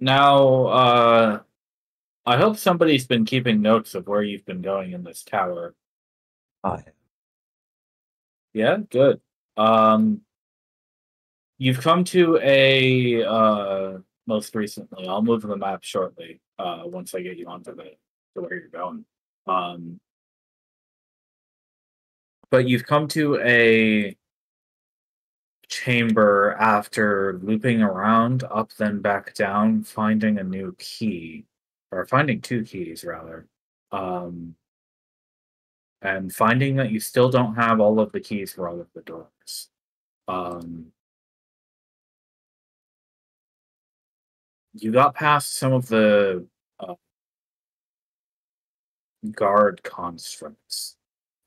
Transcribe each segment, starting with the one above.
Now, I hope somebody's been keeping notes of where you've been going in this tower. I Yeah, good. Um, you've come to a most recently. I'll move the map shortly. Once I get you onto the to where you're going. Um, but you've come to a chamber after looping around up then back down, finding a new key, or finding two keys rather. Um, and finding that you still don't have all of the keys for all of the doors. Um, you got past some of the uh, guard constructs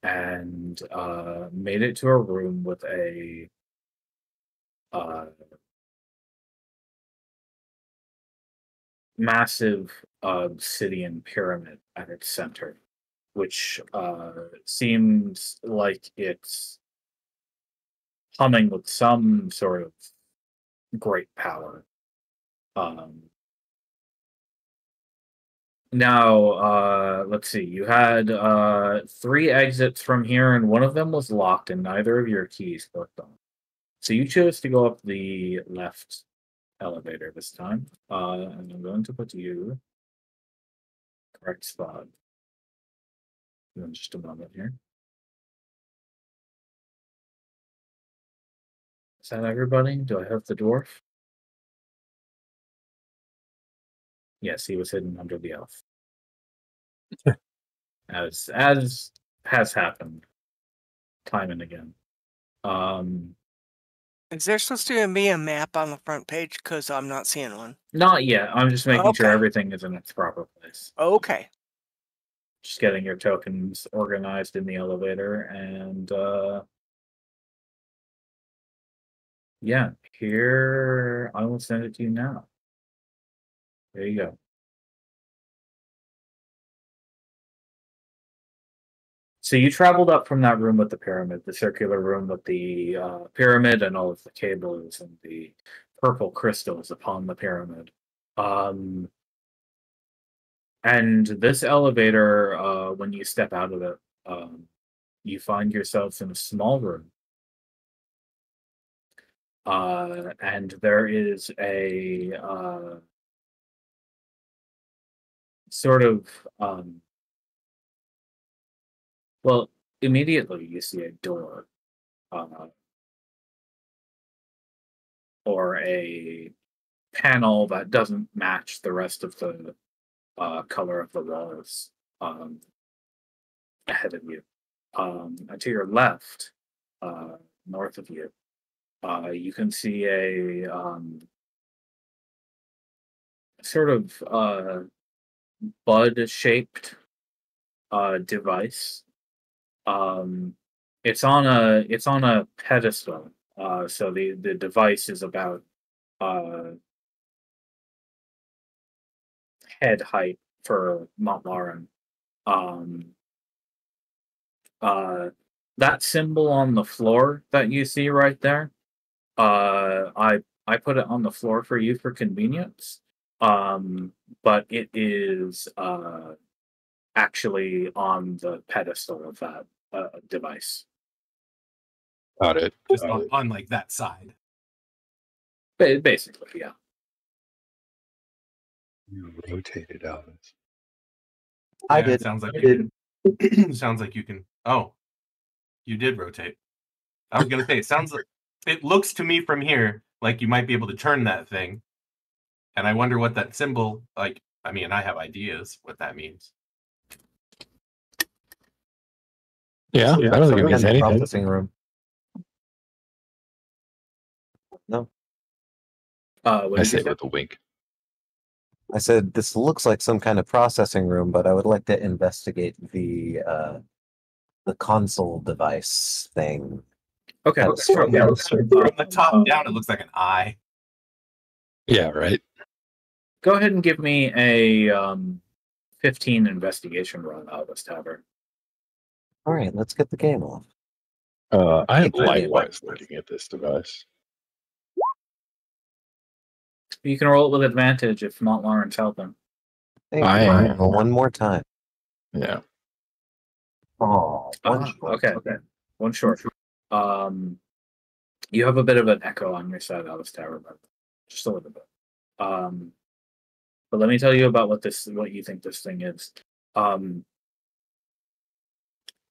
and made it to a room with a uh, massive obsidian pyramid at its center, which seems like it's humming with some sort of great power. Um, Now, let's see. You had three exits from here, and one of them was locked, and neither of your keys worked on. So you chose to go up the left elevator this time. And I'm going to put you correct spot. In just a moment here. Is that everybody? Do I have the dwarf? Yes, he was hidden under the elf. As has happened time and again. Is there supposed to be a map on the front page? Because I'm not seeing one. Not yet. I'm just making sure Okay. everything is in its proper place. Okay. Just getting your tokens organized in the elevator, and yeah, here I will send it to you now. There you go. So you traveled up from that room with the pyramid, the circular room with the pyramid and all of the cables and the purple crystals upon the pyramid. And this elevator, when you step out of it, you find yourselves in a small room. And there is a sort of well, immediately you see a door or a panel that doesn't match the rest of the color of the walls ahead of you. And to your left, north of you, you can see a sort of bud-shaped device. It's on a pedestal. So the device is about head height for Montlaran. That symbol on the floor that you see right there, I put it on the floor for you for convenience. But it is actually on the pedestal of that device. Got it. Just on like that side. Basically, yeah. You rotated, Alice. I did. Sounds like I you can. Sounds like you can. Oh, you did rotate. I was gonna say it sounds like it looks to me from here like you might be able to turn that thing, and I wonder what that symbol like. I mean, I have ideas what that means. Yeah, I don't think it means anything. Processing room. No. I say with a wink. I said this looks like some kind of processing room, but I would like to investigate the console device thing. Okay. That's From the top down, it looks like an eye. Yeah, right. Go ahead and give me a 15 investigation roll, Albus Tavern. All right, let's get the game off. I am likewise looking at this device. You can roll it with advantage if not Lawrence helping. I am. One more time. Yeah. Oh, okay. One short. You have a bit of an echo on your side of this tower, but just a little bit. But let me tell you about what you think this thing is.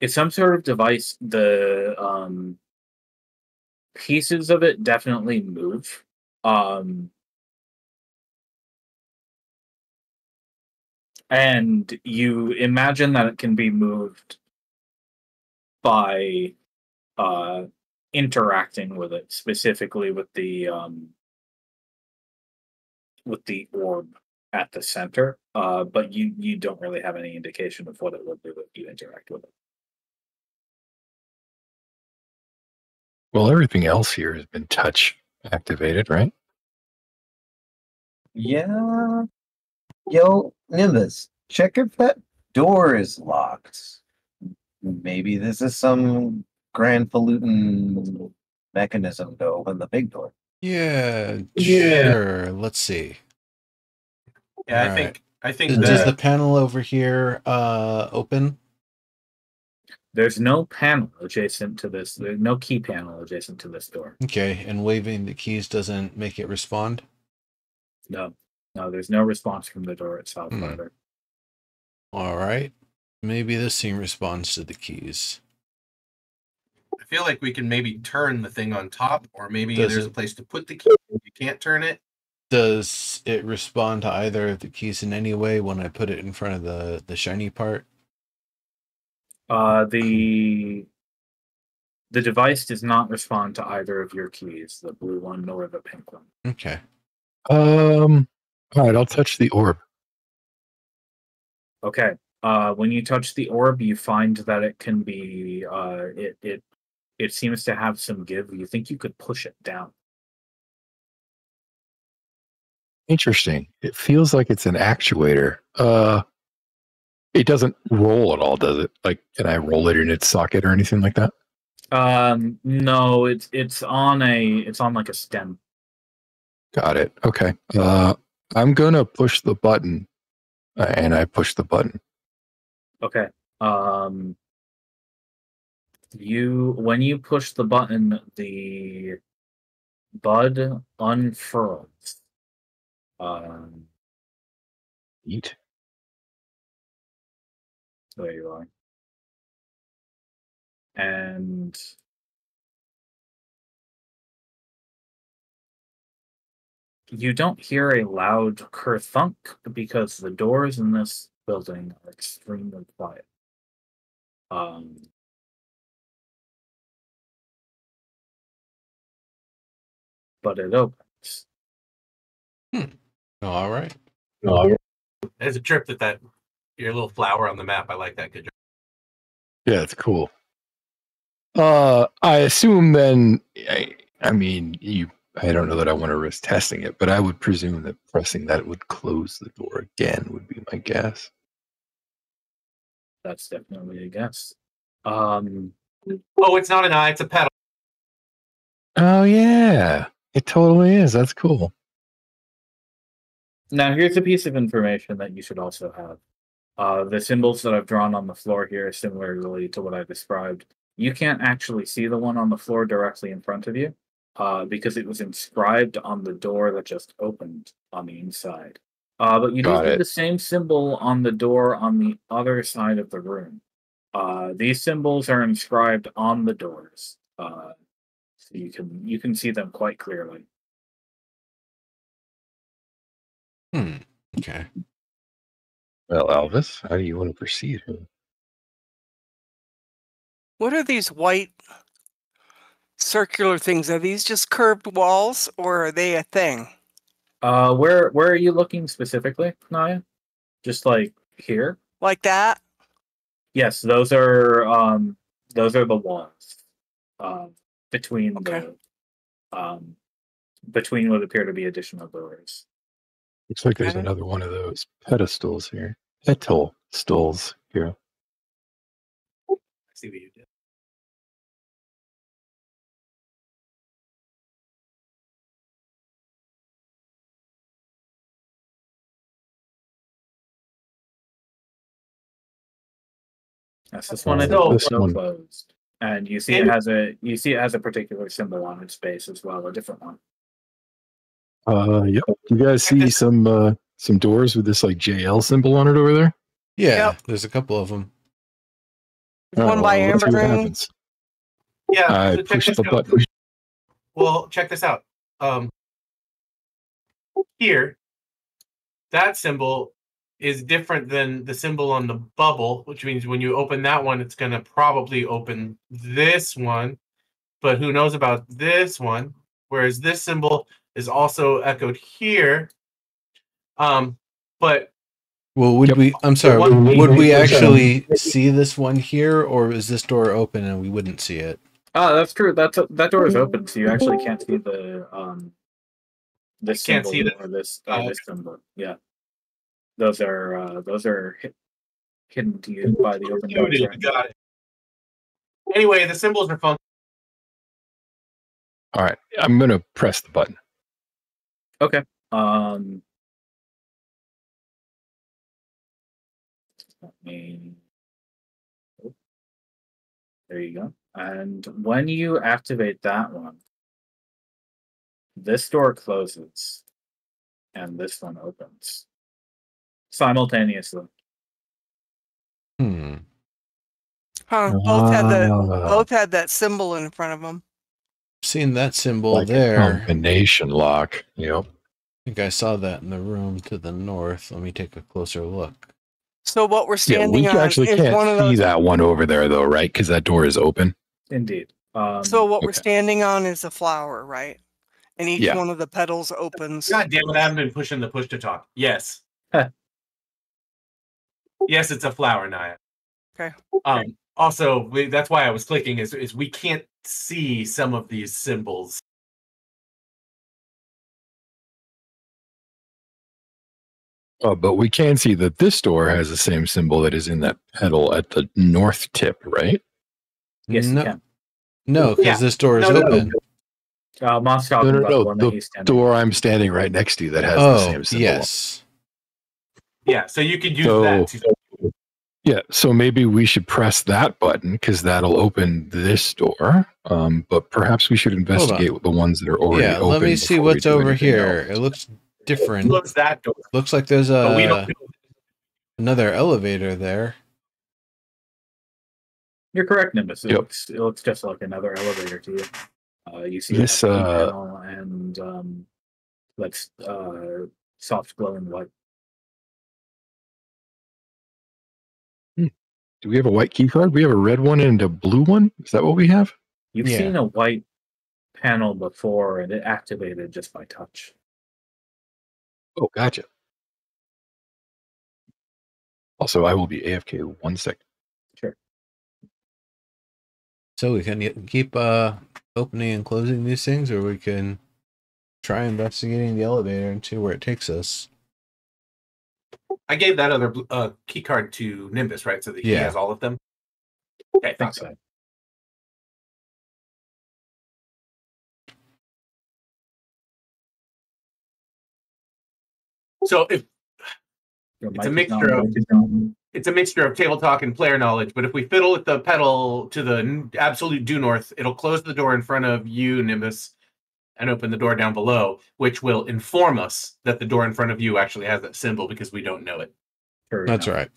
It's some sort of device. The pieces of it definitely move. And you imagine that it can be moved by interacting with it, specifically with the orb at the center. But you don't really have any indication of what it would do if you interact with it. Well, everything else here has been touch activated, right? Yeah. Yo, Nimbus, check if that door is locked. Maybe this is some Granfalutin mechanism to open the big door. Yeah, sure. Let's see. Yeah, Alright. I think Does the that panel over here open? There's no panel adjacent to this. There's no key panel adjacent to this door. Okay, and waving the keys doesn't make it respond? No, there's no response from the door itself either. All right. Maybe this thing responds to the keys. I feel like we can maybe turn the thing on top, or maybe Does there's it- a place to put the key. If you can't turn it. Does it respond to either of the keys in any way when I put it in front of the shiny part? The device does not respond to either of your keys, the blue one nor the pink one. Okay. All right, I'll touch the orb. Okay. When you touch the orb, you find that it can be it seems to have some give. You think you could push it down. Interesting. It feels like it's an actuator. It doesn't roll at all, does it? Like, can I roll it in its socket or anything like that? No, it's on like a stem. Got it. Okay. I'm gonna push the button, and I push the button. Okay. When you push the button, the bud unfurls. Eat. There you are. And you don't hear a loud kerthunk because the doors in this building are extremely quiet. But it opens. All right. There's a trip that your little flower on the map. I like that. Good job. Yeah, it's cool. I assume then. I mean, I don't know that I want to risk testing it, but I would presume that pressing that would close the door again would be my guess. That's definitely a guess. Oh, it's not an eye; it's a pedal. Oh yeah, it totally is. That's cool. Now, here's a piece of information that you should also have. The symbols that I've drawn on the floor here, similarly to what I described, you can't actually see the one on the floor directly in front of you because it was inscribed on the door that just opened on the inside. But you do see the same symbol on the door on the other side of the room. These symbols are inscribed on the doors, so you can see them quite clearly. Okay. Well, Elvis, how do you want to proceed? What are these white circular things? Are these just curved walls, or are they a thing? Where are you looking specifically, Naya? Just like here? Like that? Yes, those are the walls between between what appear to be additional doors. Looks like there's another one of those pedestals here. Petal stools here. I see what you did. That's this one. So- It's This one. closed, and you see it has a particular symbol on its base as well, a different one. Yep. You guys see some doors with this like JL symbol on it over there? Yeah, Yep. there's a couple of them. There's one by let's see what Ambergreen. happens. Yeah, I so check push this the out. button. Well, check this out. Here, that symbol is different than the symbol on the bubble, which means when you open that one, it's going to probably open this one. But who knows about this one? Whereas this symbol is also echoed here. But Well, would Yep. we? I'm sorry. One- Would we actually see this one here, or is this door open and we wouldn't see it? Oh, that's true. That door is open, so you actually can't see the this Can't symbol see the- or this oh, this symbol. Yeah, those are hidden to you by the open doors. Right? Got it. Anyway, the symbols are fun. All right, I'm gonna press the button. Okay. Let me. Oh, there you go. And when you activate that one, this door closes, and this one opens simultaneously. Hmm. Huh, both had that symbol in front of them. Seeing that symbol Like a there. combination lock. Yep. I think I saw that in the room to the north. Let me take a closer look. So what we're Yeah, standing we on actually is can't one of see those. that one over there though, right? Because that door is open. Indeed. So what we're Okay. standing on is a flower, right? And each Yeah. one of the petals opens. God damn it! I haven't been pushing the push to talk. Yes. Yes, it's a flower, Naya. Okay. Also, that's why I was clicking. Is we can't see some of these symbols. But we can see that this door has the same symbol that is in that petal at the north tip, right? Yes, you no, can. no, because Yeah. this door is No. open. Moss talking about the one that The he's standing. door I'm standing right next to that has the Oh, same symbol. yes. Yeah, so you could use So- that too. Yeah, so maybe we should press that button because that'll open this door. But perhaps we should investigate the ones that are already Yeah, open. let me see before we what's do over anything here. else. It looks different. Close that door. Looks like there's But we don't. another elevator there. You're correct, Nimbus. It, Yep. looks just like another elevator to you. You see This, a panel and that's soft glowing white. Do we have a white key card? We have a red one and a blue one. Is that what we have? You've Yeah. seen a white panel before, and it activated just by touch. Oh, gotcha. Also, I will be AFK 1 second. Sure. So we can keep opening and closing these things, or we can try investigating the elevator and see where it takes us. I gave that other key card to Nimbus, right? So that he Yeah. has all of them. Okay, I think so. So if Your It's a mic is not mixture of- working. it's a mixture of table talk and player knowledge, but if we fiddle with the pedal to the absolute due north, it'll close the door in front of you, Nimbus, and open the door down below, which will inform us that the door in front of you actually has that symbol because we don't know it. Sure That's enough. right.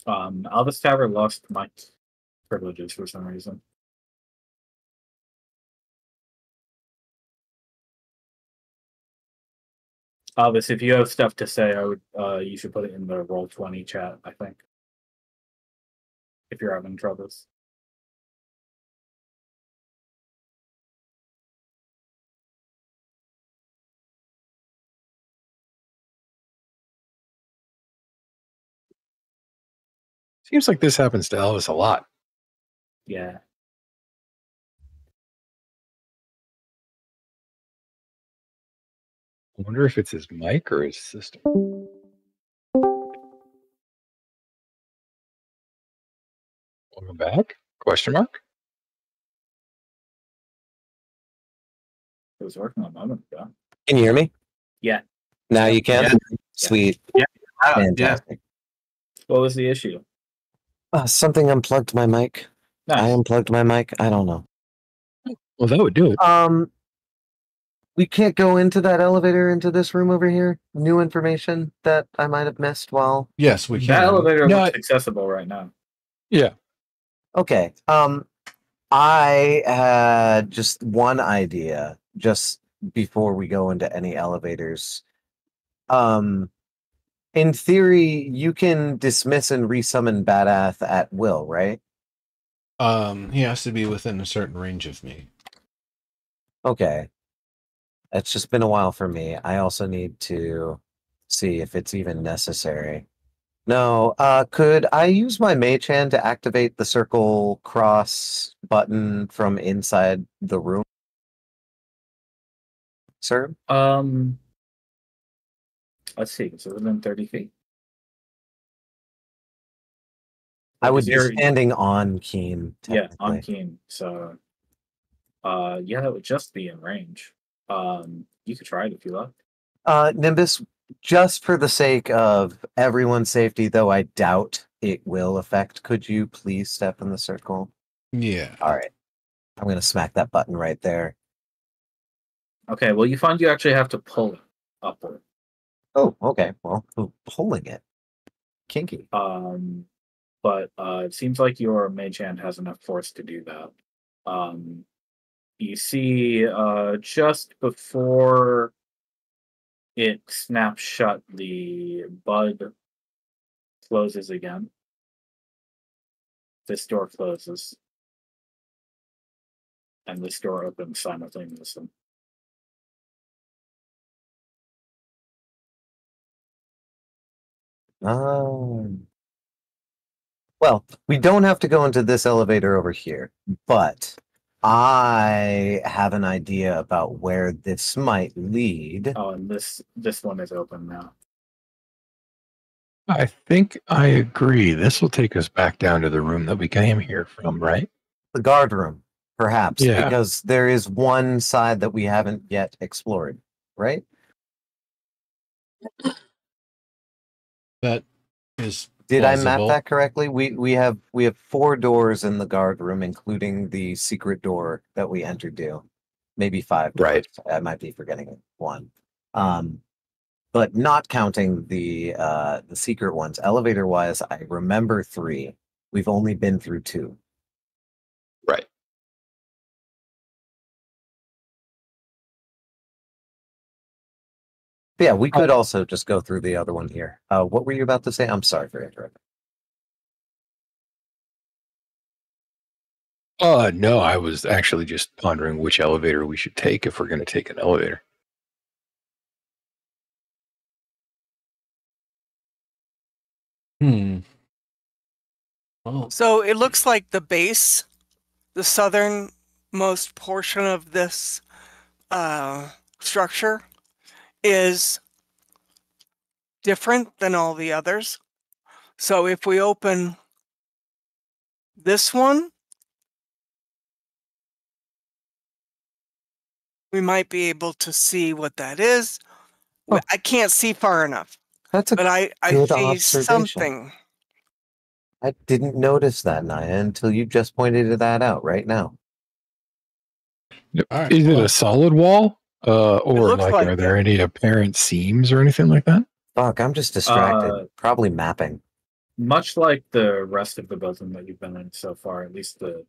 Albus Tower lost mic privileges for some reason. Albus, if you have stuff to say, I would you should put it in the Roll20 chat, I think. If you're having troubles. Seems like this happens to Elvis a lot. Yeah. I wonder if it's his mic or his system. Welcome back? Question mark? It was working a moment ago. Can you hear me? Yeah. Now you can? Yeah. Sweet. Yeah. Fantastic. What was the issue? Something unplugged my mic. I Nice. unplugged my mic. I don't know. Well, that would do it. We can't go into that elevator into this room over here. New information that I might have missed while. Yes, we That can. elevator No, looks accessible right now. Yeah. Okay. I had just one idea just before we go into any elevators. In theory, you can dismiss and resummon Badath at will, right? He has to be within a certain range of me. Okay. It's just been a while for me. I also need to see if it's even necessary. No, could I use my mage hand to activate the circle cross button from inside the room? Sir? Let's see. So within 30 feet. I would Because be you're- standing on Keen, Yeah, technically. on keen. So, yeah, that would just be in range. You could try it if you like. Nimbus, just for the sake of everyone's safety, though I doubt it will affect, could you please step in the circle? Yeah. All right. I'm going to smack that button right there. Okay, well, you find you actually have to pull it upward. Oh, okay. Well, pulling it. Kinky. But it seems like your mage hand has enough force to do that. You see, just before it snaps shut, the bud closes again. This door closes. And this door opens simultaneously. Oh. Well, we don't have to go into this elevator over here, but I have an idea about where this might lead. Oh, and this one is open now. I think I agree. This will take us back down to the room that we came here from, right? The guard room, perhaps, Yeah. because there is one side that we haven't yet explored, right? That is Did I map plausible. that correctly? We have 4 doors in the guard room, including the secret door that we entered to. Maybe 5 doors. Right. I might be forgetting one. But not counting the secret ones. Elevator wise, I remember 3. We've only been through 2. Right. But yeah, we could also just go through the other one here. What were you about to say? I'm sorry for interrupting. No, I was actually just pondering which elevator we should take if we're going to take an elevator. Well, So it looks like the base, the southernmost portion of this structure, is different than all the others. So if we open this one, we might be able to see what that is. Oh. I can't see far enough, That's a but I good see observation. something. I didn't notice that, Naya, until you just pointed that out right now. all right. Is it well, a solid wall? Or looks like, like are there it. any apparent seams or anything like that? Fuck, I'm just distracted. Probably mapping. Much like the rest of the building that you've been in so far, at least the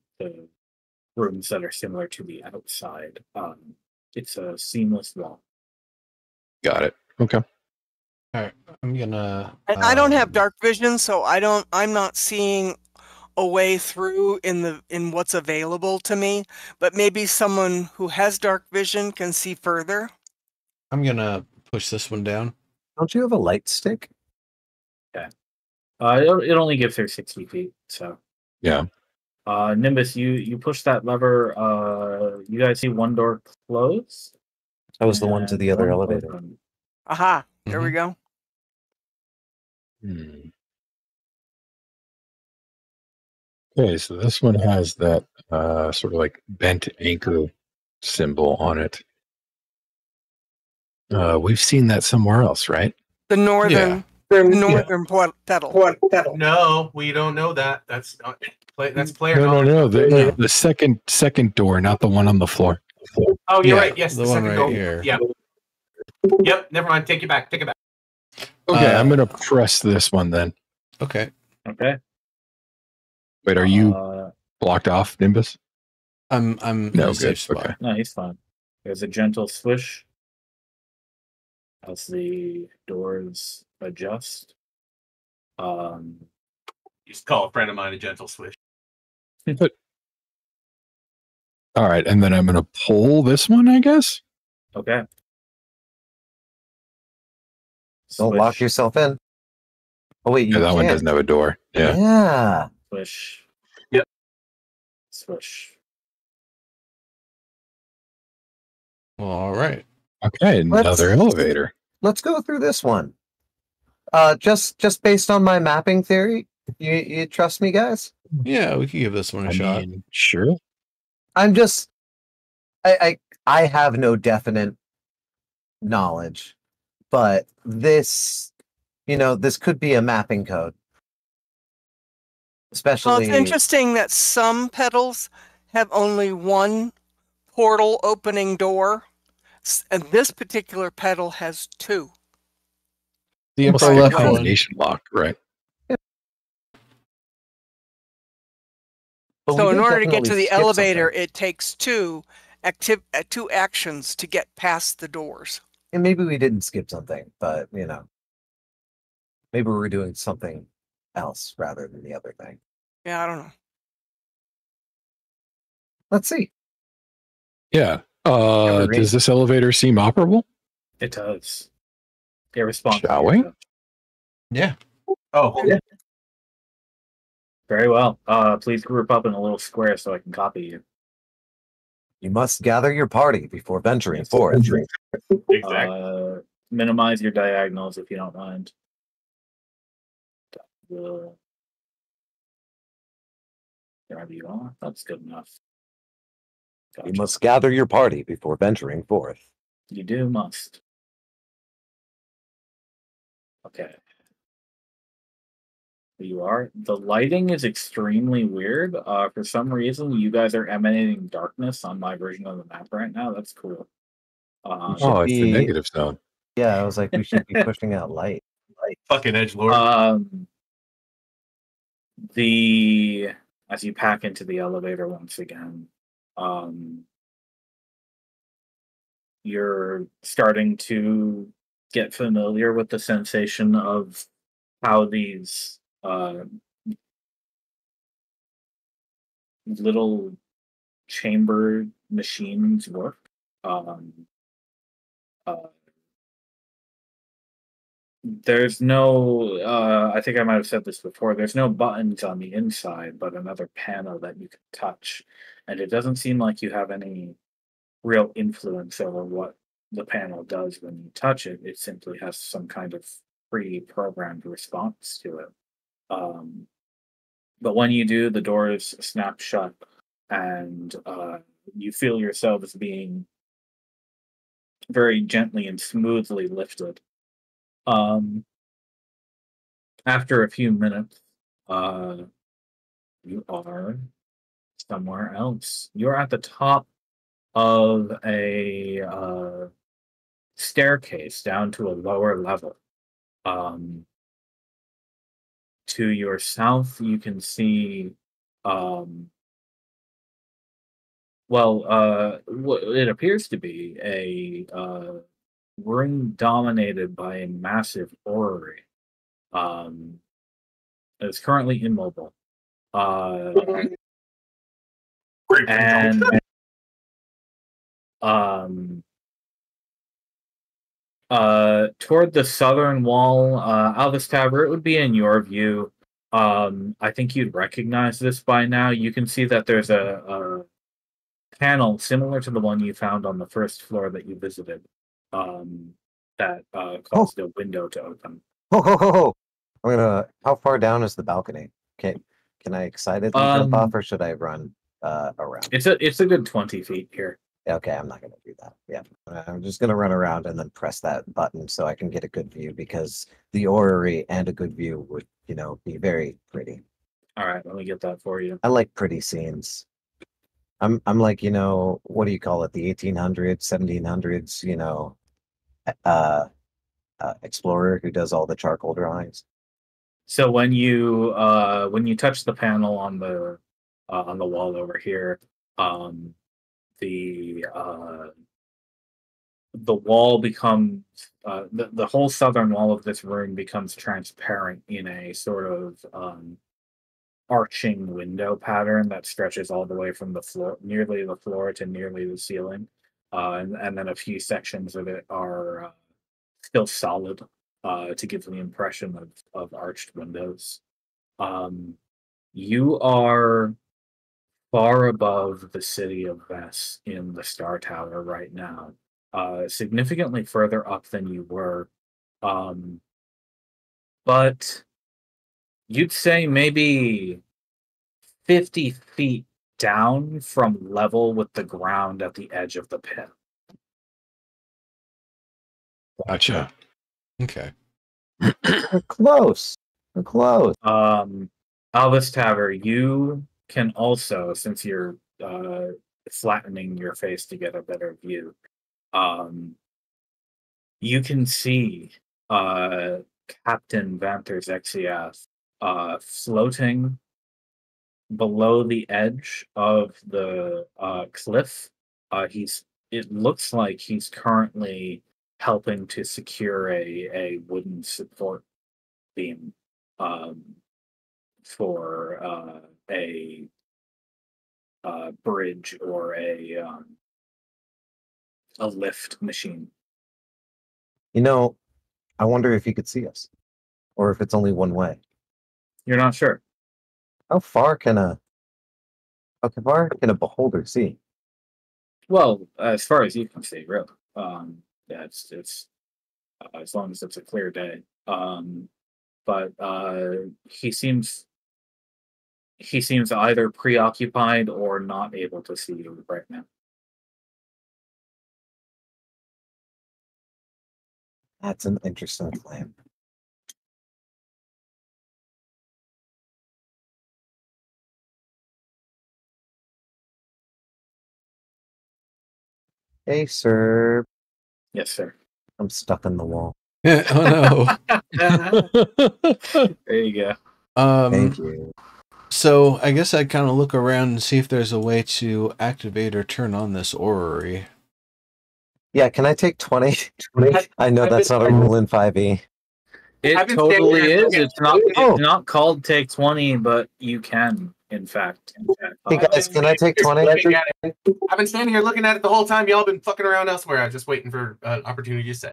rooms that are similar to the outside, it's a seamless wall. Got it. Okay. all right. I'm gonna. And I don't have dark vision, so I'm not seeing a way through in what's available to me, but maybe someone who has dark vision can see further. I'm gonna push this one down. Don't you have a light stick? It only gives her 60 feet, so. Yeah. Nimbus, you push that lever. You guys see one door close. That was the one to and the other one elevator. open. Aha, there we go. Okay, so this one has that sort of like bent anchor symbol on it. We've seen that somewhere else, right? The northern pedal. No, we don't know that. That's not that's player No. knowledge. The second door, not the one on the floor. Oh, you're Yeah, right. Yes, the the one second right door. here. Yeah. Yep. Never mind. Take it back. Take it back. Okay, I'm gonna press this one then. Okay. Okay. Wait, are you blocked off, Nimbus? I'm in No, a safe good. spot. Okay. No, he's fine. There's a gentle swish as the doors adjust. Just call a friend of mine a gentle swish. All right, and then I'm gonna pull this one, I guess. Okay. Don't lock Swish, yourself in. Oh wait, you Yeah, that one can't. doesn't have a door. Yeah. Yeah. swish. Yep. Swish. Well, all right. Okay, another elevator. Let's go through this one. Just based on my mapping theory, you trust me, guys? Yeah, we can give this one a I shot. mean, sure. I'm just, I have no definite knowledge, but this, this could be a mapping code. Well, Especially, it's interesting that some pedals have only one portal opening door, and this particular pedal has two. The Almost upper like a left one. combination lock, right? but we So in did order to get definitely to the skip elevator, something. it takes two actions to get past the doors. And maybe we didn't skip something, but maybe we were doing something else rather than the other thing. Yeah, I don't know. Let's see. Yeah. Evergreen. Does this elevator seem operable? It does. It responds. Shall we? Yeah. Oh, yeah. Very well. Please group up in a little square so I can copy you. You must gather your party before venturing forth. Exactly. Minimize your diagonals if you don't mind. Wherever you are, that's good enough. Gotcha. You must gather your party before venturing forth. You do must. Okay. You are. The lighting is extremely weird. For some reason, you guys are emanating darkness on my version of the map right now. That's cool. Oh, it's the be- negative zone. Yeah, I was like, we should be pushing out light. Fucking edgelord. As you pack into the elevator once again, you're starting to get familiar with the sensation of how these little chamber machines work. There's no, I think I might have said this before, there's no buttons on the inside, but another panel that you can touch. And it doesn't seem like you have any real influence over what the panel does when you touch it. It simply has some kind of pre-programmed response to it. But when you do, the doors snap shut and you feel yourselves being very gently and smoothly lifted. After a few minutes, you are somewhere else. You're at the top of a staircase down to a lower level. To your south, you can see, what it appears to be a room dominated by a massive orrery. It's currently immobile. Great And toward the southern wall, Alvis Tavern, it would be in your view. I think you'd recognize this by now. You can see that there's a panel similar to the one you found on the first floor that you visited. That caused a window to open. How far down is the balcony? Can I excitedly jump off, or should I run around? It's a good 20 feet here. Okay, I'm not gonna do that. Yeah, I'm just gonna run around and then press that button so I can get a good view because the orrery and a good view would, be very pretty. All right, let me get that for you. I like pretty scenes. I'm like, what do you call it? The 1800s, 1700s, uh, explorer who does all the charcoal drawings. So when you touch the panel on the wall over here, um, the wall becomes the whole southern wall of this room becomes transparent in a sort of arching window pattern that stretches all the way from the floor, nearly the floor to nearly the ceiling, and then a few sections of it are still solid to give the impression of arched windows. You are far above the city of Vess in the Star Tower right now, significantly further up than you were. Um, but you'd say maybe 50 feet down from level with the ground at the edge of the pit. Gotcha. Okay. We're close. We're close. Albus Taver, you can also, since you're flattening your face to get a better view, you can see Captain Vanter Zexiath floating below the edge of the cliff. It looks like he's currently helping to secure a wooden support beam for a bridge or a lift machine. I wonder if he could see us, or if it's only one way. You're not sure. How far can a beholder see? Well, as far as you can see, really. Yeah, it's as long as it's a clear day. But he seems either preoccupied or not able to see you right now. That's an interesting plan. Hey, sir. Yes, sir. I'm stuck in the wall. Oh There you go. no. Thank you. So I guess I'd kind of look around and see if there's a way to activate or turn on this orrery. Yeah, can I take 20? I know that's not a rule in 5e. It I've been totally standing there is. looking- It's not called take 20, but you can, in fact. Hey guys, can I take 20? I've been standing here looking at it the whole time. Y'all been fucking around elsewhere. I was just waiting for an opportunity to say.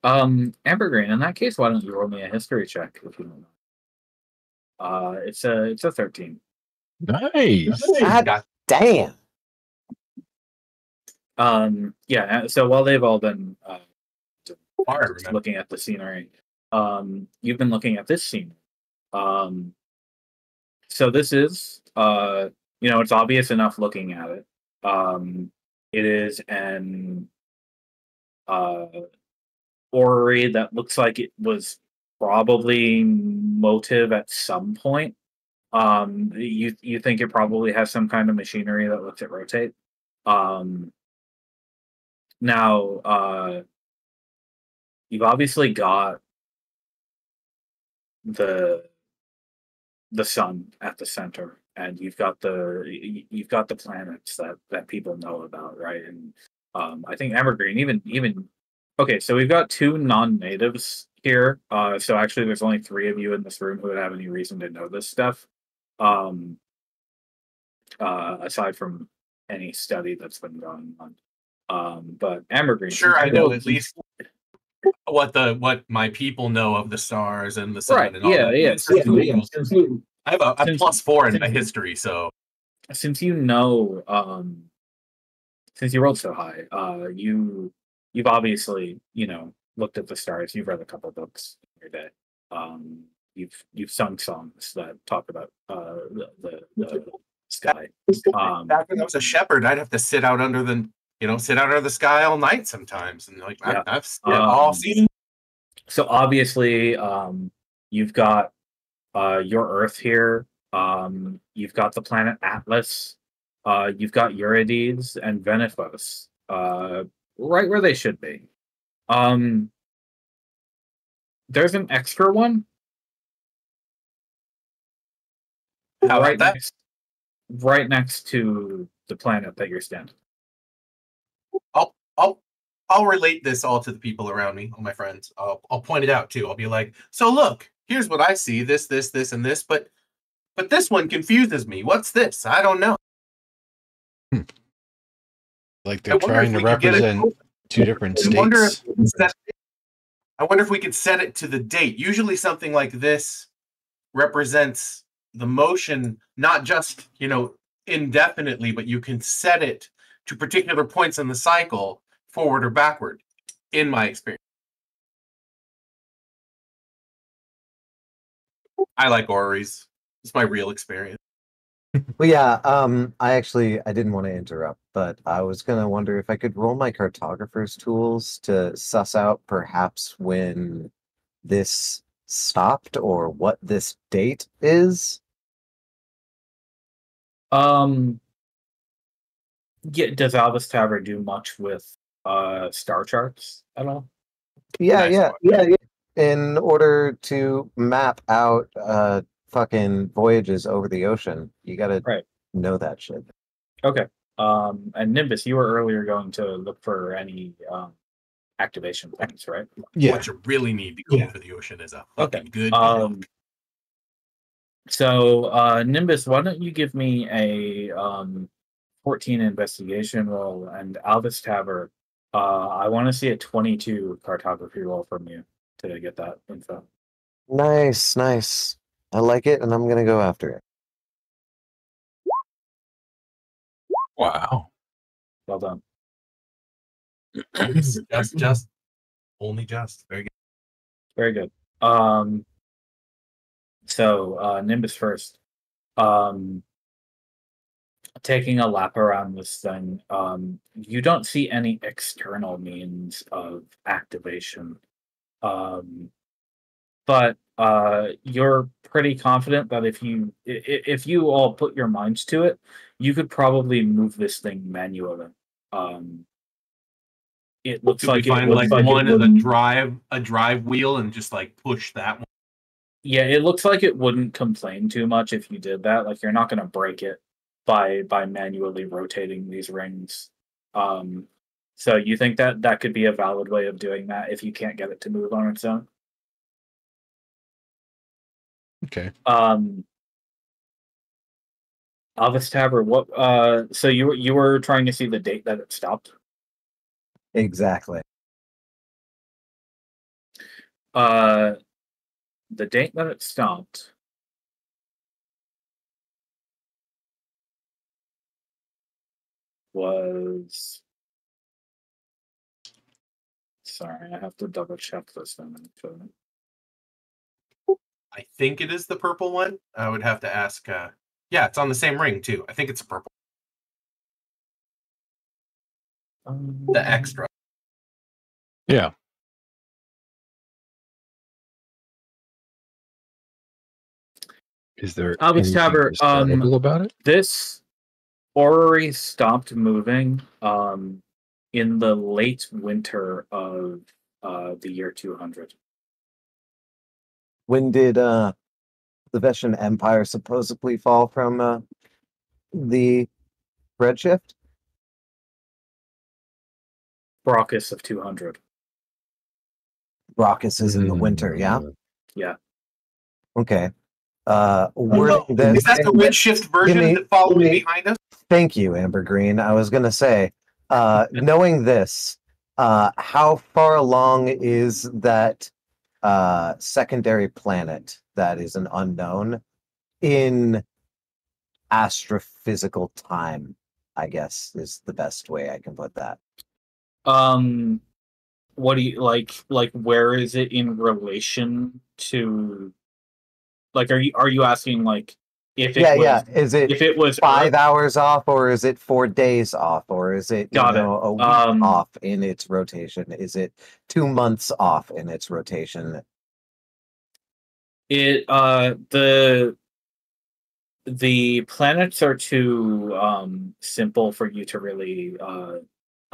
Amber Green, in that case, why don't you roll me a history check if you don't know? It's a 13. Nice. God damn. Yeah, so while they've all been Far, I remember. looking at the scenery, you've been looking at this scene. So this is it's obvious enough looking at it. It is an orrery that looks like it was probably motive at some point. You think it probably has some kind of machinery that lets it rotate. Now, you've obviously got the sun at the center, and you've got the planets that people know about, right? And I think Evergreen, even okay. So we've got two non-natives here. So actually, there's only 3 of you in this room who would have any reason to know this stuff. Aside from any study that's been going on. But Evergreen, Sure, I know at least what my people know of the stars and the sun right? and all Yeah, that. yeah. I have a +4 in my history, so Since you know, since you rolled so high, you've obviously looked at the stars. You've read a couple books in your day. You've sung songs that talk about the sky. Back when I was a shepherd, I'd have to sit out under the sky all night sometimes, and like Yeah. I've all seen. So obviously, you've got your Earth here. You've got the planet Atlas. You've got Eurides and Venifos, right where they should be. There's an extra one. How about that? Right next to the planet that you're standing. I'll relate this all to the people around me, all my friends. I'll point it out too. I'll be like, so look, here's what I see. This, and this, but this one confuses me. What's this? I don't know. Like they're trying to represent two different states. I wonder if we could set it to the date. Usually something like this represents the motion, not just, indefinitely, but you can set it to particular points in the cycle, forward or backward, in my experience. I like orreries. It's my real experience. Well, yeah, I didn't want to interrupt, but I was gonna wonder if I could roll my cartographer's tools to suss out perhaps when this stopped or what this date is. Yeah, does Albus Tavern do much with star charts at all? Yeah. In order to map out fucking voyages over the ocean, you gotta know that shit. Okay. And Nimbus, you were earlier going to look for any activation points, right? Yeah. What you really need to go for the ocean is a fucking good book. So Nimbus, why don't you give me a 14 investigation roll, and Albus Taver, I want to see a 22 cartography roll from you to get that info. Nice. I like it, and I'm gonna go after it. Wow. Well done. just only just very good. Very good. So Nimbus first. Taking a lap around this thing, you don't see any external means of activation. But you're pretty confident that if you all put your minds to it, you could probably move this thing manually. It looks like one is a drive wheel and just like push that one. Yeah, it looks like it wouldn't complain too much if you did that. Like, you're not going to break it by manually rotating these rings. So you think that could be a valid way of doing that if you can't get it to move on its own? Okay. Alvis Tabber, what? So you were trying to see the date that it stopped? Exactly. The date that it stopped was. Sorry, I have to double check this one. I think it is the purple one. I would have to ask. Yeah, it's on the same ring too. I think it's a purple. The extra. Yeah. Is there Albus anything Tabber, discernible about it? This orrery stopped moving in the late winter of the year 200. When did the Veshan Empire supposedly fall from the Redshift? Brachus of 200. Brachus is in the winter, yeah? Yeah. Okay. Is that the Redshift version that following behind us? Thank you, Amber Green. I was going to say, knowing this, how far along is that secondary planet that is an unknown in astrophysical time, I guess, is the best way I can put that. What do you like where is it in relation to, like, are you asking like If it Yeah, was, yeah. Is it if it was 5 Earth, hours off, or is it 4 days off, or is it Got it. a week off in its rotation? Is it 2 months off in its rotation? it the planets are too simple for you to really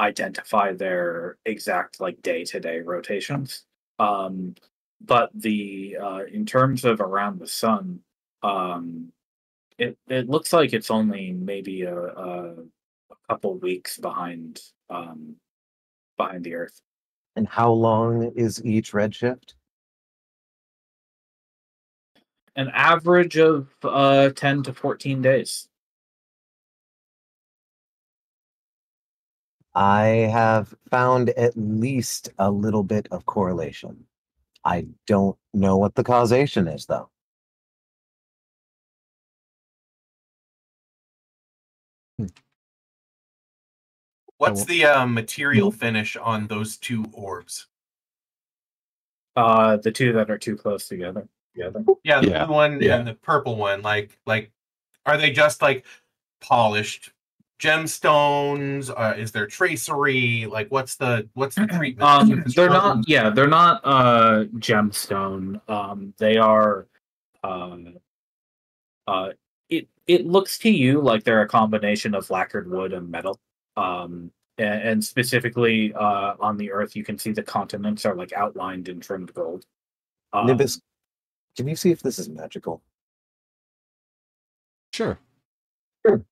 identify their exact like day-to-day rotations. But the in terms of around the sun, um, it looks like it's only maybe a couple weeks behind the Earth. And how long is each redshift? An average of 10 to 14 days. I have found at least a little bit of correlation. I don't know what the causation is, though. What's the material finish on those two orbs? The two that are too close together. Yeah, the Yeah, blue one yeah. and the purple one. Like, are they just like polished gemstones? Is there tracery? Like, what's the treatment? They're not. Yeah, they're not gemstone. They are. Um, it looks to you like they're a combination of lacquered wood and metal. And specifically on the Earth, you can see the continents are like outlined in trimmed gold. Nimbus, can you see if this is magical? Sure.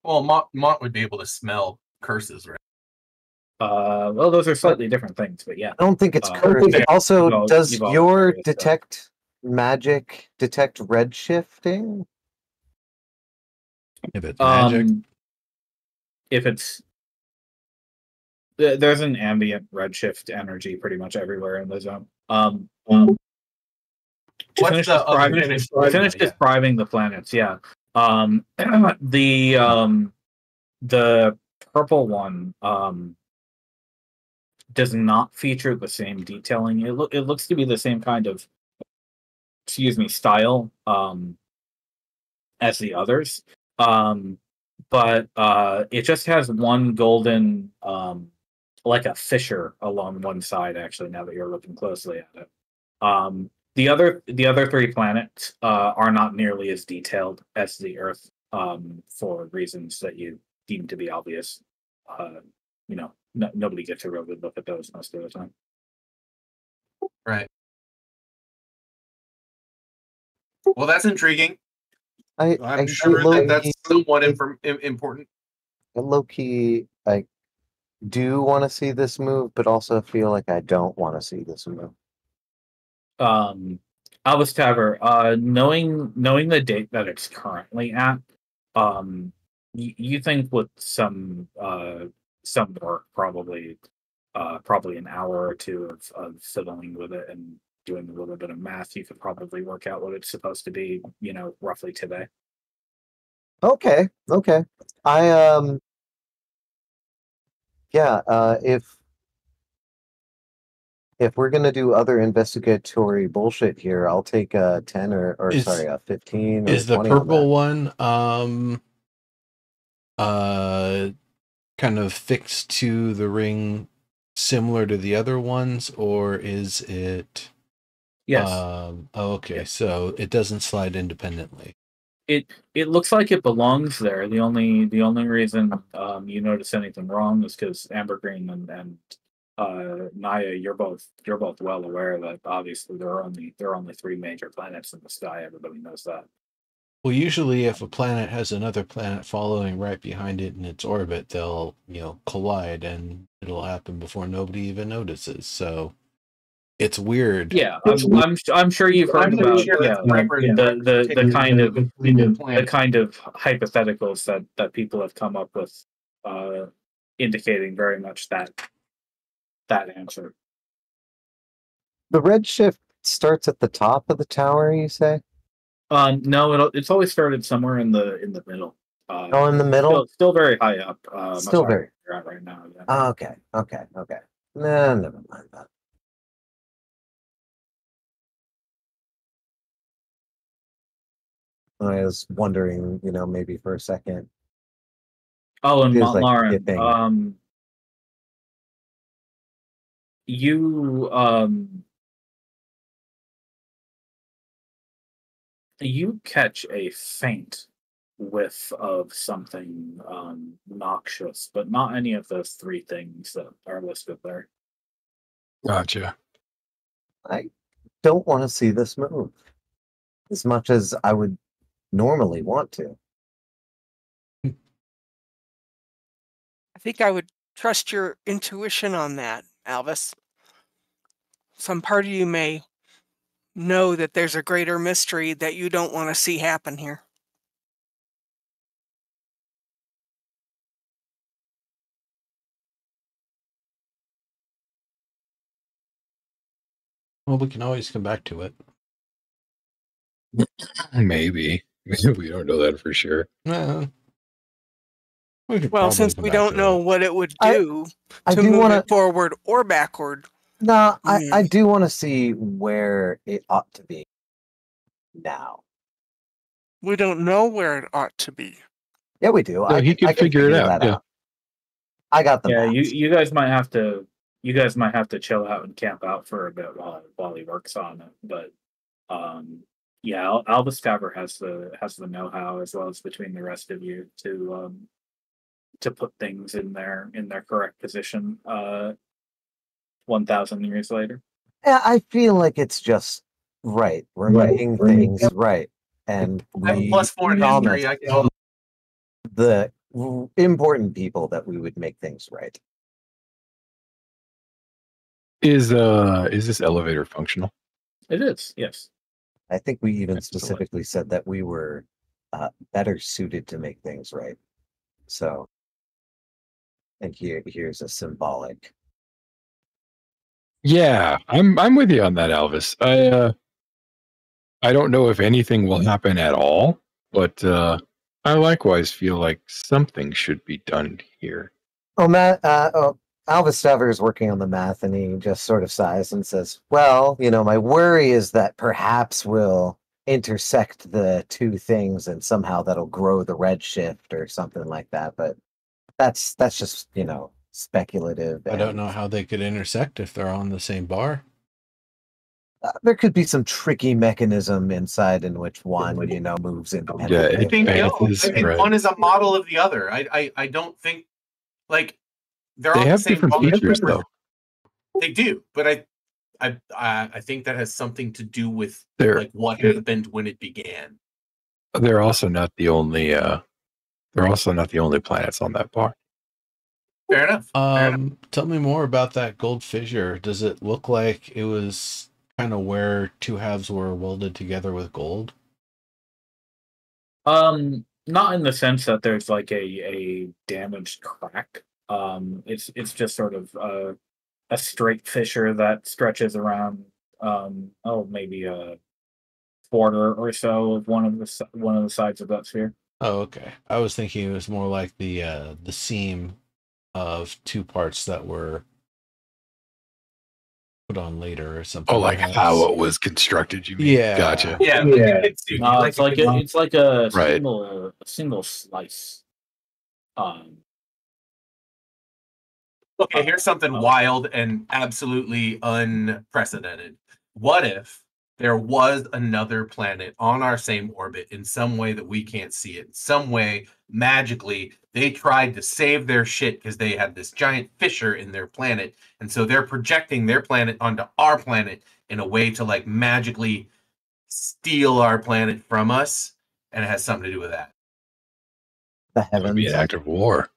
Well, Mont would be able to smell curses, right? Well, those are slightly different things, but yeah. I don't think it's Uh, cursed. you've Also, all- does you've all your various stuff. detect magic detect redshifting? If it's magic, If it's there's an ambient redshift energy pretty much everywhere in the zone. To What's finish the describing, describing the planets, yeah. The purple one does not feature the same detailing. It looks to be the same kind of style as the others. But it just has one golden like a fissure along one side, actually, now that you're looking closely at it. The other three planets are not nearly as detailed as the Earth, for reasons that you deem to be obvious. Nobody gets a real good look at those most of the time. Right. Well, that's intriguing. I'm sure that that's somewhat important. Low key, I do want to see this move, but also feel like I don't want to see this move. Albus Taver, knowing the date that it's currently at, you think with some work, probably an hour or two of fiddling with it and doing a little bit of math, you could probably work out what it's supposed to be, roughly today. Okay. I yeah, if we're gonna do other investigatory bullshit here, I'll take a 10 or sorry, a 15 or is the 20 on purple that. one kind of fixed to the ring similar to the other ones, or is it Yes. okay, Yes. so it doesn't slide independently. It looks like it belongs there. The only reason you notice anything wrong is because Amber Green and Naya, you're both well aware that obviously there are only three major planets in the sky. Everybody knows that. Well, usually if a planet has another planet following right behind it in its orbit, they'll, collide, and it'll happen before nobody even notices. So it's weird. Yeah, I'm sure you've heard about the kind of hypotheticals that people have come up with, indicating very much that answer. The redshift starts at the top of the tower, you say? No, it's always started somewhere in the middle. In the middle? Still very high up. Still much higher very. than you're at right now. Yeah. Okay. Nah, never mind that. I was wondering, maybe for a second. Oh, and Feels like Lauren, dipping. you you catch a faint whiff of something noxious, but not any of those three things that are listed there. Gotcha. I don't want to see this move as much as I would normally want to. I think I would trust your intuition on that, Alvis. Some part of you may know that there's a greater mystery that you don't want to see happen here. Well, we can always come back to it. Maybe. We don't know that for sure. We could Well, probably since come we back don't to know it. what it would I do to do move want it to. forward or backward. No, I Mm. do want to see where it ought to be now. We don't know where it ought to be. Yeah, we do. No, he I can figure it out. that Yeah. out. I got the Yeah, maps. you guys might have to chill out and camp out for a bit while he works on it. But yeah, Albus Tavern has the know-how as well as between the rest of you to put things in their correct position 1,000 years later. Yeah, I feel like it's just right. We're making things right, and I have we +4 in promised history. I can. the important people that we would make things right. Is this elevator functional? It is, yes. I think we even Excellent. specifically said that we were better suited to make things right. So, and here's a symbolic. Yeah, I'm with you on that, Alvis. I don't know if anything will happen at all, but I likewise feel like something should be done here. Oh, Matt. Alvis Sever is working on the math, and he just sort of sighs and says, "Well, my worry is that perhaps we'll intersect the two things, and somehow that'll grow the redshift or something like that. But that's just speculative. I don't and, know how they could intersect if they're on the same bar. There could be some tricky mechanism inside in which one, moves independently. I think no. I think right. one is a model of the other. I don't think like they're They all have the same different bar. features, though. They do, but I think that has something to do with They're like what happened when it began. they're also not the only planets on that bar. Fair enough. Fair enough. Tell me more about that gold fissure. Does it look like it was kind of where two halves were welded together with gold? Not in the sense that there's like a damaged crack. It's just sort of a straight fissure that stretches around maybe a quarter or so of one of the sides of that sphere. Oh, okay. I was thinking it was more like the seam of two parts that were put on later or something. Oh, like perhaps. how it was constructed, you mean? Yeah. Gotcha. Yeah. No, it's like a Right. single slice. Okay, here's something wild and absolutely unprecedented. What if there was another planet on our same orbit in some way that we can't see it? In some way, magically, they tried to save their shit because they had this giant fissure in their planet. And so they're projecting their planet onto our planet in a way to like magically steal our planet from us. And it has something to do with that. The That would be heavens. an act of war.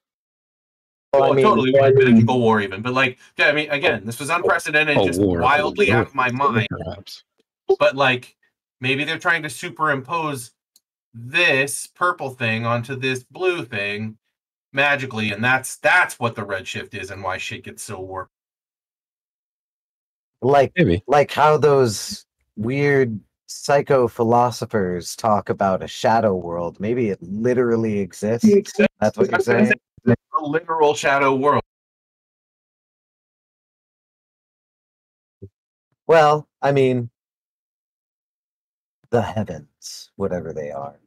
Well, Totally magical war even. But like, yeah, I mean, again, this was unprecedented, A just war, wildly out of my mind. perhaps. But like maybe they're trying to superimpose this purple thing onto this blue thing magically, and that's what the redshift is and why shit gets so warped. Maybe. Like how those weird psycho philosophers talk about a shadow world. Maybe it literally exists. That's what you're saying? A literal shadow world. Well, I mean, the heavens, whatever they are.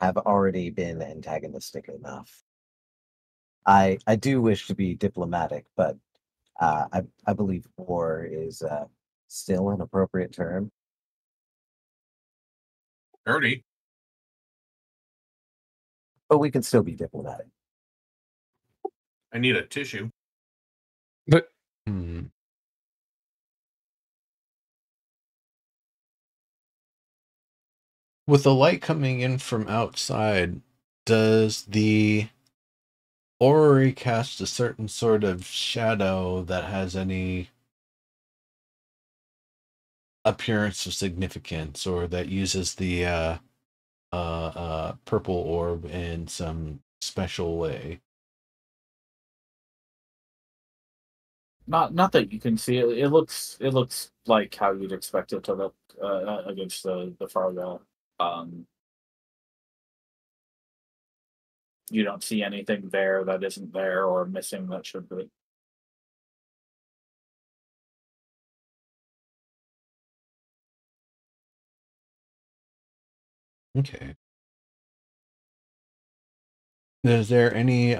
have already been antagonistic enough. I do wish to be diplomatic, but I believe war is still an appropriate term. Dirty. But we can still be diplomatic. I need a tissue. But with the light coming in from outside, does the orrery cast a certain sort of shadow that has any appearance of significance, or that uses the purple orb in some special way? Not that you can see it. It looks like how you'd expect it to look against the Fargo. You don't see anything there that isn't there or missing that should be. Okay. Is there any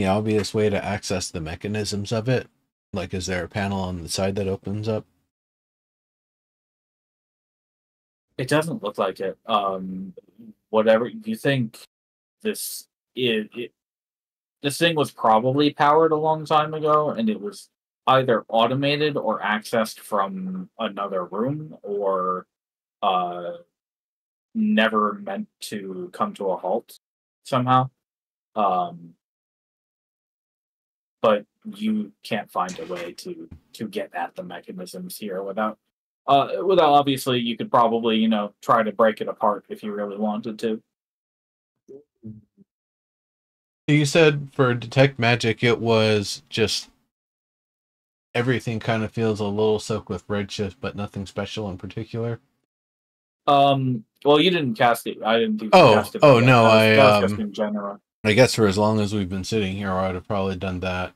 obvious way to access the mechanisms of it? Like, is there a panel on the side that opens up? It doesn't look like it. Whatever you think, this this thing was probably powered a long time ago, and it was either automated or accessed from another room, or never meant to come to a halt somehow. But you can't find a way to get at the mechanisms here without obviously you could probably try to break it apart if you really wanted to. You said for detect magic it was just everything kind of feels a little soaked with redshift, but nothing special in particular. Well, you didn't cast it. I didn't think you Oh, cast it. oh yet. no, that was just in general. I guess for as long as we've been sitting here, I'd have probably done that.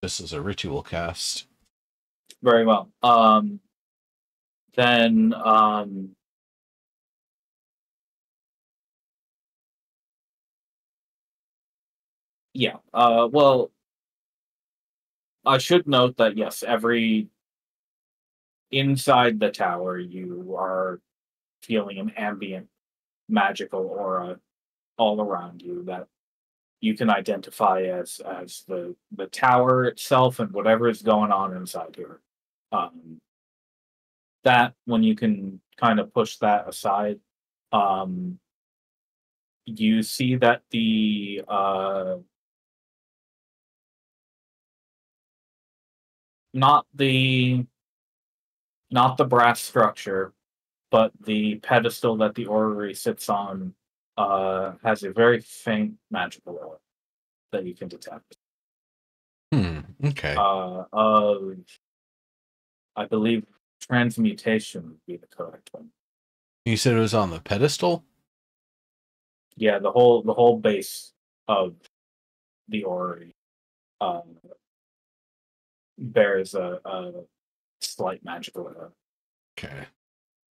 Just as a ritual cast. Very well. Then yeah. Well, I should note that yes, every inside the tower you are feeling an ambient magical aura all around you that you can identify as the tower itself and whatever is going on inside here. That when you can kind of push that aside, you see that the not the brass structure, but the pedestal that the orrery sits on has a very faint magical aura that you can detect. Okay. I believe transmutation would be the correct one. You said it was on the pedestal? Yeah, the whole base of the orrery bears a slight magical aura. Okay.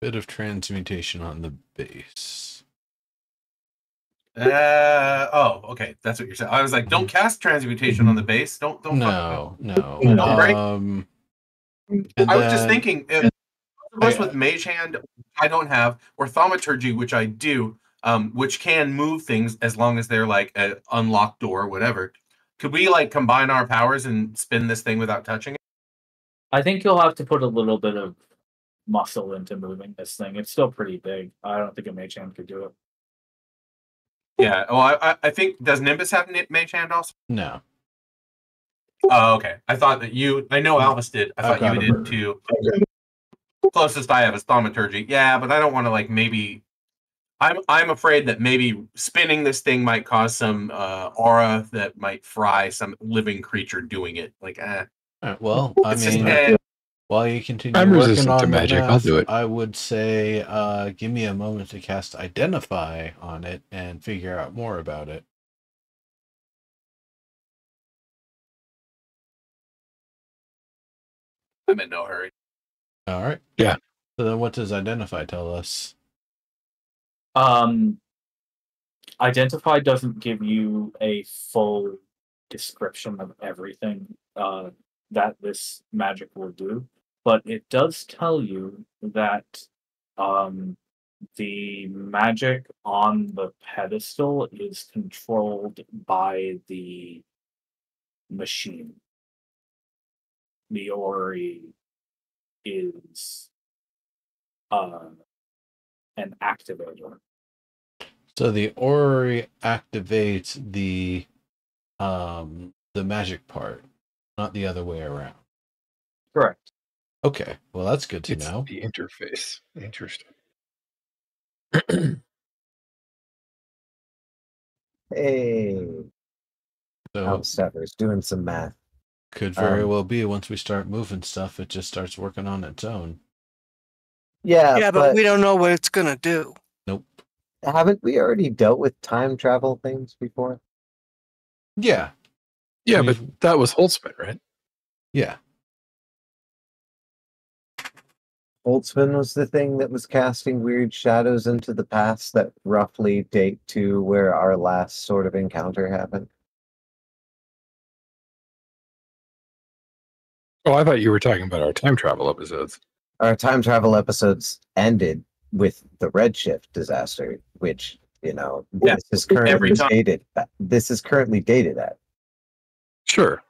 Bit of transmutation on the base. Okay, that's what you're saying. I was like, don't cast transmutation on the base. Don't. No. Don't break. I was just thinking, if with Mage Hand, I don't have, or Thaumaturgy, which I do, which can move things as long as they're like an unlocked door or whatever. Could we like combine our powers and spin this thing without touching it? I think you'll have to put a little bit of muscle into moving this thing. It's still pretty big. I don't think a Mage Hand could do it. Yeah. Well, I think, does Nimbus have Mage Hand also? No. Oh, okay. I thought that I know Alvis did. I thought you did too. Okay. Closest I have is Thaumaturgy. Yeah, but I don't want to like maybe. I'm afraid that maybe spinning this thing might cause some aura that might fry some living creature doing it. Like, well, I mean, just, while you continue I'm working resistant on to the magic. math, I'll do it. I would say give me a moment to cast Identify on it and figure out more about it. I'm in no hurry. All right. Yeah. So then what does identify tell us? Identify doesn't give you a full description of everything that this magic will do, but it does tell you that the magic on the pedestal is controlled by the machine. The orrery is an activator. So the orrery activates the magic part, not the other way around. Correct. Okay, well that's good to It's know. the interface. Interesting. Hey, So Outsteppers doing some math. could very well be once we start moving stuff, it just starts working on its own. Yeah, Yeah, but we don't know what it's gonna do. Nope. haven't we already dealt with time travel things before? Yeah. Yeah, but that was Holtzman, right? Yeah. Holtzman was the thing that was casting weird shadows into the past that roughly date to where our last sort of encounter happened. Oh, I thought you were talking about our time travel episodes. Our time travel episodes ended with the Redshift disaster, which, Yeah, this is currently every time. dated. This is currently dated at. Sure.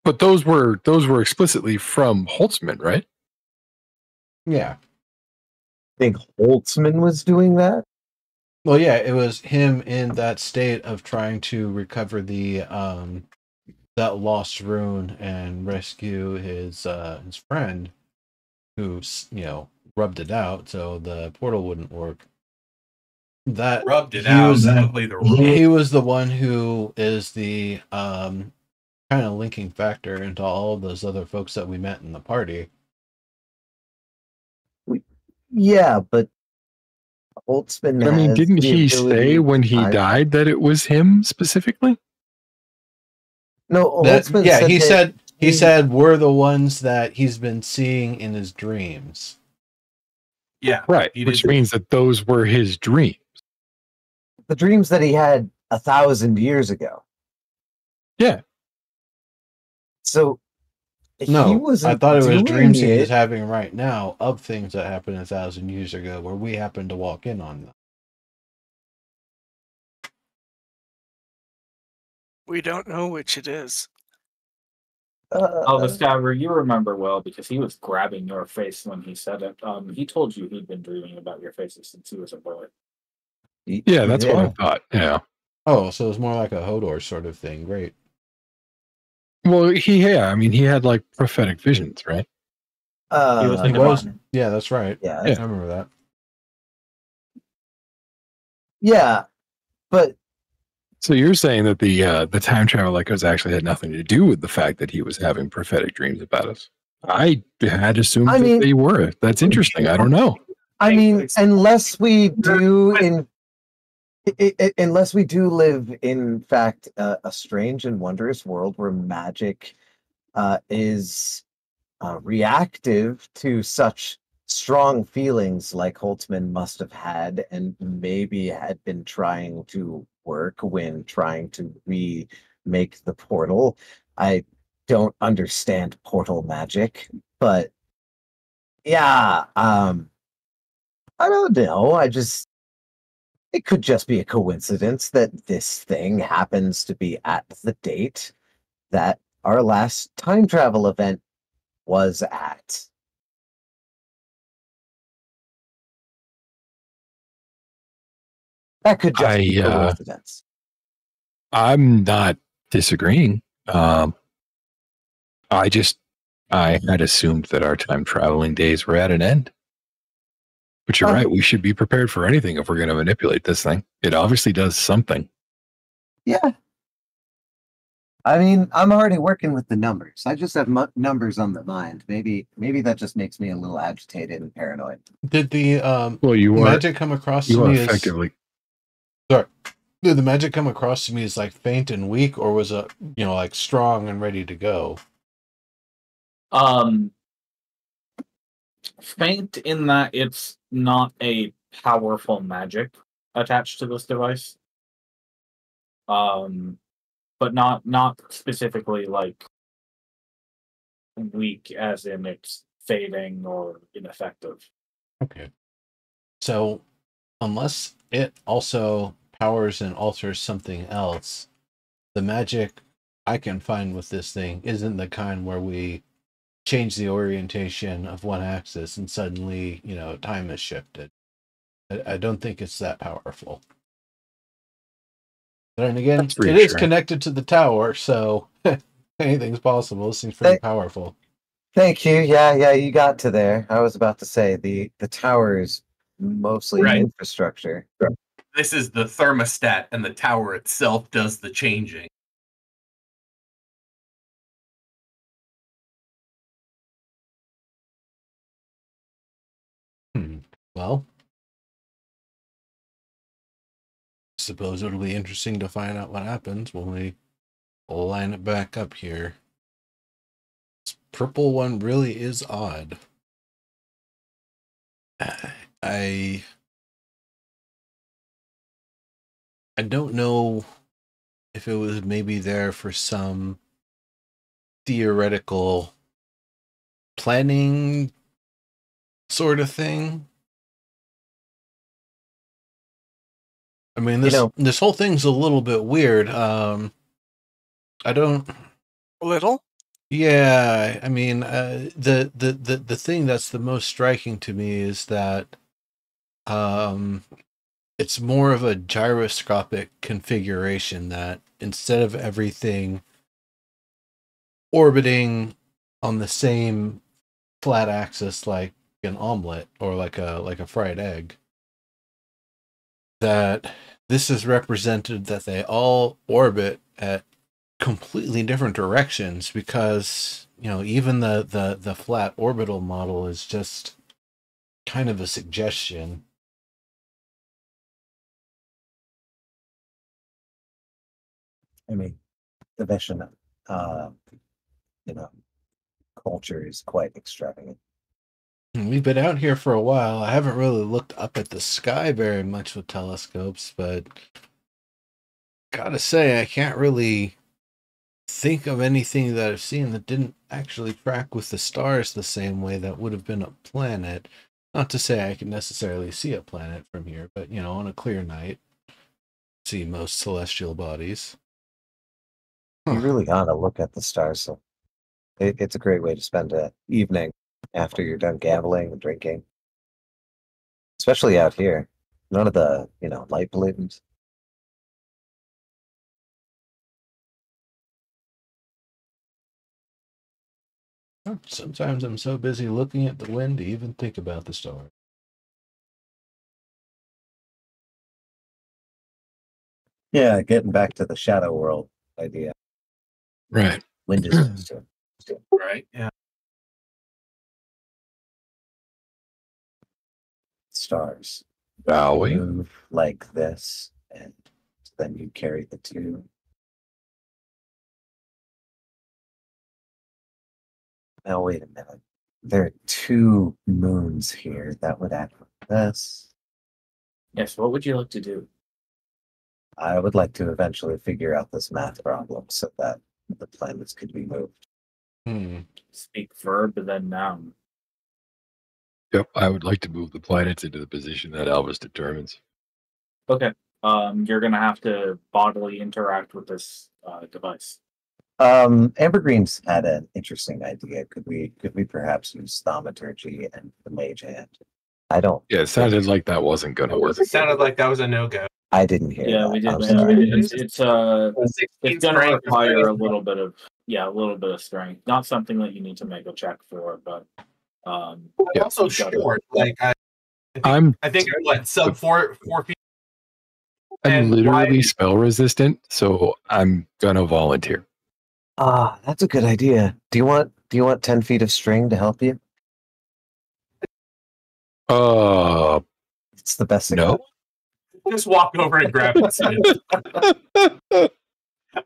But those were explicitly from Holtzman, right? Yeah. Think Holtzman was doing that? Well, yeah, it was him in that state of trying to recover the that lost rune and rescue his friend who's, rubbed it out so the portal wouldn't work. That Rubbed it he out. was- Probably the rule. He was the one who is the kind of linking factor into all of those other folks that we met in the party. Yeah, but Holtzman I mean, has didn't the he ability say when he to- died that it was him specifically? No, Holtzman said he that said we're the ones that he's been seeing in his dreams. Yeah. Right, He which did. means that those were his dreams. the dreams that he had 1,000 years ago. Yeah. So No, he wasn't I thought it was doing dreams it. he's having right now of things that happened 1,000 years ago where we happened to walk in on them. We don't know which it is. Oh, the Stabber, you remember well because he was grabbing your face when he said it. He told you he'd been dreaming about your faces since he was a boy. Yeah, that's what I thought. Yeah. Oh, so it's more like a Hodor sort of thing. Great. Well, he had like prophetic visions, right? He was He in was- divine. Yeah, that's right. Yeah, Yeah. I remember that. yeah, but So you're saying that the time travel echoes actually had nothing to do with the fact that he was having prophetic dreams about us. I had assumed I mean- that they were. That's interesting. I don't know. I mean, unless we do unless we do live in fact a strange and wondrous world where magic is reactive to such strong feelings like Holtzman must have had and maybe had been trying to work when trying to remake the portal. I don't understand portal magic, but yeah, I don't know. It could just be a coincidence that this thing happens to be at the date that our last time travel event was at. That could just be coincidence. I'm not disagreeing. I had assumed that our time traveling days were at an end. But you're right. We should be prepared for anything if we're going to manipulate this thing. It obviously does something. Yeah. I mean, I'm already working with the numbers. I just have numbers on the mind. Maybe that just makes me a little agitated and paranoid. Did the Well, you are magic come across to you are me as effectively. sorry? Did the magic come across to me as like faint and weak, or was it like strong and ready to go? Faint in that it's not a powerful magic attached to this device. But not specifically like weak, as in it's fading or ineffective. Okay. So, unless it also powers and alters something else, the magic I can find with this thing isn't the kind where we change the orientation of one axis and suddenly, time is shifted. I don't think it's that powerful. But then again, That's it is reassuring. connected to the tower, so anything's possible. This thing's pretty powerful. Thank you. Yeah, you got to there. I was about to say the tower is mostly Right. infrastructure. This is the thermostat, and the tower itself does the changing. Well, suppose it'll be interesting to find out what happens when we line it back up here. This purple one really is odd. I don't know if it was maybe there for some theoretical planning sort of thing. I mean, this whole thing's a little bit weird. I don't. A little? Yeah, I mean, the thing that's the most striking to me is that it's more of a gyroscopic configuration, that instead of everything orbiting on the same flat axis like an omelet or like a fried egg, that this is represented that they all orbit at completely different directions, because even the flat orbital model is just kind of a suggestion. I mean, the Vision, culture is quite extravagant. We've been out here for a while. I haven't really looked up at the sky very much with telescopes, but gotta say, I can't really think of anything that I've seen that didn't actually track with the stars the same way that would have been a planet. Not to say I can necessarily see a planet from here, but on a clear night, see most celestial bodies. You really gotta look at the stars. So it's a great way to spend an evening after you're done gambling and drinking. Especially out here. None of the, light pollutants. Sometimes I'm so busy looking at the wind to even think about the stars. Yeah, getting back to the shadow world idea. Right. Wind is just Right? Yeah. stars. Shall we? Move like this, and then you carry the two. Now wait a minute. There are two moons here. That would act like this. Yes, what would you like to do? I would like to eventually figure out this math problem so that the planets could be moved. Speak verb, then noun. Yep, I would like to move the planets into the position that Elvis determines. Okay. You're gonna have to bodily interact with this device. Ambergreen's had an interesting idea. Could we perhaps use thaumaturgy and the mage hand? I don't. Yeah, it sounded like that wasn't going to work. It sounded like that was a no-go. I didn't hear Yeah, that. we did I'm mention sorry. it. It's gonna strength is require very a little bit of strength. Not something that you need to make a check for, but Yeah. Also you gotta- short. Like I think what, sub 4 feet. I'm And literally why- spell resistant, so I'm gonna volunteer. That's a good idea. Do you want 10 feet of string to help you? It's the best. No. Just walk over and grab it.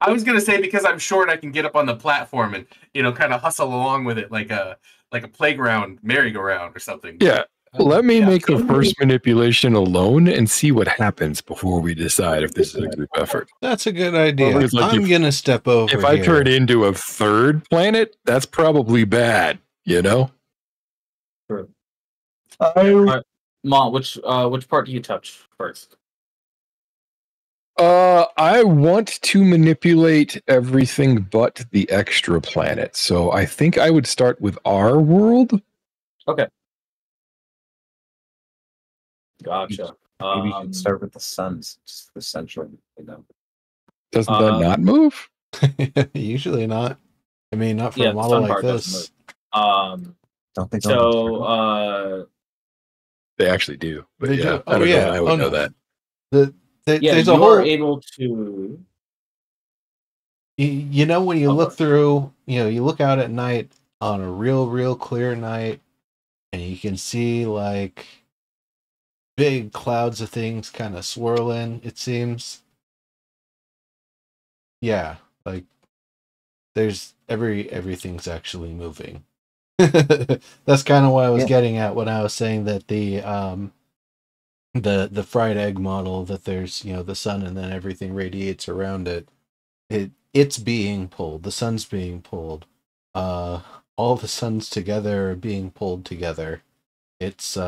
I was gonna say because I'm short, I can get up on the platform and kind of hustle along with it like a playground merry-go-round or something. Yeah. Let me Yeah. make the first manipulation alone and see what happens before we decide if this is a group effort. That's a good idea. It's like I'm gonna step over If I here. turn into a third planet, that's probably bad, you know? True. I Ma, which part do you touch first? I want to manipulate everything but the extra planet. So I think I would start with our world. Okay. Gotcha. maybe you should start with the suns, just essentially, Doesn't that not move? Usually not. I mean, not for Yeah, a the model sun like part doesn't this. move. Don't they? So They actually do. But They yeah, do? I Oh, don't yeah. know. I would Oh, know no. that. yeah, There's you a whole. are able to. You know, when you Oh, look sorry. through, you look out at night on a real clear night, and you can see like big clouds of things kind of swirling, it seems. Yeah, like there's everything's actually moving. That's kind of what I was getting at when I was saying that the fried egg model, that there's the sun and then everything radiates around it. It's being pulled. The sun's being pulled. All the suns together are being pulled together. It's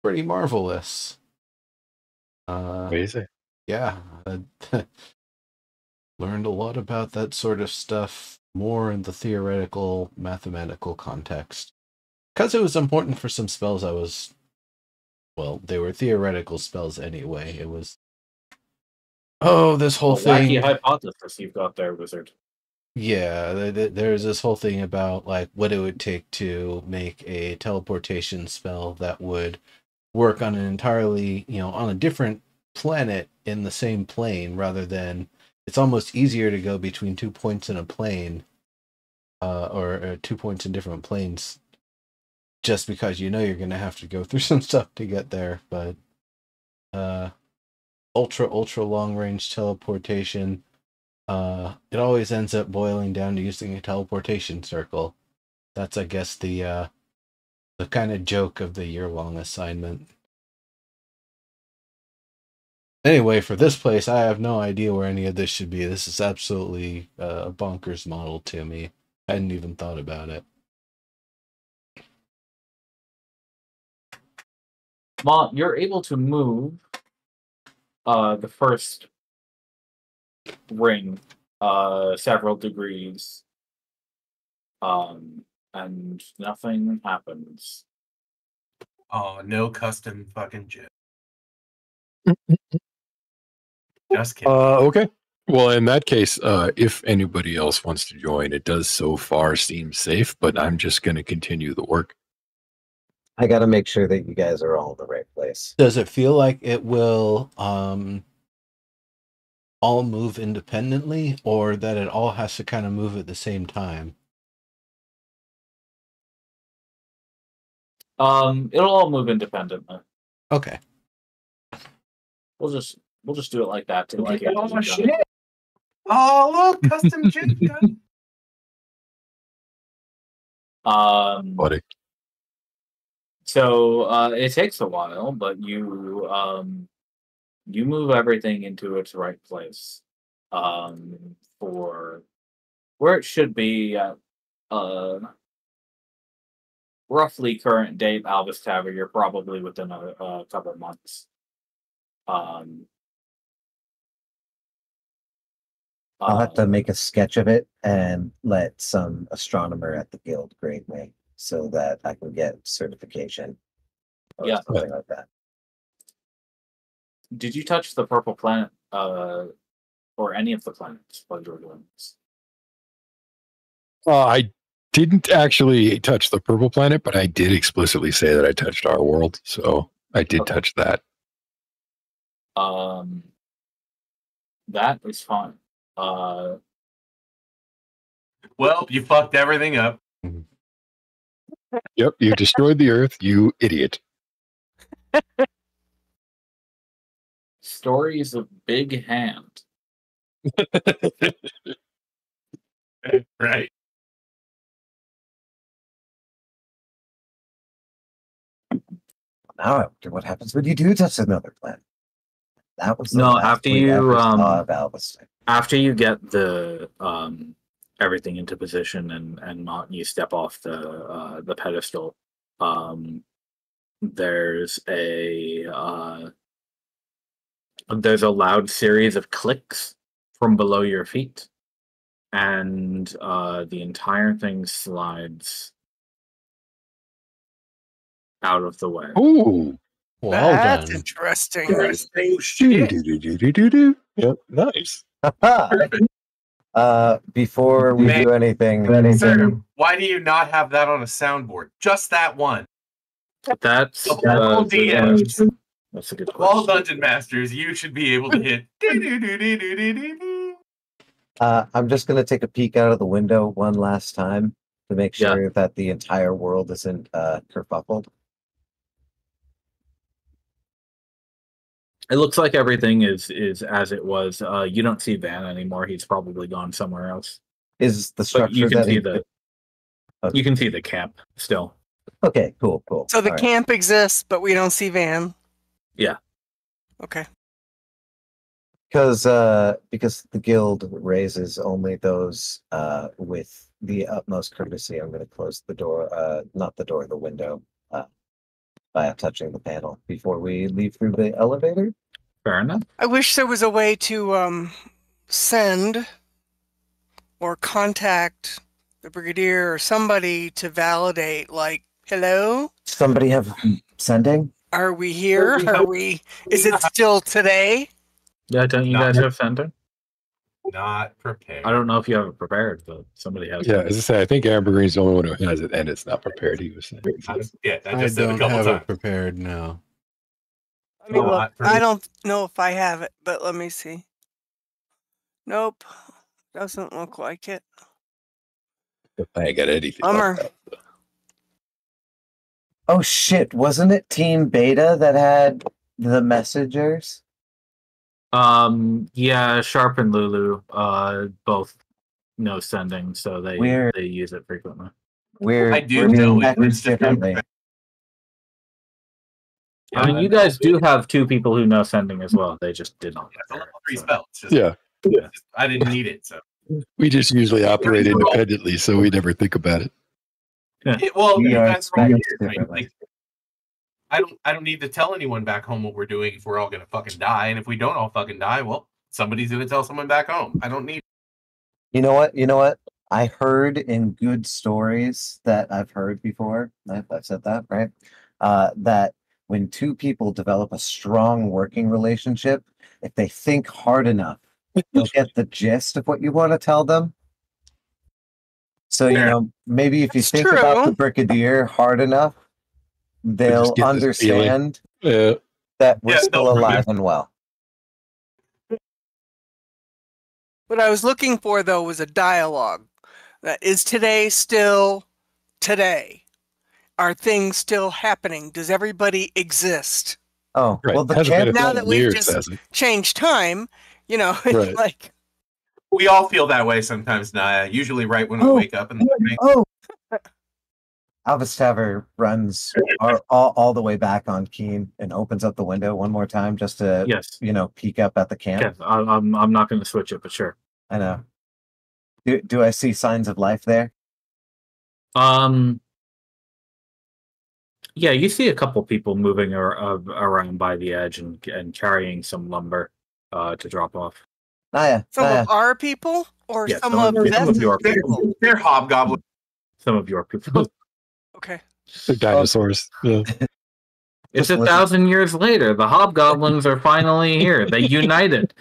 pretty marvelous. Amazing. Yeah, learned a lot about that sort of stuff more in the theoretical mathematical context, because it was important for some spells they were theoretical spells anyway. It was this whole thing. Wacky hypothesis you've got there, wizard. Yeah, there's this whole thing about like what it would take to make a teleportation spell that would work on an entirely, on a different planet in the same plane, rather than it's almost easier to go between 2 points in a plane, or 2 points in different planes, just because you're going to have to go through some stuff to get there. But ultra long range teleportation, it always ends up boiling down to using a teleportation circle. That's, I guess, the kind of joke of the year-long assignment. Anyway, for this place, I have no idea where any of this should be. This is absolutely a bonkers model to me. I hadn't even thought about it. Ma, you're able to move the first ring several degrees, and nothing happens. Oh, no custom fucking jet. Just kidding. Okay. Well, in that case, if anybody else wants to join, it does so far seem safe, but I'm just going to continue the work. I got to make sure that you guys are all in the right place. Does it feel like it will all move independently, or that it all has to kind of move at the same time? It'll all move independently. Okay. We'll just do it like that. Like, oh shit! Oh look, custom jet. Buddy. So it takes a while, but you move everything into its right place, for where it should be at roughly current date Albus Tavern. You're probably within a couple of months. I'll have to make a sketch of it and let some astronomer at the guild grade me so that I can get certification. Or Yeah. something like that. Did you touch the purple planet, or any of the planets while you were doing this? I didn't actually touch the purple planet, but I did explicitly say that I touched our world, so I did touch that. That is fine. Well, you fucked everything up. Yep, you destroyed the Earth, you idiot. Stories of Big Hand. Right. Now I wonder what happens when you do touch another planet. That was the No, last after we you, ever saw of Alveston. After you get the everything into position and not you step off the pedestal, there's a loud series of clicks from below your feet, and the entire thing slides out of the way. Ooh. Well That's done. interesting. Interesting shit. Do-do-do-do-do-do. Yep, nice. Perfect. Before we Man. do anything, Sir, why do you not have that on a soundboard? Just that one. That's Of all DMs, that's a good of all question. dungeon masters, you should be able to hit. Do-do-do-do-do-do-do. I'm just going to take a peek out of the window one last time to make Yeah. sure that the entire world isn't kerfuffled. It looks like everything is as it was. You don't see Van anymore. He's probably gone somewhere else. Is the But structure you can that see he... you can see the camp still. Okay, cool. So the All right. camp exists, but we don't see Van. Yeah. Okay. Because the guild raises only those with the utmost courtesy. I'm going to close the door, not the door, the window, by touching the panel before we leave through the elevator. Fair enough. I wish there was a way to send or contact the brigadier or somebody to validate, like, hello, Somebody have sending? are we here? Are we? Is it still today? Yeah, don't you guys have sender? Not prepared. I don't know if you have it prepared, but somebody has. Yeah, it. as I say, I think Amber Green's the only one who has it, and it's not prepared. He was saying. Yeah, I I just said a don't couple have times. it prepared now. I mean, look, Not for I me. don't know if I have it, but let me see. Nope, doesn't look like it. I ain't got anything. Bummer. Like that. Oh shit! Wasn't it Team Beta that had the messengers? Yeah, Sharp and Lulu, both no sending, so they Weird. they use it frequently. I do we're know it. packaged It's just differently. I mean, you guys do have two people who know sending as well. They just did not. It's a prepare level it, 3 so. spell. It's just, Yeah, I didn't need it, so. we just usually operate independently, so we never think about it. Well, We you are guys are all here. packaged I mean, differently. like, I don't need to tell anyone back home what we're doing if we're all gonna fucking die. And if we don't all fucking die, well, somebody's gonna tell someone back home. I don't need. You know what? I heard in good stories that I've heard before. I've said that, right? That when two people develop a strong working relationship, if they think hard enough, they'll get the gist of what you want to tell them. So, you Fair. know, maybe if you That's think about true. the Brigadier hard enough, they'll just get this feeling. understand Yeah, that we're Yeah, still they'll alive and well. What I was looking for, though, was a dialogue. That is today still today? Are things still happening? Does everybody exist? Oh, right. well, the Hasn't been a camp, Now couple that we've years, just- has it? Change time, you know, Right. like We all feel that way sometimes, Naya. Usually right when we Oh. wake up in the morning. oh, Alvistaver runs all the way back on Keen and opens up the window one more time just to, Yes. you know, peek up at the camp. Okay. I'm not going to switch it, but sure. I know. Do I see signs of life there? Yeah, you see a couple people moving around by the edge and carrying some lumber to drop off. Naya, some Naya. of our people or Yeah, some some of of Veth's your people. They're hobgoblins. Some of your people. Okay. They're dinosaurs. Yeah. It's Just listen. 1,000 years later. The hobgoblins are finally here. They united.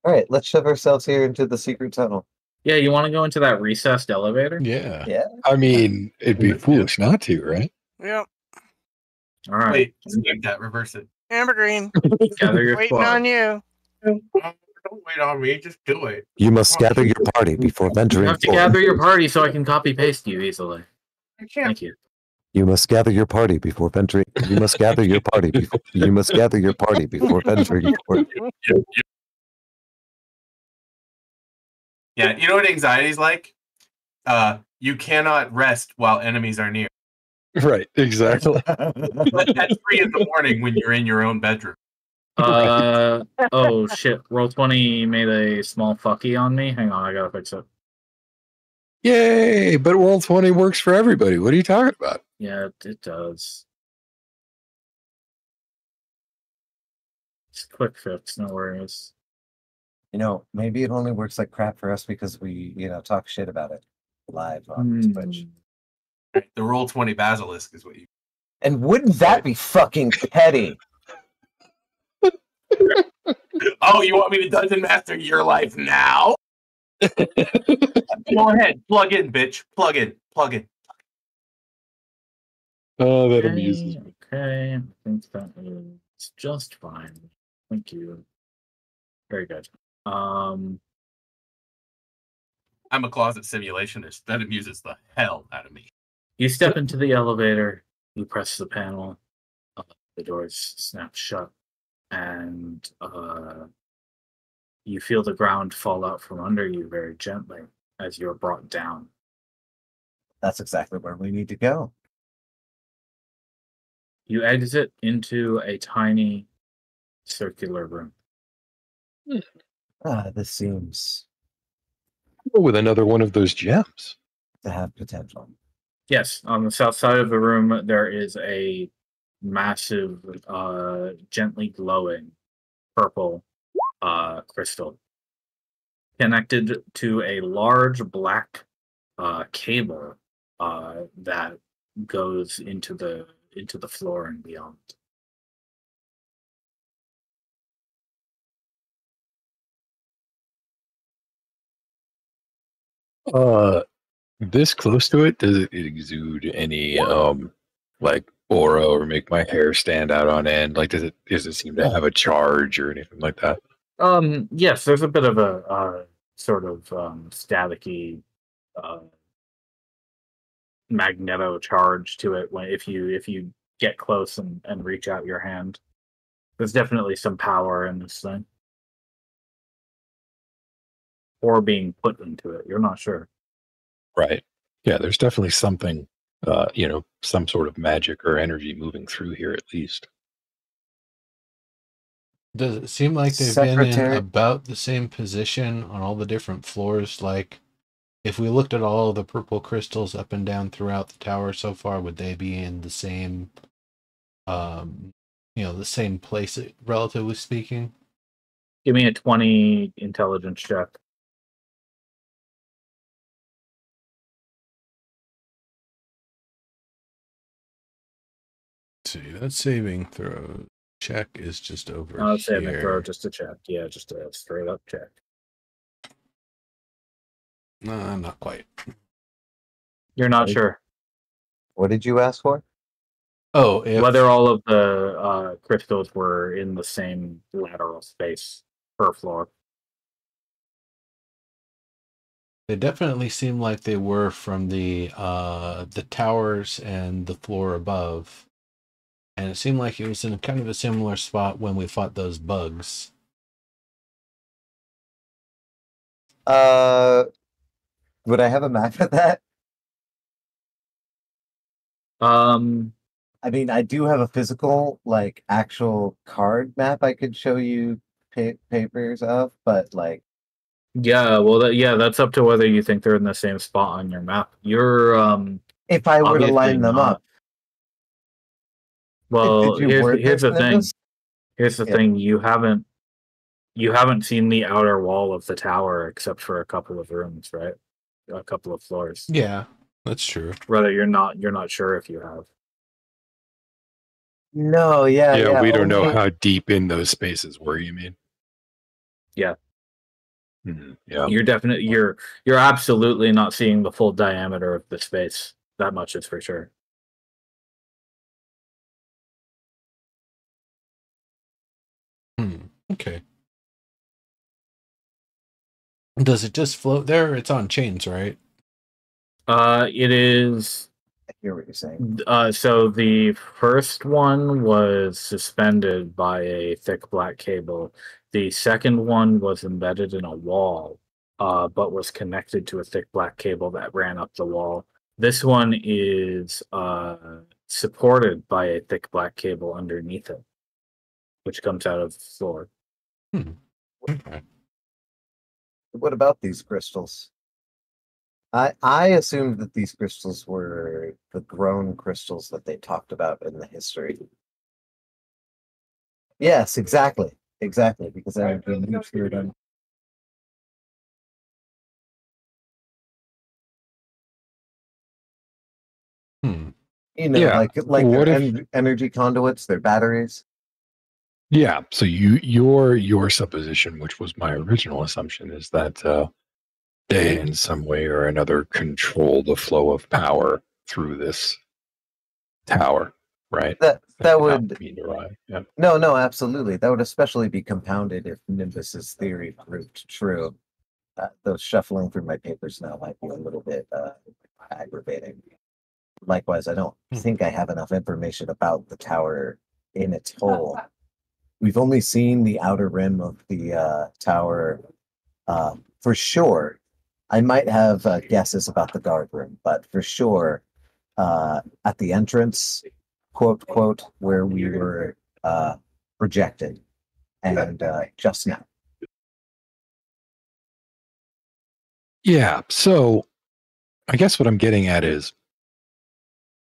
All right, let's shove ourselves here into the secret tunnel. Yeah, you want to go into that recessed elevator? Yeah. Yeah. I mean, it'd be foolish not to, right? Yep. All right. Wait, skip that. Reverse it. Amber Green, Gather your waiting squad. on you. Don't wait on me. Just do it. You must gather your party before You venturing have to gather your party so I can copy paste you easily. I can't. Thank you. You must gather your party before venturing. You must gather your party before. You must gather your party before venturing forth. Yeah, you know what anxiety is like? You cannot rest while enemies are near. Right, exactly. But that's 3 in the morning when you're in your own bedroom. Oh shit! Roll20 made a small fucky on me. Hang on, I gotta fix it. Yay! But Roll20 works for everybody. What are you talking about? Yeah, it does. It's a quick fix, no worries. Maybe it only works like crap for us because we, talk shit about it live on Twitch. The Roll20 Basilisk is what you. And wouldn't that be fucking petty? Oh, you want me to Dungeon Master your life now? Go ahead, plug in, bitch. Plug in. Oh, that amuses me. Okay, I think that is just fine. Thank you. Very good. I'm a closet simulationist. That amuses the hell out of me. You step into the elevator, you press the panel, the doors snap shut, and you feel the ground fall out from under you very gently as you're brought down. That's exactly where we need to go. You exit into a tiny circular room. This seems With another one of those gems. to have potential. Yes, on the south side of the room, there is a massive, gently glowing purple crystal connected to a large black cable that goes into the floor and beyond. This close to it, does it exude any like aura or make my hair stand out on end? Like, does it seem to have a charge or anything like that? Yes, there's a bit of a sort of staticky magneto charge to it when if you get close and reach out your hand. There's definitely some power in this thing. Or being put into it. You're not sure. Right. Yeah, there's definitely something, some sort of magic or energy moving through here at least. Does it seem like they've been in Secretary- about the same position on all the different floors? Like, if we looked at all the purple crystals up and down throughout the tower so far, would they be in the same, the same place, relatively speaking? Give me a 20 intelligence check. Let's see, that saving throw check is just over I'll say here. throw just a check. Yeah, just a straight up check. No, not quite. You're not Right. sure What did you ask for? Oh, whether all of the crystals were in the same lateral space per floor. they definitely seem like they were from the towers and the floor above. And it seemed like it was in kind of a similar spot when we fought those bugs. Would I have a map of that? I mean, I do have a physical, like, actual card map I could show you papers of, but, like... Yeah, well, that's up to whether you think they're in the same spot on your map. You're, If I were to obviously line them not. up... Well, Did you word here's the this, thing. Nimbus? Here's the Yeah. thing. You haven't seen the outer wall of the tower except for a couple of rooms, right? A couple of floors. Yeah, that's true. Rather, you're not sure if you have. No, yeah. We don't know only- how deep in those spaces were, you mean? Yeah. Yeah. You're absolutely not seeing the full diameter of the space. That much is for sure. Okay. Does it just float there? It's on chains, right? It is. hear what you're saying. So the first one was suspended by a thick black cable. The second one was embedded in a wall, but was connected to a thick black cable that ran up the wall. This one is supported by a thick black cable underneath it, which comes out of the floor. Okay. What about these crystals? I assumed that these crystals were the grown crystals that they talked about in the history. Yes, exactly. Exactly, because I've been through them. Hmm. You know, Yeah. like What their if- energy conduits, their batteries. Yeah. So your supposition, which was my original assumption, is that they in some way or another control the flow of power through this tower, right? That Not would me nor I. Yeah. no, absolutely. That would especially be compounded if Nimbus's theory proved true. Though shuffling through my papers now might be a little bit aggravating. Likewise, I don't think I have enough information about the tower in its whole. We've only seen the outer rim of the tower for sure. I might have guesses about the guard room, but for sure, at the entrance, quote, where we were projected, and just now. Yeah. So I guess what I'm getting at is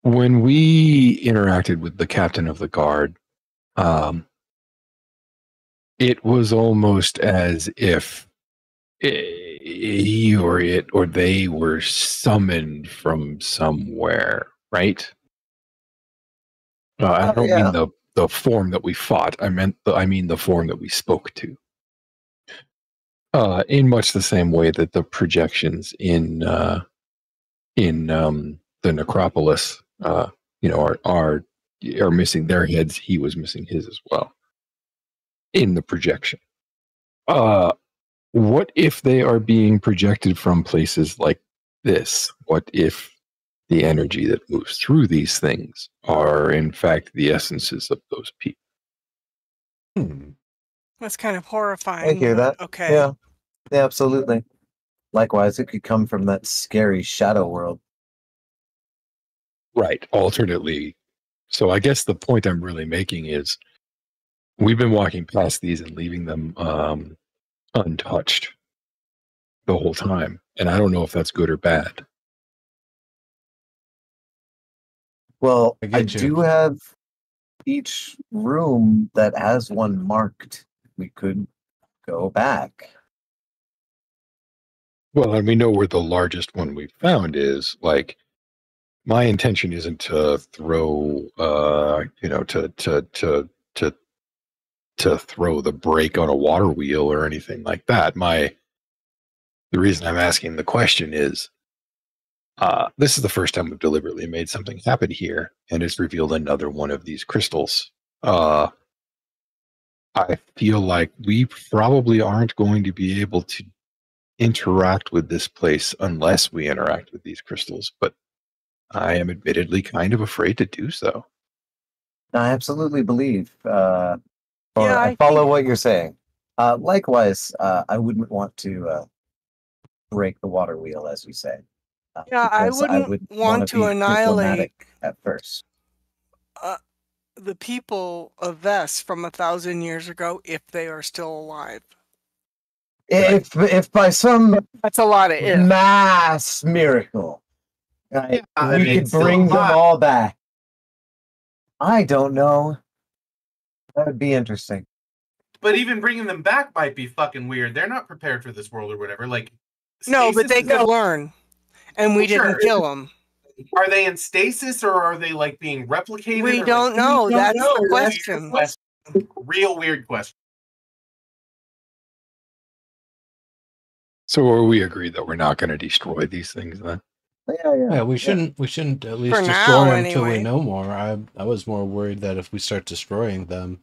when we interacted with the captain of the guard, it was almost as if he or it or they were summoned from somewhere, right? I don't Yeah. mean the form that we fought. I mean the form that we spoke to. In much the same way that the projections in the necropolis, are missing their heads. He was missing his as well in the projection. What if they are being projected from places like this? What if the energy that moves through these things are in fact the essences of those people? That's kind of horrifying. I hear but that. Okay. Yeah, absolutely. Likewise, it could come from that scary shadow world. Right. Alternately, so I guess the point I'm really making is we've been walking past these and leaving them untouched the whole time, and I don't know if that's good or bad. Well, I I get you. do have each room that has one marked. We could go back. Well, and we know where the largest one we found is. Like, my intention isn't to throw, to throw the brake on a water wheel or anything like that. The reason I'm asking the question is, this is the first time we've deliberately made something happen here, and it's revealed another one of these crystals. I feel like we probably aren't going to be able to interact with this place unless we interact with these crystals, but I am admittedly kind of afraid to do so. I absolutely believe. Yeah, I follow what you're saying. Likewise, I wouldn't want to break the water wheel, as you say. Yeah, I because wouldn't would want to be annihilate diplomatic at first. the people of Vess from 1,000 years ago if they are still alive. If by some That's a lot of if. mass miracle, right, I we mean, could still bring them alive. all back. I don't know. That would be interesting. But even bringing them back might be fucking weird. They're not prepared for this world or whatever. Like, No, but stasis they is- could learn. And we Sure. didn't kill them. Are they in stasis or are they like being replicated? We or, don't like, know. we don't That's know. the question. Real weird question. So are we agreed that we're not going to destroy these things then? Yeah, we shouldn't at least For destroy now, them until we anyway. know more. I was more worried that if we start destroying them,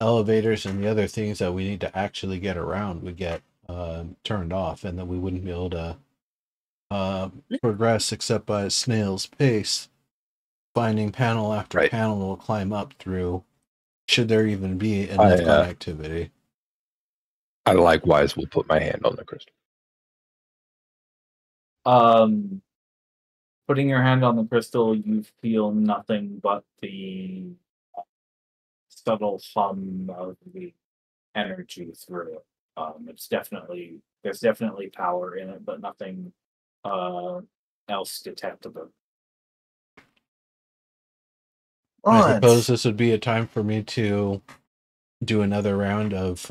elevators and the other things that we need to actually get around would get turned off, and that we wouldn't be able to progress except by a snail's pace. finding panel after Right. panel to climb up through. Should there even be enough connectivity? I likewise will put my hand on the crystal. Putting your hand on the crystal, you feel nothing but the subtle hum of the energy through it. There's definitely power in it, but nothing else detectable. I suppose this would be a time for me to do another round of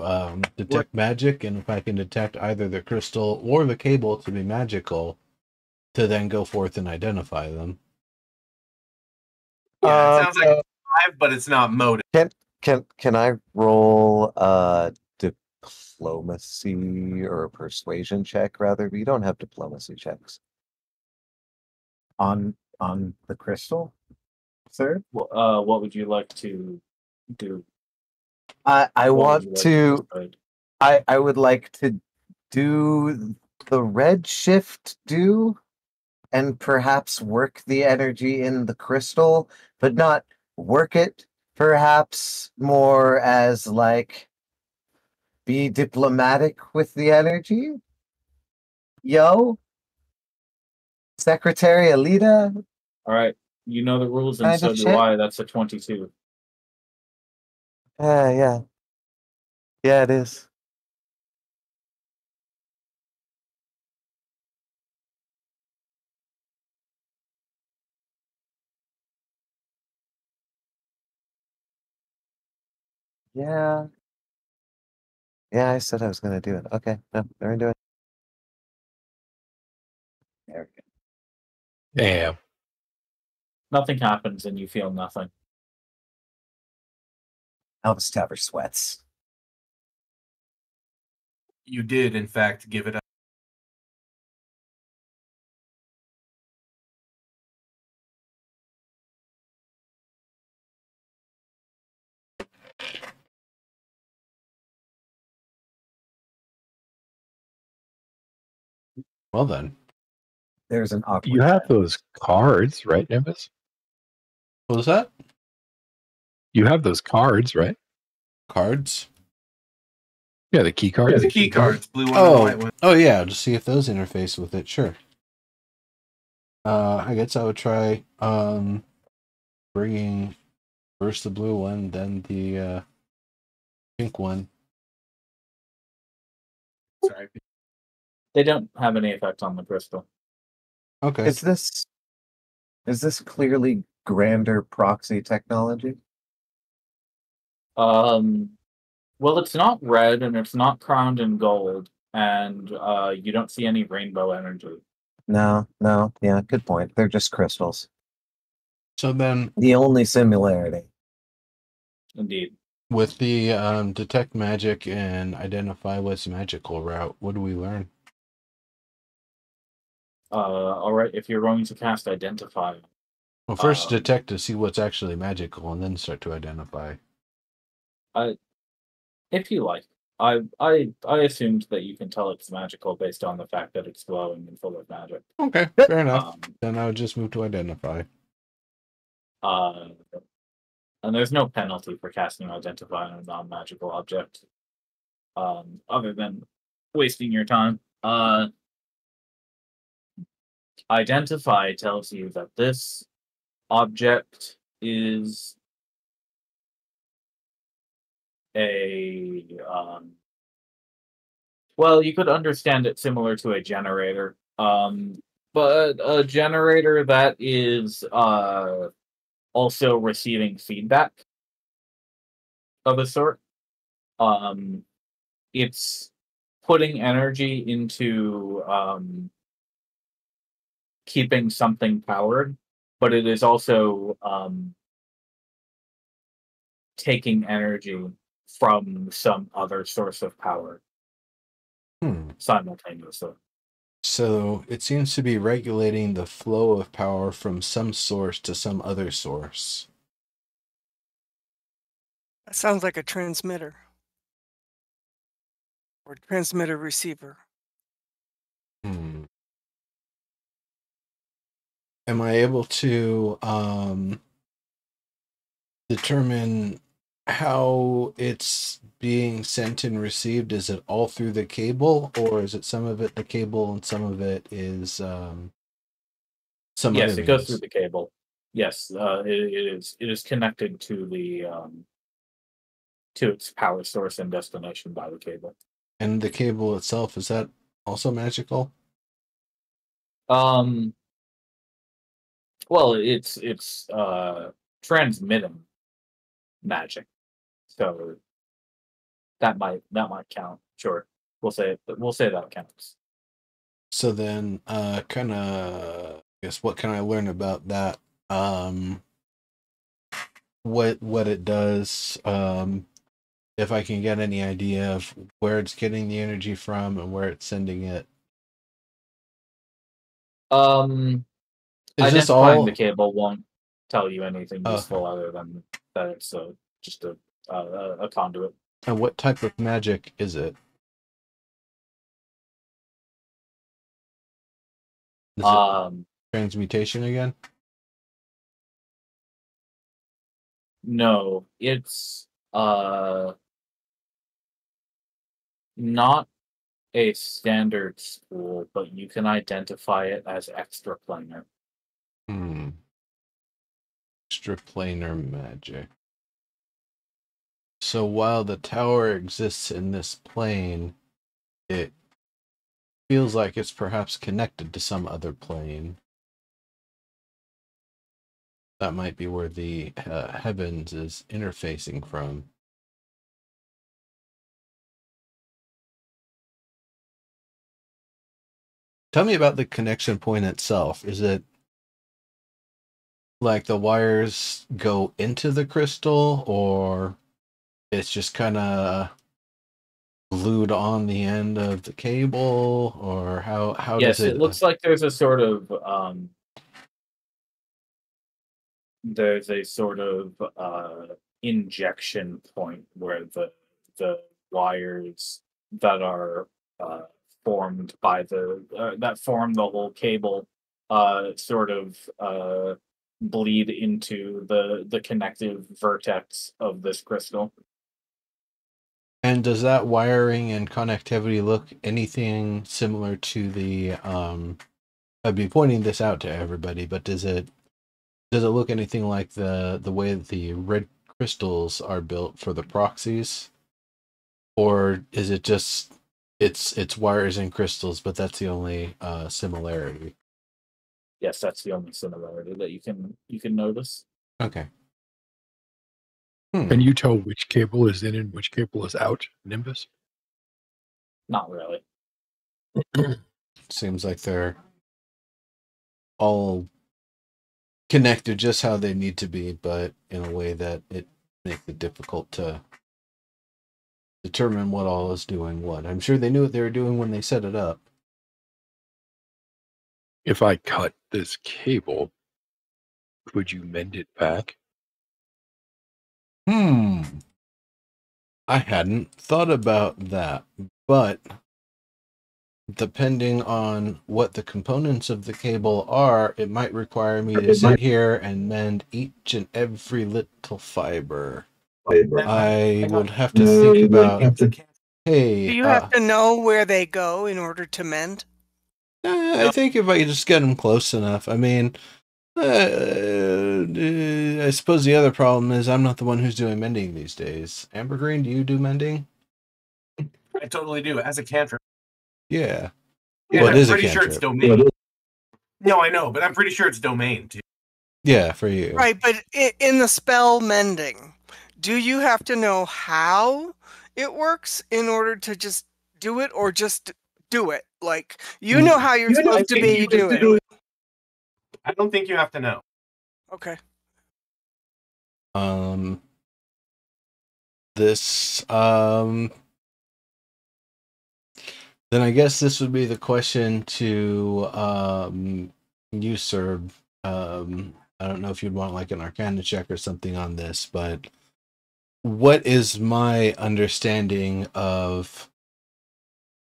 detect magic, and if I can detect either the crystal or the cable to be magical, to then go forth and identify them. Yeah, it sounds like it's 5, but it's not motive. Can I roll diplomacy or a persuasion check rather? You don't have diplomacy checks on the crystal, sir. What would you like to do? I What would want you like to. decide? I would like to do the Redshift and perhaps work the energy in the crystal, but not work it. Perhaps more as like be diplomatic with the energy. Yo, Secretary Alita. All right, you know the rules, and Kind so of do shit. I. That's a 22. Yeah. Yeah, it is. Yeah. Yeah, I said I was going to do it. Okay, no, they're into it. There we go. Damn. Nothing happens, and you feel nothing. Elvis Tavern sweats. You did, in fact, give it up. Well then, There's an awkward. You have those cards, right, Nimbus? what was that? You have those cards, right? Cards? Yeah, the key cards. There's the key cards, blue one and white one. Oh yeah, to see if those interface with it. Sure. I guess I would try bringing first the blue one, then the pink one. Sorry. They don't have any effect on the crystal. Okay. Is this clearly grander proxy technology? Well, it's not red, and it's not crowned in gold, and you don't see any rainbow energy. No, yeah, good point. They're just crystals. So then, The only similarity. Indeed. with the detect magic and identify what's magical route, what do we learn? All right, if you're going to cast Identify, Well, first detect to see what's actually magical, and then start to identify. if you like. I assumed that you can tell it's magical based on the fact that it's glowing and full of magic. Okay, fair enough. Um, Then I would just move to identify. and there's no penalty for casting Identify on a non-magical object, other than wasting your time. Identify tells you that this object is a well, you could understand it similar to a generator, but a generator that is also receiving feedback of a sort. It's putting energy into keeping something powered, but it is also taking energy from some other source of power simultaneously. So it seems to be regulating the flow of power from some source to some other source. That sounds like a transmitter. Or transmitter receiver. am I able to determine how it's being sent and received? Is it all through the cable, or is it some of it the cable and some of it is some Yes, other it goes through means? the cable. Yes, it is connected to the to its power source and destination by the cable. And the cable itself, is that also magical? Um, well, it's transmitting magic, so that might count. Sure, we'll say that counts. So then, kind of, I guess, what can I learn about that? Um, what it does? If I can get any idea of where it's getting the energy from and where it's sending it. Um, Is this Identifying the all? cable won't tell you anything Okay. useful other than that it's just a conduit. And what type of magic is it? Is it Um, transmutation again? no, it's not a standard school, but you can identify it as extraplanar. Extraplanar magic. So while the tower exists in this plane, it feels like it's perhaps connected to some other plane. That might be where the heavens is interfacing from. Tell me about the connection point itself. Is it like the wires go into the crystal, or it's just kind of glued on the end of the cable, or how does Yes, it? it looks like there's a sort of injection point where the wires that are formed by the that form the whole cable sort of bleed into the connective vertex of this crystal. And does that wiring and connectivity look anything similar to the I'd be pointing this out to everybody, but does it look anything like the way that the red crystals are built for the proxies? Or is it just it's wires and crystals, but that's the only similarity? Yes, that's the only similarity that you can notice. Okay. Can you tell which cable is in and which cable is out, Nimbus? Not really. Seems like they're all connected just how they need to be, but in a way that it makes it difficult to determine what all is doing what. I'm sure they knew what they were doing when they set it up. If I cut this cable, could you mend it back? I hadn't thought about that, but depending on what the components of the cable are, it might require me to sit here and mend each and every little fiber. I would have to think about, hey, Do you have to know where they go in order to mend? I think if I just get them close enough. I mean, I suppose the other problem is I'm not the one who's doing mending these days. Amber Green, do you do mending? I totally do. As a cantrip. Yeah. Yeah, Well, it I'm is a pretty sure it's cantrip. domain. No, I know, but I'm pretty sure it's domain too. Yeah, for you. Right, but in the spell mending, do you have to know how it works in order to just do it, or just do it? Like, you know how you're supposed to be, you do it. I don't think you have to know. Okay. This then I guess this would be the question to you, Sir. I don't know if you'd want like an Arcana check or something on this, but what is my understanding of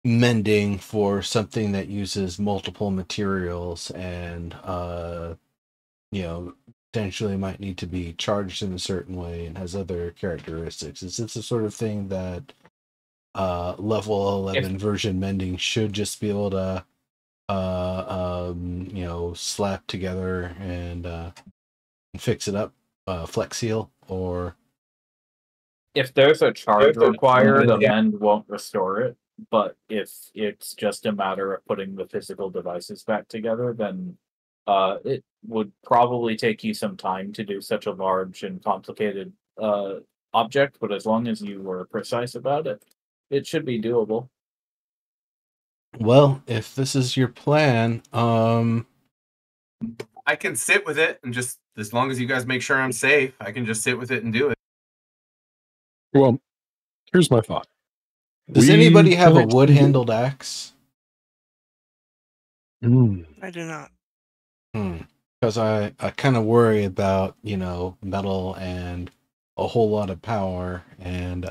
mending for something that uses multiple materials and potentially might need to be charged in a certain way and has other characteristics. Is this the sort of thing that level 11 version mending should just be able to slap together and fix it up, flex seal, or If there's a charge required, a mend won't restore it. But if it's just a matter of putting the physical devices back together, then it would probably take you some time to do such a large and complicated object. But as long as you were precise about it, it should be doable. well, if this is your plan, I can sit with it and just, as long as you guys make sure I'm safe, I can just sit with it and do it. Well, here's my thought. does anybody have a wood-handled axe? I do not. Because I kind of worry about, metal and a whole lot of power, and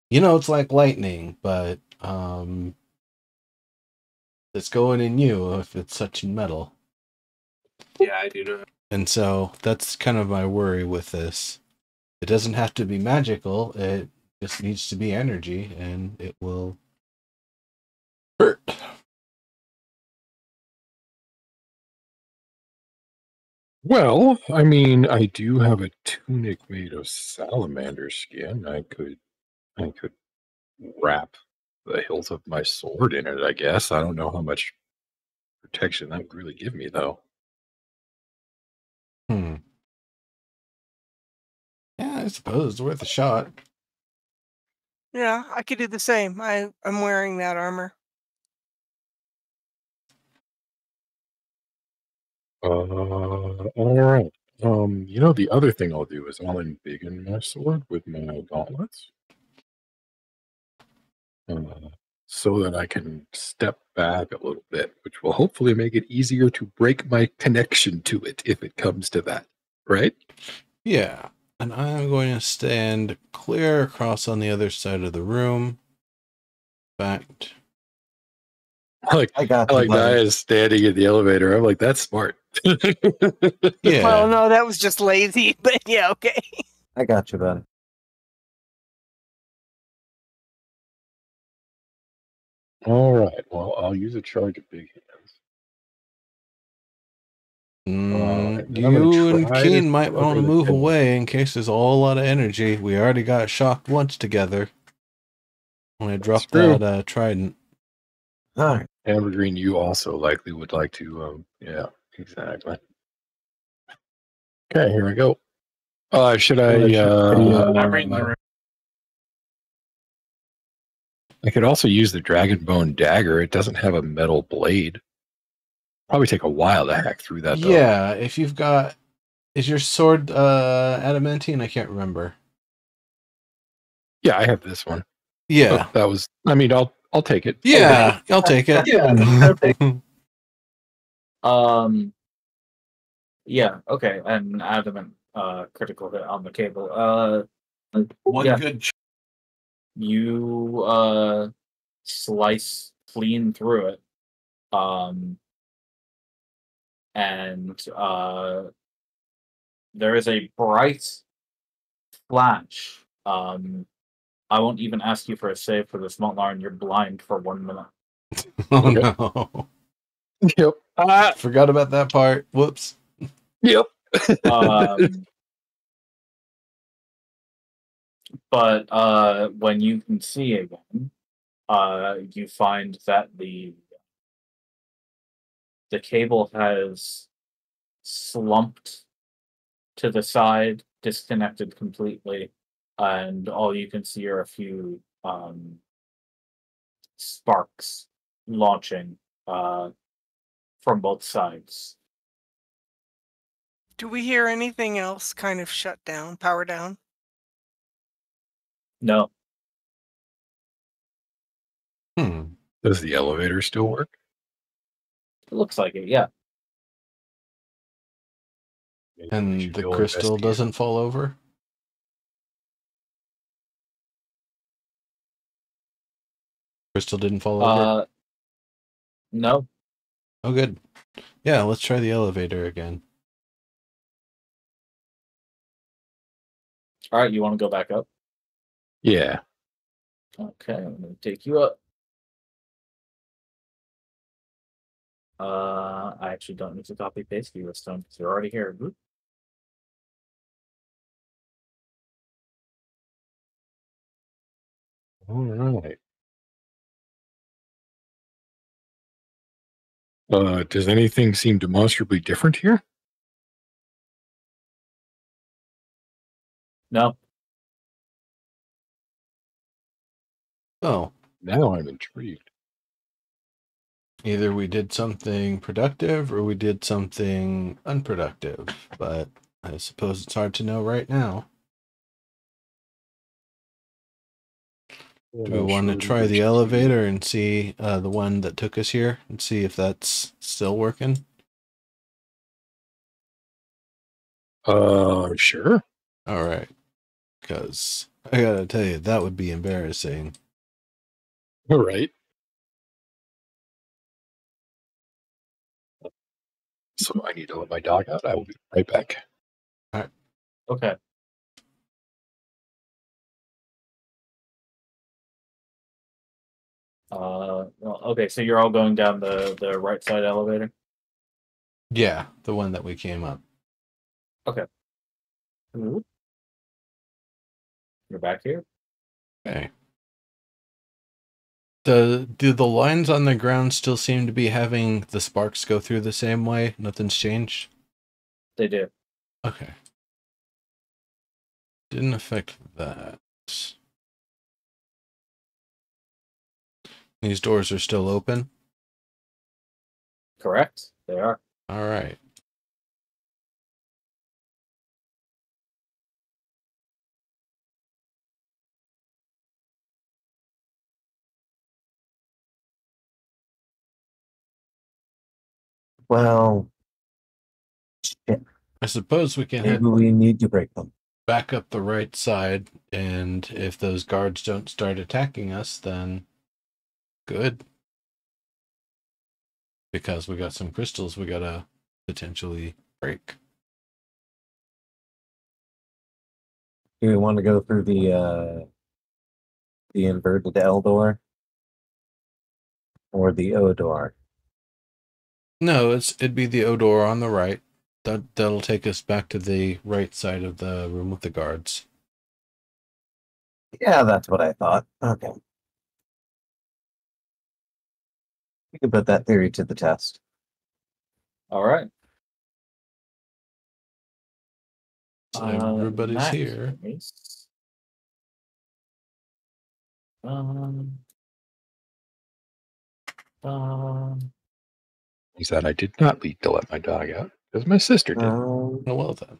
it's like lightning, but it's going in you if it's such metal. Yeah, I do know. And so that's kind of my worry with this. It doesn't have to be magical, it just needs to be energy, and it will hurt. Well, I mean, I do have a tunic made of salamander skin. I could wrap the hilt of my sword in it, I guess. I don't know how much protection that would really give me, though. Yeah, I suppose it's worth a shot. Yeah, I could do the same. I'm wearing that armor. All right. The other thing I'll do is I'll embiggen my sword with my gauntlets, so that I can step back a little bit, which will hopefully make it easier to break my connection to it if it comes to that. Right? Yeah, and I'm going to stand clear across on the other side of the room. In fact, I got you, like buddy. Naya is standing in the elevator. I'm like, that's smart. yeah. Well, no, that was just lazy, but yeah, okay. I got you, buddy. All right. Well, I'll use a charge of big hands. You and try Keen to might want cover to the move tail. away in case there's a whole lot of energy. We already got shocked once together when I dropped true. that trident. All right. Ambergreen, you also likely would like to. Yeah, exactly. Okay, here we go. Should I? I'm reading the room. I could also use the dragon bone dagger. It doesn't have a metal blade. Probably take a while to hack through that, though. Yeah, if you've got, is your sword adamantine? I can't remember. Yeah, I have this one. Yeah, Oh, that was. I mean, I'll take it. yeah, I'll take it. Yeah, okay, an adamant critical hit on the cable. One Yeah. good. You slice clean through it. And there is a bright flash. I won't even ask you for a save for this, Montlarn. You're blind for 1 minute. Oh Okay. no! Yep. Forgot about that part. Whoops. Yep. But when you can see again, you find that the cable has slumped to the side, disconnected completely, and all you can see are a few sparks launching from both sides. Do we hear anything else kind of shut down, power down? No. Does the elevator still work? It looks like it, yeah. Maybe we And should the go crystal investigate. doesn't fall over? Crystal didn't fall over? No. Oh, good. Yeah, let's try the elevator again. All right, you want to go back up? Yeah. Okay, I'm going to take you up. I actually don't need to copy paste you this time because you're already here. Boop. All right. Does anything seem demonstrably different here? No, Oh, Now I'm intrigued. either we did something productive or we did something unproductive, but I suppose it's hard to know right now. Do we want to try the elevator and see the one that took us here and see if that's still working? Sure. All right. Because I gotta tell you, that would be embarrassing. All right. So I need to let my dog out. I will be right back. okay. Well, okay, so you're all going down the right side elevator? Yeah, the one that we came up. Okay. Ooh. You're back here? Okay. Do the lines on the ground still seem to be having the sparks go through the same way? Nothing's changed? They do. Okay. Didn't affect that. These doors are still open? Correct? They are. All right. Well, shit. I suppose we can Maybe head we need to break them. back up the right side, and if those guards don't start attacking us, then good. Because we got some crystals we gotta potentially break. Do we want to go through the inverted L door or the O door? No, it'd be the Odor on the right. That'll take us back to the right side of the room with the guards. Yeah, that's what I thought. Okay. We can put that theory to the test. All right. So everybody's in that here. case, um, Is that I did not leave to let my dog out because my sister did. Oh, well then.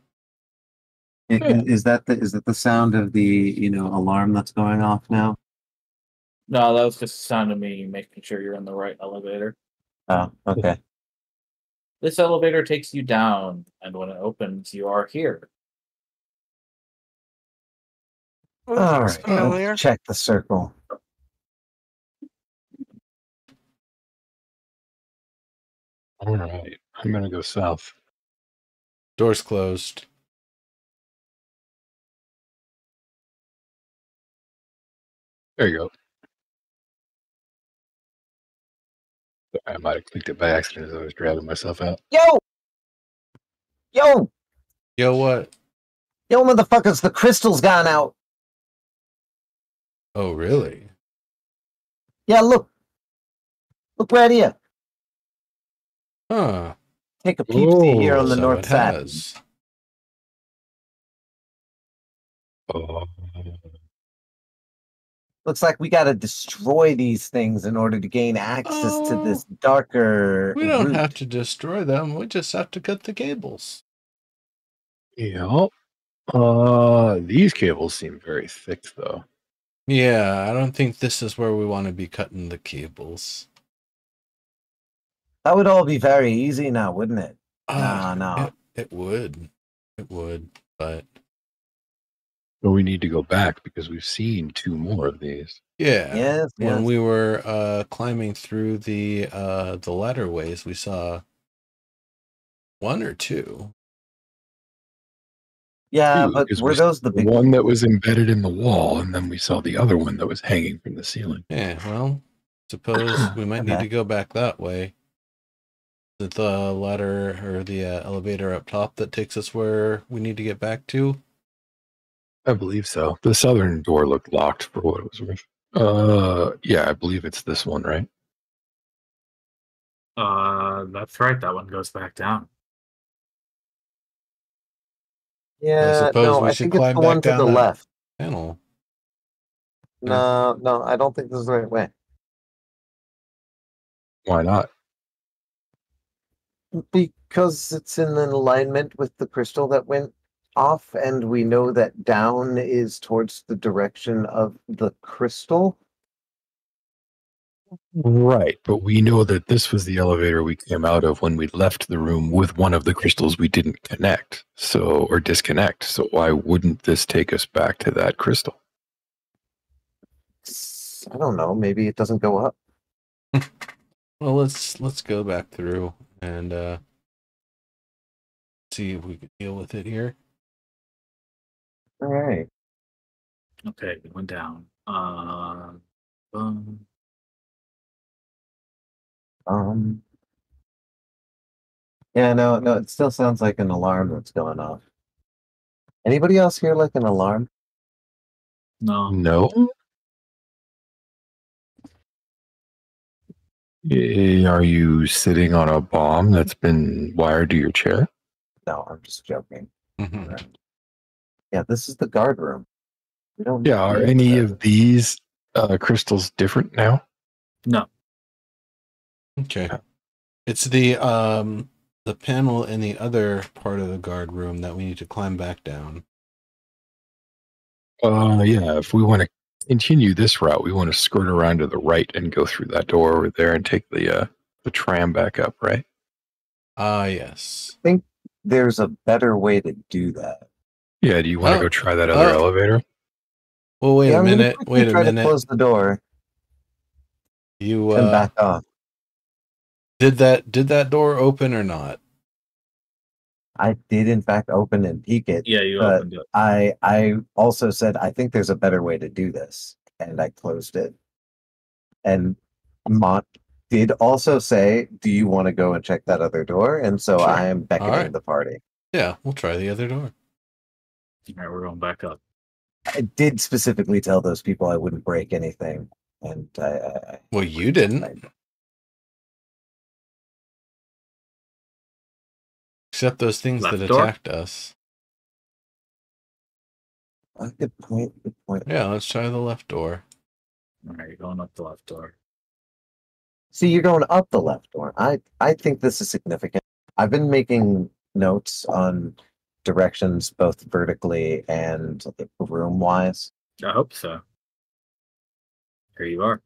Is that the sound of the alarm that's going off now? no, that was just the sound of me making sure you're in the right elevator. Oh, okay. This elevator takes you down, and when it opens, you are here. Ooh, All looks right. familiar. Let's check the circle. All right. I'm going to go south. Doors closed. There you go. I might have clicked it by accident as I was dragging myself out. Yo! Yo! Yo, what? Yo, motherfuckers, the crystal's gone out. Oh, really? Yeah, look. Look right here. Huh. Take a peep-see here on the So north it side. has. Oh. Looks like we gotta destroy these things in order to gain access to this darker We don't route. have to destroy them. We just have to cut the cables. Yeah. These cables seem very thick, though. Yeah, I don't think this is where we want to be cutting the cables. That would all be very easy now, wouldn't it? No. It would. It would, but But we need to go back because we've seen 2 more of these. yeah. Yes, When yes. we were climbing through the ladder ways, we saw 1 or 2. Yeah, Two, but because were we saw those the big one that was embedded in the wall, and then we saw the other one that was hanging from the ceiling. Yeah, well, suppose we might need Okay. to go back that way. Is it the ladder or the elevator up top that takes us where we need to get back to? I believe so. The southern door looked locked for what it was worth. Yeah, I believe it's this one, right? That's right. That one goes back down. Yeah, suppose no, we I should think it's climb the back one to down the that left. panel. No, I don't think this is the right way. Why not? Because it's in alignment with the crystal that went off, and we know that down is towards the direction of the crystal. Right, but we know that this was the elevator we came out of when we left the room with one of the crystals we didn't connect, or disconnect. So why wouldn't this take us back to that crystal? I don't know. Maybe it doesn't go up. Well, let's go back through and see if we can deal with it here. All right. Okay, we went down. Yeah, no, it still sounds like an alarm that's going off. Anybody else hear like an alarm? No. No. Are you sitting on a bomb that's been wired to your chair? No, I'm just joking. Mhm. Right. Yeah, this is the guard room. We don't. Yeah, are need any to- of these crystals different now? No. Okay. It's the panel in the other part of the guard room that we need to climb back down. Yeah, if we want to continue this route, we want to skirt around to the right and go through that door over there and take the tram back up, right? Yes. I think there's a better way to do that. Yeah, do you want to Oh, go try that other oh. elevator? Well, wait Yeah, a I'm gonna minute. quickly Wait a try to minute. close the door You and back off. did that door open or not? I did in fact open and peek it. Yeah, you but opened it. I also said I think there's a better way to do this, and I closed it. And Mont did also say, "Do you want to go and check that other door?" And so Sure. I am beckoning Alright. the party. Yeah, we'll try the other door. All right, we're going back up. I did specifically tell those people I wouldn't break anything, and Well, you didn't. Except those things Left that door? attacked us. Good point. Good point. Yeah, let's try the left door. All right, you're going up the left door. See, you're going up the left door. I think this is significant. I've been making notes on directions both vertically and room wise. I hope so. Here you are.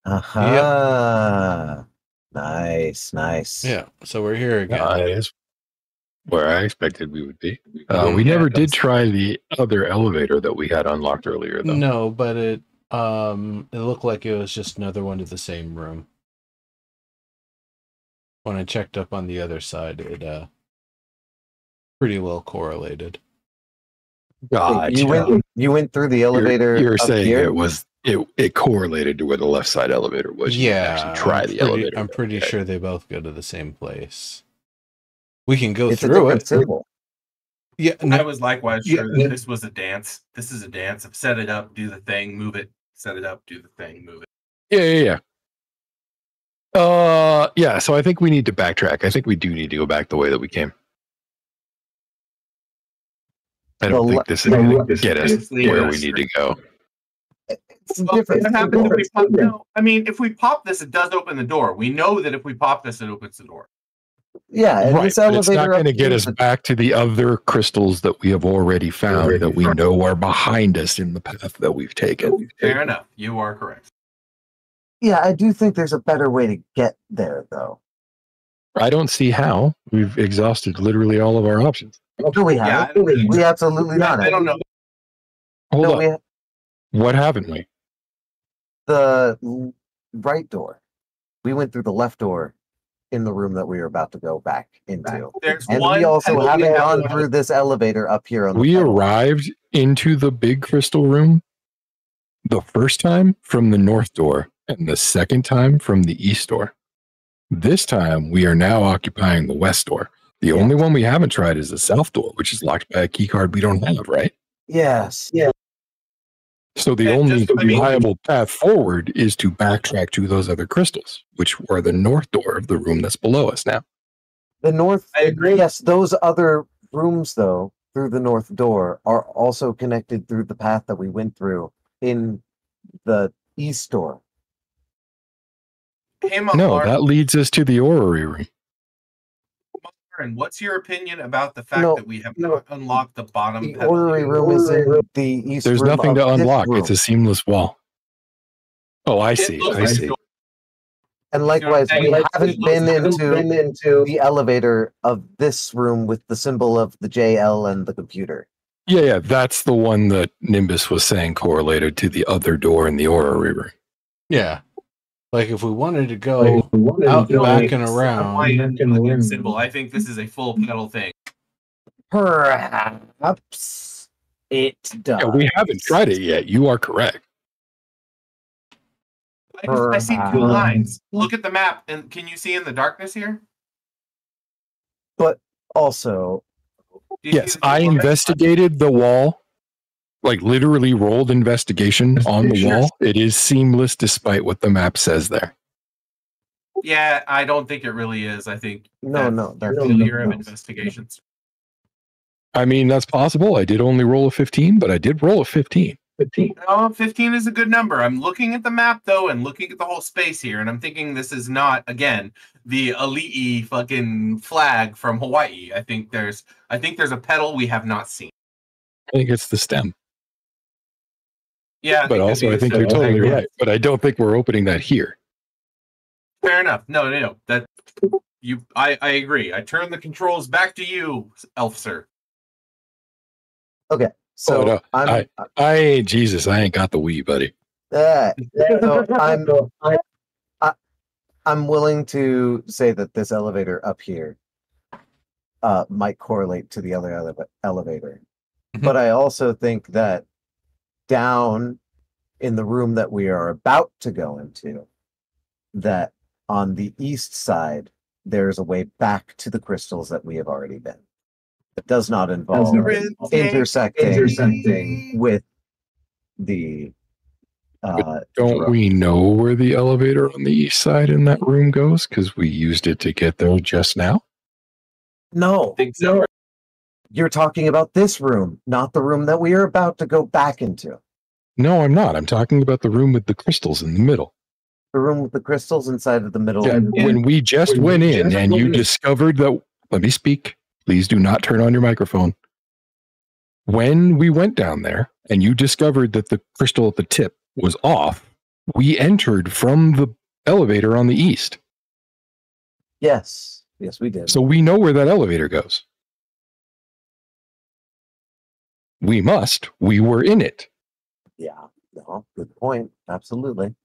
Aha. Nice. Yeah, so we're here again. That's where I expected we would be. We Yeah, never did that's- try the other elevator that we had unlocked earlier, though. No, but it looked like it was just another one to the same room. When I checked up on the other side, it pretty well correlated. Gotcha. You went through the elevator. You're up saying here? it correlated to where the left side elevator was. You didn't Yeah, actually try the elevator. I'm pretty Okay. sure they both go to the same place. We can go It's a through different it. symbol. Yeah, I no, was likewise Yeah, sure that this was a dance. This is a dance of set it up, do the thing, move it, set it up, do the thing, move it. Yeah. Yeah, so I think we need to backtrack. I think we do need to go back the way that we came. I don't The think le- this is going to get us Obviously, where yes. we need to go. It's Well, different. what happens if we pop? No, I mean, if we pop this, it does open the door. We know that if we pop this, it opens the door. Yeah, and Right, this but it's not elevator going to up get here us is a- back to the other crystals that we have already found that we know are behind us in the path that we've taken. Fair enough. You are correct. Yeah, I do think there's a better way to get there, though. I don't see how. We've exhausted literally all of our options. No, we Yeah, haven't. We absolutely not. I don't know. Hold No, up. What haven't we? The right door. We went through the left door in the room that we are about to go back into. There's And one we also pedal haven't we gone haven't- through this elevator up here on the We pedal. arrived into the big crystal room the first time from the north door and the second time from the east door. This time we are now occupying the west door. The only one we haven't tried is the south door, which is locked by a key card we don't have, right? Yes. Yeah. So the And only just- I mean- viable path forward is to backtrack to those other crystals, which are the north door of the room that's below us now. The north. I agree. Yes, those other rooms, though, through the north door, are also connected through the path that we went through in the east door. Hey, No, Lauren, that leads us to the orrery room. what's your opinion about the fact No, that we have not unlocked the bottom The pedal? orrery room is in the east There's room nothing of to this unlock. room. It's a seamless wall. Oh, I see. looks I like see. And likewise, saying? we Like, haven't it looks been into the elevator of this room with the symbol of the JL and the computer. Yeah, that's the one that Nimbus was saying correlated to the other door in the orrery room. Yeah. Like if we wanted to go out, back, and around. Fucking symbol. I think this is a full pedal thing. Perhaps it does. Yeah, we haven't tried it yet. You are correct. I see two Perhaps. lines. Look at the map, and can you see in the darkness here? But also, Do you see Yes, the two I lines? investigated the wall, like literally rolled investigation on the wall. It is seamless despite what the map says there. Yeah, I don't think it really is. I think no, they're no, failure no. of investigations. I mean, that's possible. I did only roll a 15, but I did roll a 15. No, 15 is a good number. I'm looking at the map though, and looking at the whole space here, and I'm thinking this is not again the elite fucking flag from Hawaii. I think there's a pedal we have not seen. I think it's the stem. Yeah, But also, I think you're totally right. But I don't think we're opening that here. Fair enough. No. That you, I agree. I turn the controls back to you, Elf Sir. So no, I'm Jesus, I ain't got the Wii, buddy. so I'm willing to say that this elevator up here might correlate to the other elevator. Mhm. But I also think that down in the room that we are about to go into, that on the east side, there's a way back to the crystals that we have already been. It does not involve intersecting with the Don't we know where the elevator on the east side in that room goes? Because we used it to get there just now. No, Think so. you're talking about this room, not the room that we are about to go back into. No, I'm not. I'm talking about the room with the crystals in the middle. The room with the crystals inside of the middle. Yeah, when we just went in and you discovered that, let me speak. Please do not turn on your microphone. When we went down there and you discovered that the crystal at the tip was off, we entered from the elevator on the east. Yes, we did. So we know where that elevator goes. We must. We were in it. Yeah, no, good point. Absolutely.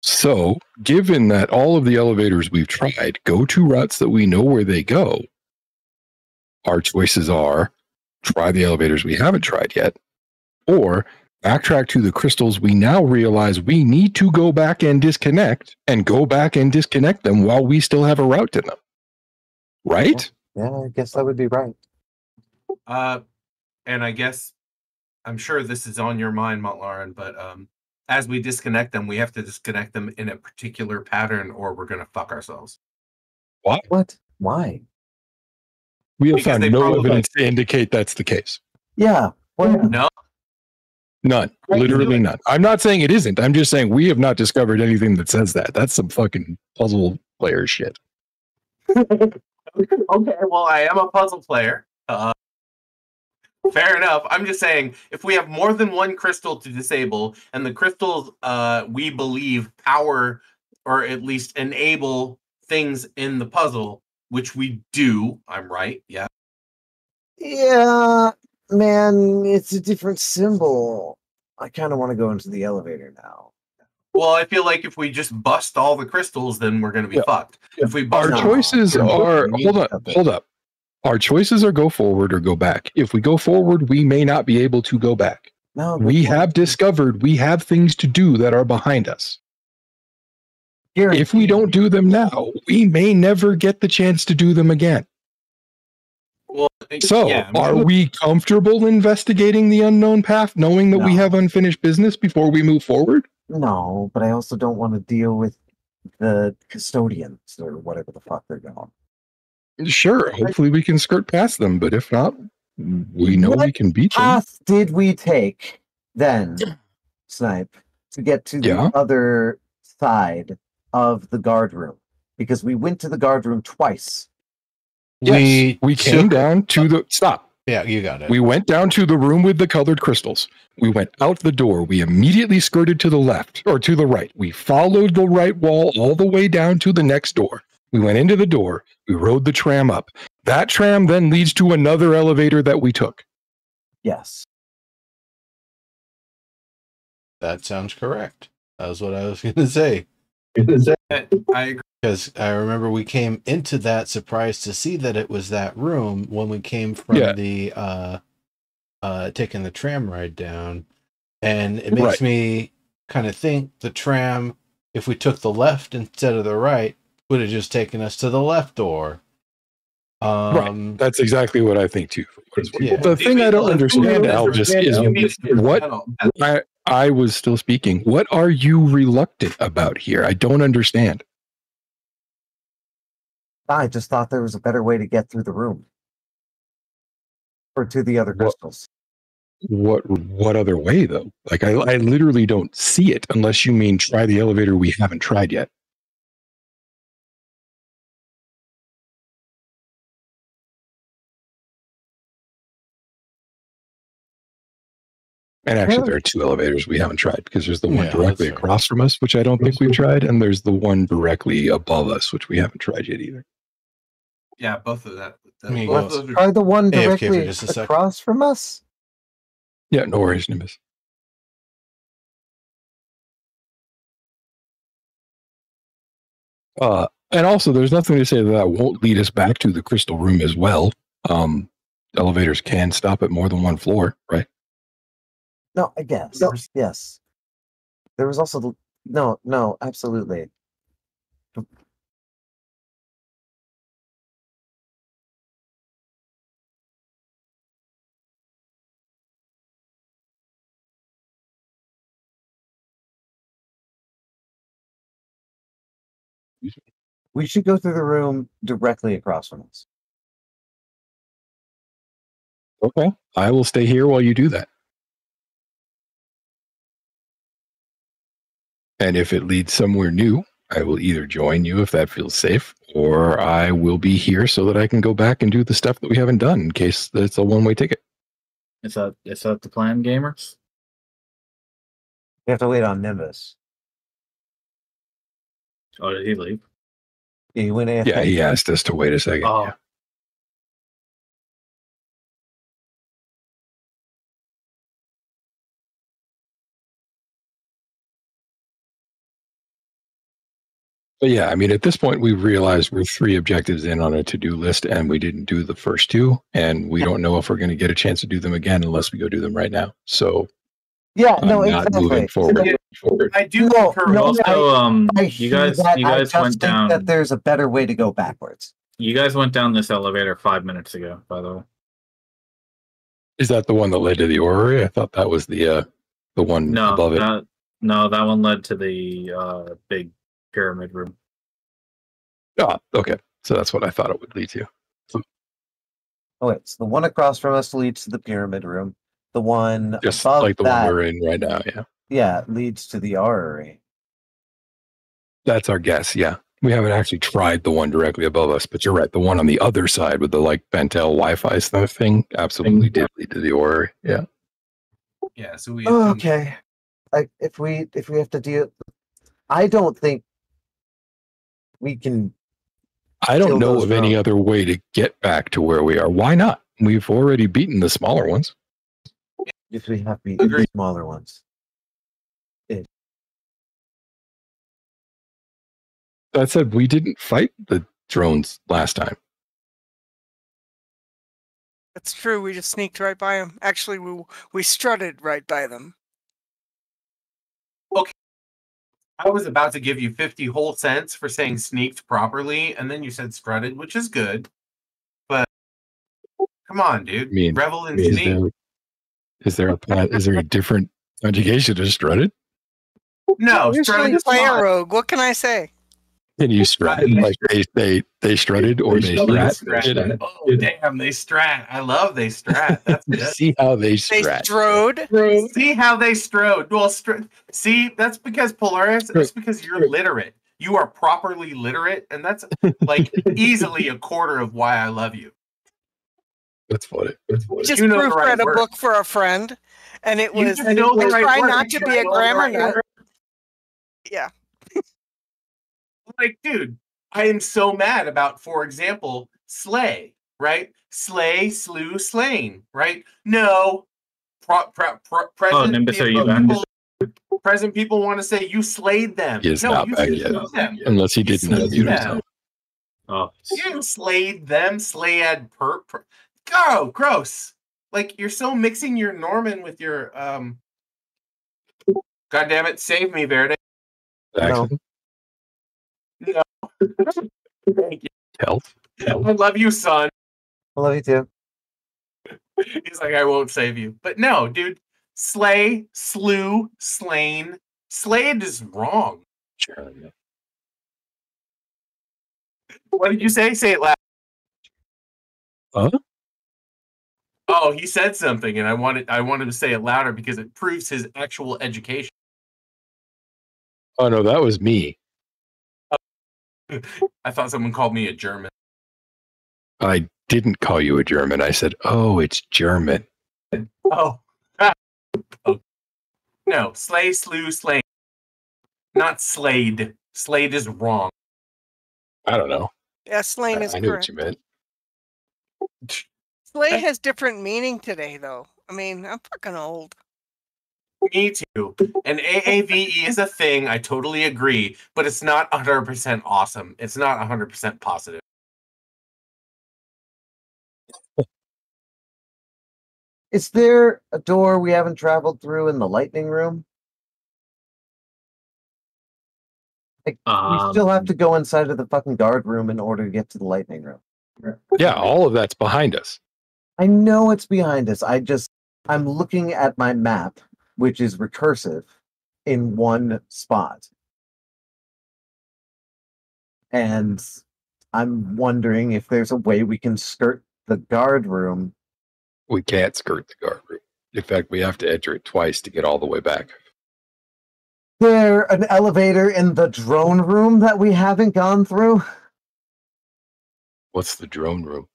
So, given that all of the elevators we've tried go to routes that we know where they go, our choices are try the elevators we haven't tried yet, or backtrack to the crystals we now realize we need to go back and disconnect them while we still have a route to them. Right? Yeah, I guess that would be right. And I guess I'm sure this is on your mind, Montlarin, but as we disconnect them, we have to disconnect them in a particular pattern, or we're gonna fuck ourselves. What? Why? We have Because found they no probably- evidence to indicate that's the case. Yeah. Well, No, None. Literally none. I'm not saying it isn't. I'm just saying we have not discovered anything that says that. That's some fucking puzzle player shit. okay. Well, I am a puzzle player. Fair enough. I'm just saying, if we have more than one crystal to disable, and the crystals we believe power or at least enable things in the puzzle, which we do, I'm right, yeah. yeah, man, it's a different symbol. I kind of want to go into the elevator now. Well, I feel like if we just bust all the crystals, then we're going to be Yeah. fucked. If we bust Our No. choices are hold up. Our choices are go forward or go back. If we go forward, we may not be able to go back. No, We have discovered we have things to do that are behind us. If we don't do them now, we may never get the chance to do them again. well, So, yeah, are we comfortable investigating the unknown path, knowing that we No. have unfinished business before we move forward? No, but I also don't want to deal with the custodians or whatever the fuck they're going. Sure, hopefully we can skirt past them, but if not, we know we can beat them. Path did we take then, Snipe, to get to the Yeah. other side of the guard room? Because we went to the guard room twice. Yes, we came took- down to the stop. Yeah, you got it. We went down to the room with the colored crystals. We went out the door. We immediately skirted to the left or to the right. We followed the right wall all the way down to the next door. We went into the door. We rode the tram up. That tram then leads to another elevator that we took. Yes. That sounds correct. That was what I was going to say. I agree. Because I remember we came into that surprised to see that it was that room when we came from Yeah. the taking the tram ride down. And it makes Right. me kind of think the tram, if we took the left instead of the right, would have just taken us to the left door. Right. That's exactly what I think too. Yeah. The thing I don't understand, Albus, is what I was still speaking. What are you reluctant about here? I don't understand. I just thought there was a better way to get through the room. Or to the other crystals. What other way though? Like I literally don't see it unless you mean try the elevator we haven't tried yet. And actually, there are two elevators we haven't tried because there's the one Yeah, directly that's fair. across from us, which I don't think we've tried, and there's the one directly above us, which we haven't tried yet either. Yeah, both of that. I mean, Both go- of those are Try the one AFK for directly just a second. across from us? Yeah, no worries, Nimbus. And also, there's nothing to say that won't lead us back to the crystal room as well. Elevators can stop at more than one floor, right? No, I guess. No. Yes. There was also the no, absolutely. We should go through the room directly across from us. Okay, I will stay here while you do that. And if it leads somewhere new, I will either join you if that feels safe, or I will be here so that I can go back and do the stuff that we haven't done in case it's a one-way ticket. Is that the plan, gamers? We have to wait on Nimbus. Oh, did he leave? Yeah, he went AFK. Yeah, he asked us to wait a second. Oh, Yeah. But yeah, I mean, at this point, we've realized we're 3 objectives in on a to-do list, and we didn't do the first 2, and we don't know if we're going to get a chance to do them again unless we go do them right now. So Yeah, I'm no, not exactly. moving forward. I do No, concur. no, Also, I you hear guys that. I just went think down. that there's a better way to go backwards. You guys went down this elevator 5 minutes ago, by the way. Is that the one that led to the orrery? I thought that was the one No, above it. that one led to the big pyramid room. Oh, okay. So that's what I thought it would lead to. Oh, wait, so the one across from us leads to the pyramid room. The one Just above like the that, one we're in right now. Yeah. yeah, leads to the orrery. That's our guess. Yeah. We haven't actually tried the one directly above us, but you're right. The one on the other side with the like Bentel Wi-Fi stuff thing absolutely did lead to the orrery. Yeah. yeah. So we. Oh, okay. If we have to deal, I don't think we can. I don't Kill know those of any drones. other way to get back to where we are. Why not? We've already beaten the smaller ones. If we have to beat Agreed. the smaller ones. That said, we didn't fight the drones last time. That's true. We just sneaked right by them. Actually, we strutted right by them. I was about to give you 50 whole cents for saying sneaked properly, and then you said strutted, which is good. But come on, dude. I mean, Revel in is sneak. is there a different conjugation to strutted? No, Usually strutted is play a fine. rogue. What can I say? Can you strut? Like they strutted or they strat? Oh, damn, they strat. I love they strat. That's good. See how they They strat. strode. See how they strode. Well, see, that's because Polaris, that's because you're literate. You are properly literate, and that's like easily a quarter of why I love you. That's funny. Just You know the proofread right a word. book for a friend, and it You was just know the right try word. not to You be a know the grammar right nut. word. Yeah. Like, dude, I am so mad about, for example, slay, right? Slay, slew, slain, right? No. Present Nimbus, are you people, back? present people want to say you slayed them. He is No, not you back slew yet. them. Unless he You didn't slew unmute them. himself. Oh, You slayed them, slayed Go, gross. Like, you're so mixing your Norman with your God damn it, save me, Verde. Jackson, No. Thank you. health. I love you, son. I love you too. He's like, I won't save you. But no, dude. Slay, slew, slain. Slayed is wrong. Sure. What did you say? Say it loud. Huh? Oh, he said something, and I wanted to say it louder because it proves his actual education. Oh no, that was me. I thought someone called me a German. I didn't call you a German. I said, "Oh, it's German." Oh. Oh. No, slay, slew, slain. Not slayed. Slayed is wrong. I don't know. Yeah, slain is I knew what correct. you meant. Slay has different meaning today, though. I mean, I'm fucking old. Me too. And AAVE is a thing. I totally agree, but it's not 100% awesome. It's not 100% positive. Is there a door we haven't traveled through in the lightning room? Like, we still have to go inside of the fucking guard room in order to get to the lightning room. Yeah, all of that's behind us. I know it's behind us. I'm looking at my map, which is recursive, in one spot. And I'm wondering if there's a way we can skirt the guard room. We can't skirt the guard room. In fact, we have to enter it twice to get all the way back. There an elevator in the drone room that we haven't gone through? What's the drone room?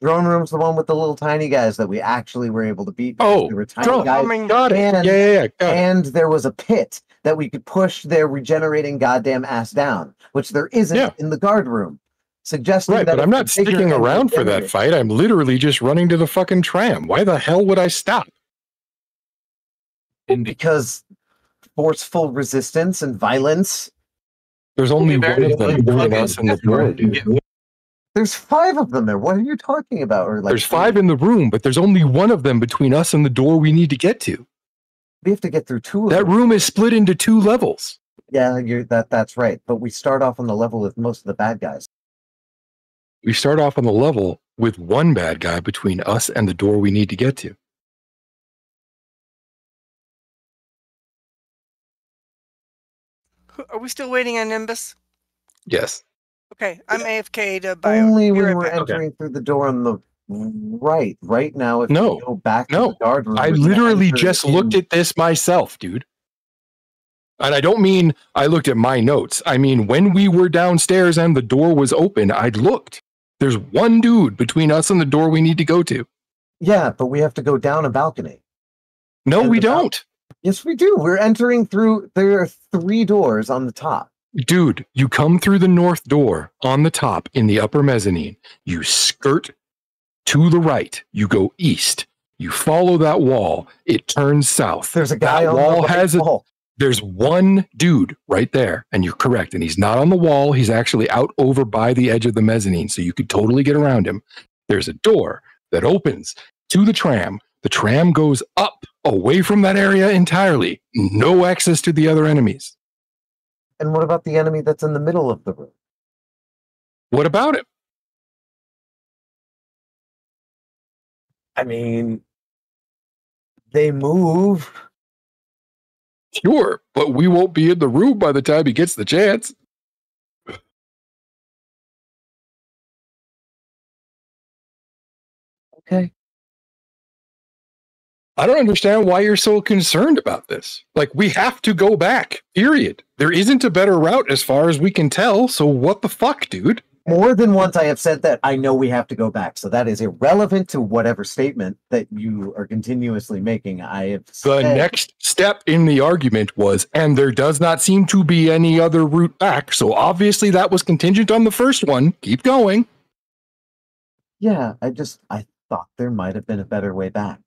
Drone room's the one with the little tiny guys that we actually were able to beat. Oh, They were tiny drone. guys. Got it. And, Yeah, got it. and there was a pit that we could push their regenerating goddamn ass down, which there isn't in the guard room. Suggesting Right, that but I'm not sticking around for that fight. I'm literally just running to the fucking tram. Why the hell would I stop? Because forceful resistance and violence. There's only one of them between us and the door, dude. There's 5 of them there. What are you talking about? Or like there's 5 in the room, but there's only one of them between us and the door we need to get to. We have to get through 2 of that them. That room is split into 2 levels. Yeah, that's right. But we start off on the level with most of the bad guys. We start off on the level with one bad guy between us and the door we need to get to. Are we still waiting on Nimbus? Yes. Okay, I'm AFK to bio. Only when right we're back. entering through the door on the right. Right now, if we go back to the guard room, I literally just looked at this myself, dude. And I don't mean I looked at my notes. I mean, when we were downstairs and the door was open, I looked. There's one dude between us and the door we need to go to. Yeah, but we have to go down a balcony. No, we don't. Yes, we do. We're entering through. There are 3 doors on the top. Dude, you come through the north door on the top in the upper mezzanine. You skirt to the right. You go east. You follow that wall. It turns south. There's a guy that on wall the has wall. There's one dude right there, and you're correct. And he's not on the wall. He's actually out over by the edge of the mezzanine, so you could totally get around him. There's a door that opens to the tram. The tram goes up away from that area entirely. No access to the other enemies. And what about the enemy that's in the middle of the room? What about it? I mean, they move. Sure, but we won't be in the room by the time he gets the chance. Okay. I don't understand why you're so concerned about this. Like, we have to go back, period. There isn't a better route as far as we can tell, so what the fuck, dude? More than once I have said that I know we have to go back. So that is irrelevant to whatever statement that you are continuously making. I have The said, next step in the argument was, and there does not seem to be any other route back, so obviously that was contingent on the first one. Keep going. yeah, I thought there might have been a better way back.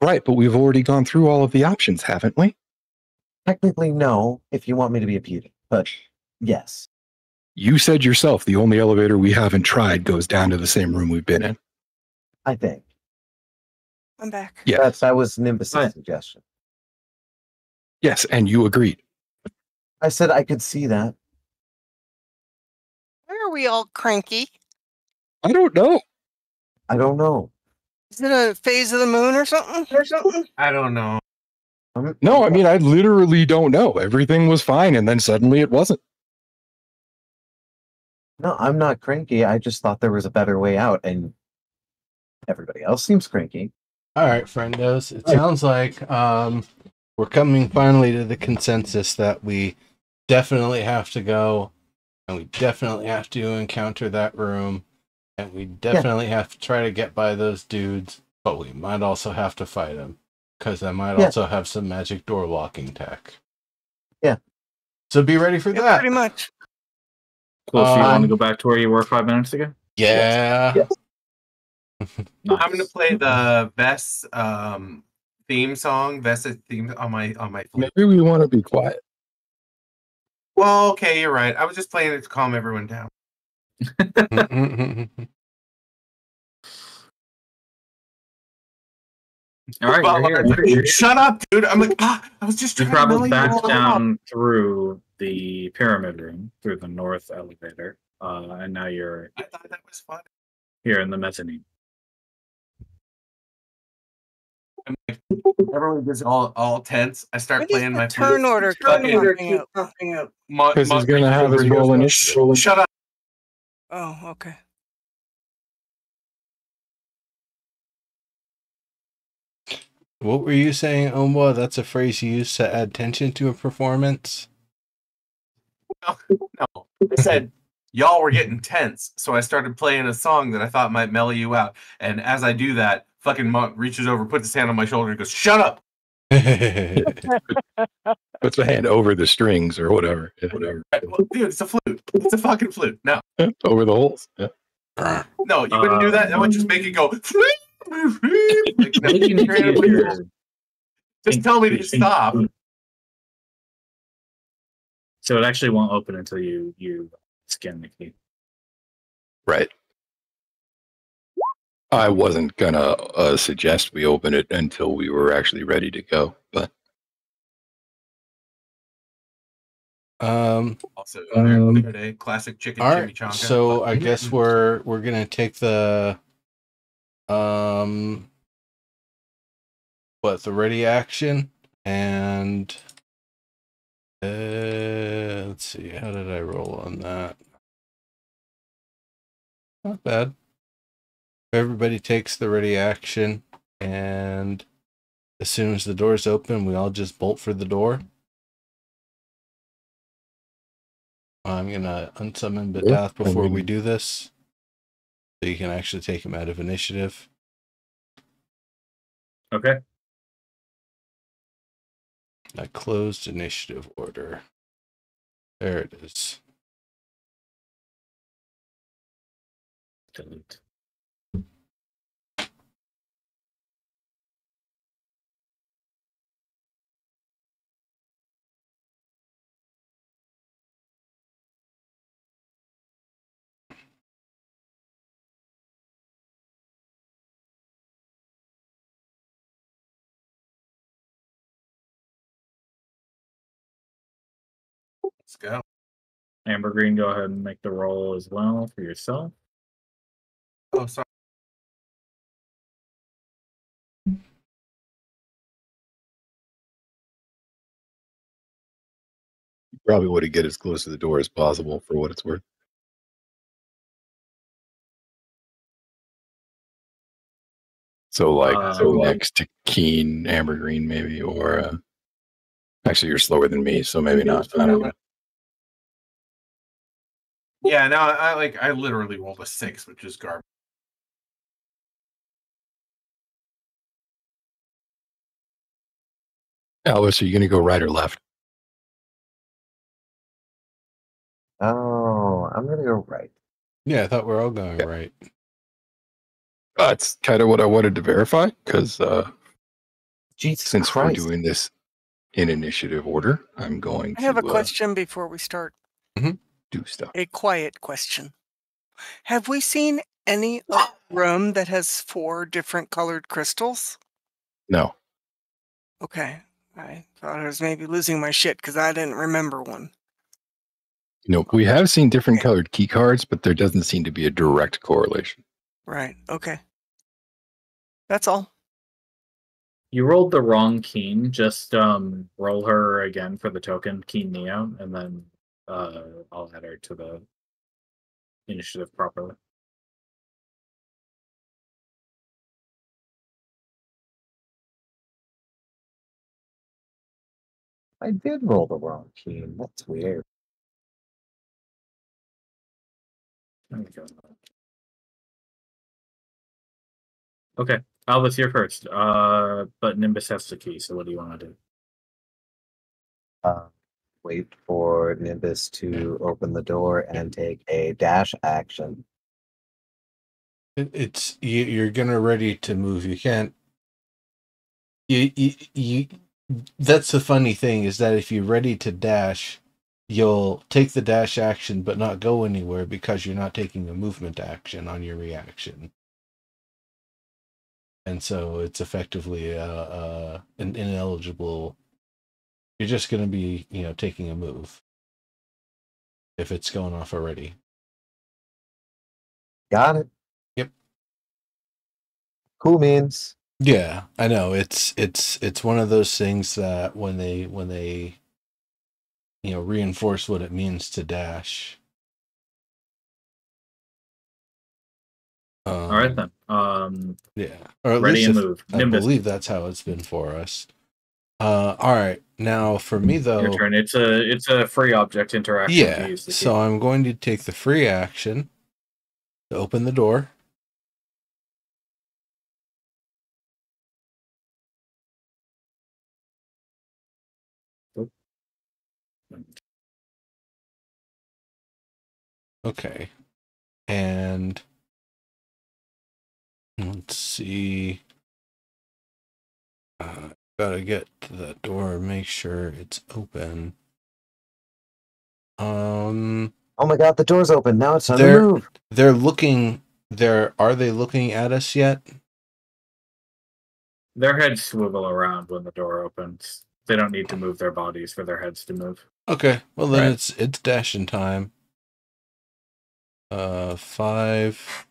Right, but we've already gone through all of the options, haven't we? Technically, no, if you want me to be a beauty, but yes. You said yourself the only elevator we haven't tried goes down to the same room we've been in. I think. I'm back. Yeah. That was Nimbus's Right. suggestion. Yes, and you agreed. I said I could see that. Why are we all cranky? I don't know. I don't know. Is it a phase of the moon or something? I don't know. No, I mean, I literally don't know. Everything was fine, and then suddenly it wasn't. No, I'm not cranky. I just thought there was a better way out, and everybody else seems cranky. All right, friendos. It sounds like we're coming finally to the consensus that we definitely have to go, and we definitely have to encounter that room, and we definitely have to try to get by those dudes, but we might also have to fight them, because they might also have some magic door locking tech. Yeah. So be ready for Yeah, that. pretty much. Cool. So you want to Um, go back to where you were 5 minutes ago? Yeah. Yes. Nice. I'm gonna play the Vess theme song, Vessa theme on my flute. Maybe we want to be quiet. Well, okay, you're right. I was just playing it to calm everyone down. All right, Well, you're here. Shut up, dude. I'm like, I was just You trying to mellow traveled you back all out. down through the pyramid room, through the north elevator, and now you're I thought that was fun. here in the mezzanine. I'm like, everyone gets all tense. I start When playing does my the turn flute. order keep popping up? Because he's going to have his roll initiative. Shut up. Oh, okay. What were you saying, Omwa? That's a phrase you use to add tension to a performance? No, I said y'all were getting tense, so I started playing a song that I thought might mellow you out. And as I do that, fucking Monk reaches over, puts his hand on my shoulder, and goes, "Shut up!" Puts a hand over the strings or whatever. Yeah, whatever. Well, dude, it's a flute. It's a fucking flute. No, Over the holes. Yeah. no, you wouldn't do that. I would just make it go. Like, no, You need to use your- just tell me to stop. So it actually won't open until you scan the key. Right. I wasn't going to suggest we open it until we were actually ready to go, but Also, clear day, classic chicken all right, chimichanga. so I guess we're gonna take the the ready action, and let's see, how did I roll on that? Not bad. Everybody takes the ready action, and as soon as the door's open, we all just bolt for the door. I'm gonna unsummon Badath before we do this, so you can actually take him out of initiative. Okay. I closed initiative order. There it is. Delete. Let's go. Amber Green, go ahead and make the roll as well for yourself. Oh, sorry. You probably want to get as close to the door as possible for what it's worth. So next to Keen, Amber Green, maybe, or actually you're slower than me, so maybe not. I don't know. Yeah, no, I literally rolled a 6, which is garbage. Alice, are you going to go right or left? Oh, I'm gonna go right. Yeah, I thought we are all going right. That's kind of what I wanted to verify, because Jesus since Christ. we're doing this in initiative order, I'm going I have a to question before we start. do stuff. A quiet question. Have we seen any room that has 4 different colored crystals? No, Okay. I thought I was maybe losing my shit because I didn't remember one. we have seen different colored key cards, but there doesn't seem to be a direct correlation. Right. Okay. That's all. You rolled the wrong Keen. Just roll her again for the token, Keen Neo, and then I'll add her to the initiative properly. I did roll the wrong key. That's weird. There we go. Okay, Albus, you're first. But Nimbus has the key, so what do you want to do? Wait for Nimbus to open the door and take a dash action. It's you're gonna ready to move. You can't. You. That's the funny thing is that if you're ready to dash, you'll take the dash action but not go anywhere because you're not taking a movement action on your reaction. And so it's effectively an ineligible. You're just going to be, taking a move if it's going off already. Got it. Yep. Cool means. Yeah, I know. It's one of those things that when they reinforce what it means to dash. All right then. Yeah, or at ready least and move. I Nimbus. believe that's how it's been for us. All right, now for me though, Your turn. It's a free object interaction. yeah. To use the key. So I'm going to take the free action to open the door. Okay, and let's see. Gotta get to that door and make sure it's open. Oh my god, the door's open. Now it's time to move. They're looking. Are they looking at us yet? Their heads swivel around when the door opens. They don't need to move their bodies for their heads to move. Okay, well then Right. it's dashing time. 5,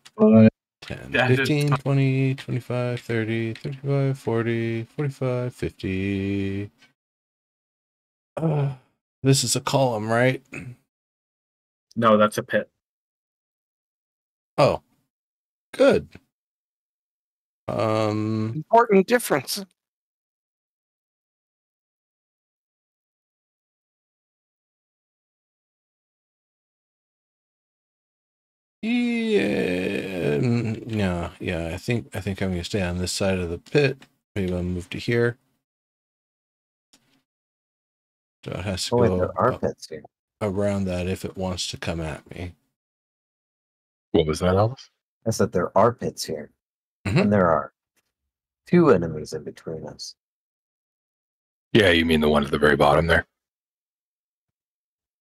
10, Dash is 15, 20, 25, 30, 35, 40, 45, 50. This is a column, right? No, that's a pit. Oh, good. Important difference. Yeah. I think I'm gonna stay on this side of the pit. Maybe I'll move to here. So it has to Oh wait, go there are pits here. around that if it wants to come at me. What was that, Alice? I said there are pits here. Mhm. And there are 2 enemies in between us. Yeah, you mean the one at the very bottom there?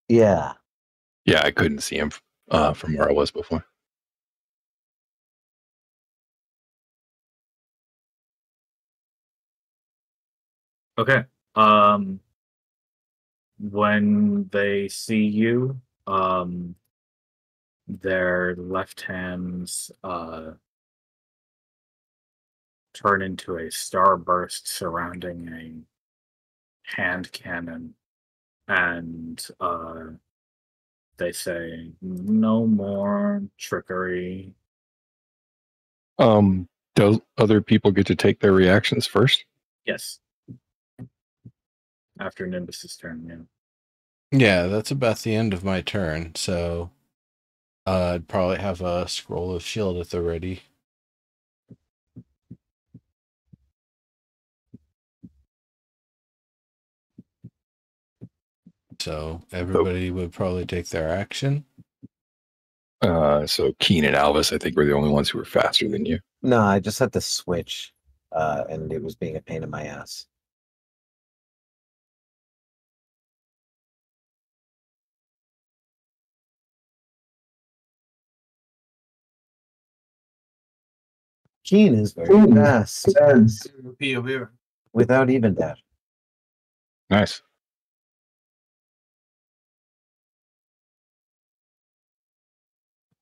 Yeah. Yeah, I couldn't see him from where I was before. Okay. when they see you, their left hands turn into a starburst surrounding a hand cannon, and they say, "No more trickery." Do other people get to take their reactions first? Yes. After Nimbus's turn, yeah. Yeah, that's about the end of my turn, so I'd probably have a scroll of shield at the ready. So everybody would probably take their action. So Keen and Alvis, I think, were the only ones who were faster than you. No, I just had to switch, and it was being a pain in my ass. Keen is very fast POV. without even dash. Nice.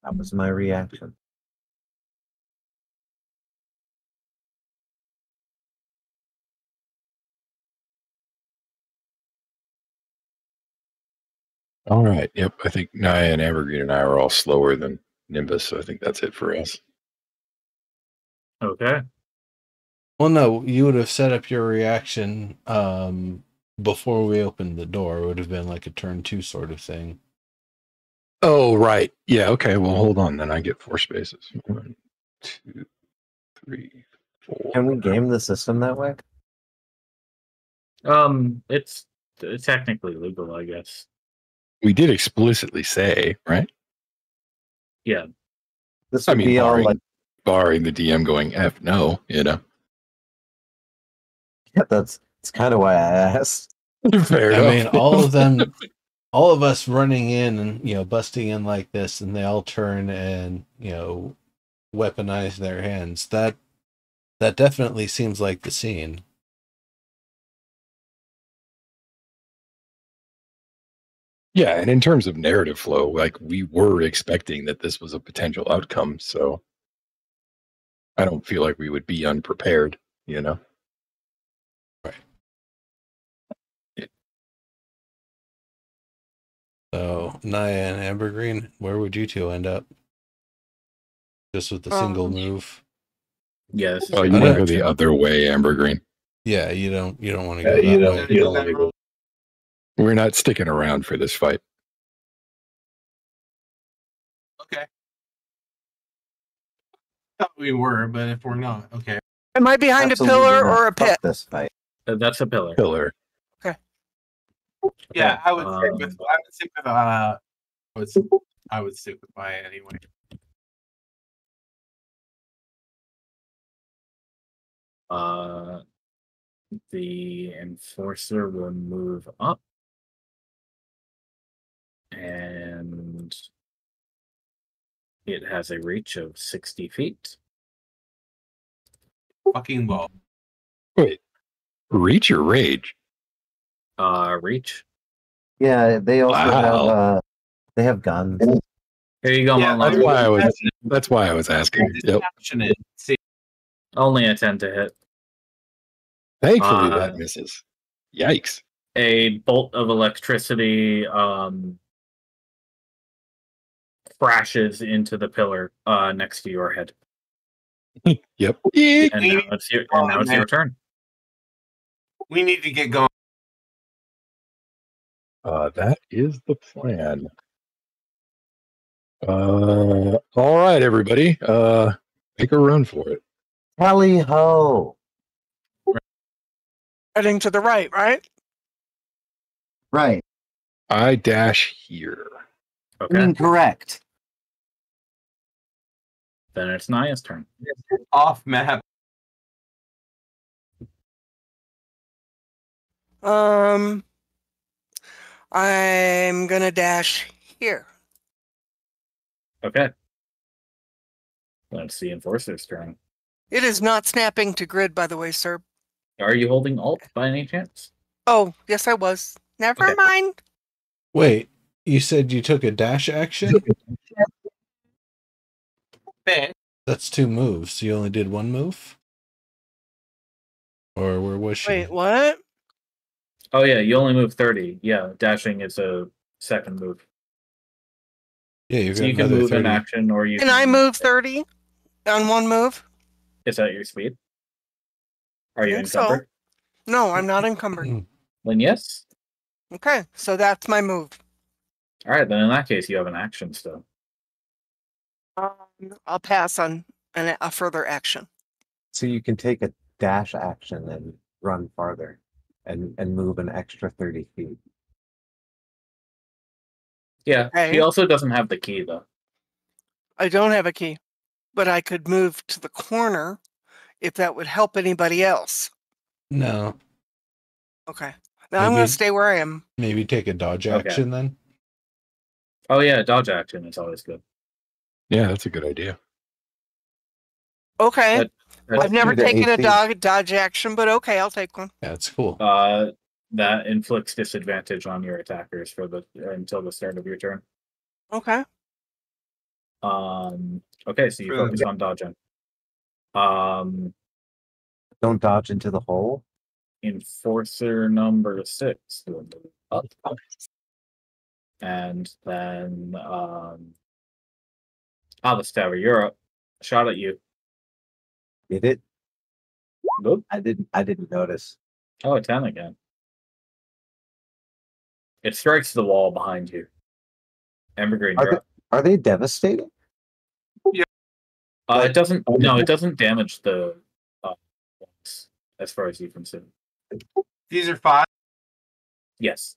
That was my reaction. All right. Yep. I think Naya and Evergreen and I are all slower than Nimbus, so I think that's it for us. Okay. Well, no, you would have set up your reaction before we opened the door. It would have been like a turn 2 sort of thing. Oh, right. Yeah. Okay. Well, hold on. Then I get 4 spaces. 1, 2, 3, 4. Can we game the system that way? It's technically legal, I guess. We did explicitly say, right? Yeah. This I would mean, be all like, barring the DM going F no, you know. yeah, that's kind of why I asked. Fair I enough. mean, all of them, all of us running in and, busting in like this, and they all turn and, weaponize their hands. That definitely seems like the scene. Yeah, and in terms of narrative flow, like we were expecting that this was a potential outcome, so I don't feel like we would be unprepared, you know. Right. So, Naya and Ambergreen, where would you two end up? Just with a single move? Yeah, this is Oh, your you want to go direction. the other way, Ambergreen. Yeah, you don't want to go that way. You don't wanna go. We're not sticking around for this fight. Okay. Thought we were, but if we're not, okay. Am I behind Absolutely a pillar not. or a Fuck pit? this fight. That's a pillar. Pillar. Yeah, I would Okay, I would stick with my anyway. The enforcer will move up, and it has a reach of 60 feet. Fucking ball. Wait, reach or rage? Reach. Yeah, they also Wow. have they have guns. Here you go, Yeah, Monlong. That's why I was asking. Yep. Passionate. See, Only a 10 to hit. Thankfully, that misses. Yikes. A bolt of electricity crashes into the pillar next to your head. Yep. And now it's your turn. we need to get going. That is the plan. All right, everybody. Take a run for it. Tally ho! Heading to the right? Right. I dash here. Okay. Incorrect. Then it's Naya's turn. Off map. I'm gonna dash here. Okay. Let's see Enforcer's turn. It is not snapping to grid, by the way, sir. Are you holding Alt by any chance? Oh, yes, I was. Never Okay. mind. Wait, you said you took a dash action? Man, That's 2 moves. You only did 1 move? Or where was she? Wait, what? Oh yeah, you only move 30. Yeah, dashing is a second move. Yeah, you've So got you can another move in 30. action, or you Can I move 30 on 1 move? Is that your speed? Are I you think so. encumbered? No, I'm not encumbered. Then yes. Okay, so that's my move. All right, then in that case, you have an action still. I'll pass on a further action. So you can take a dash action and run farther and move an extra 30 feet. Yeah, Okay. he also doesn't have the key though. I don't have a key, but I could move to the corner if that would help anybody else. No. Okay. Now I'm going Maybe- to stay where I am. Maybe take a dodge Okay. action then? Oh yeah, dodge action is always good. Yeah, that's a good idea. Okay. That's I've never due to taken a AC. dodge action, but okay, I'll take one. That's cool. that inflicts disadvantage on your attackers for the until the start of your turn. Okay. Okay, so you focus on dodging. Don't dodge into the hole. Enforcer number 6 will move up. And then Alistair, you're up. Shot at you. Did it? Nope. I didn't notice. Oh, a 10 again. It strikes the wall behind you. Evergreen, Are you're they, up. are they devastating? It doesn't. No, it doesn't damage the walls, as far as you can see. these are 5. Yes.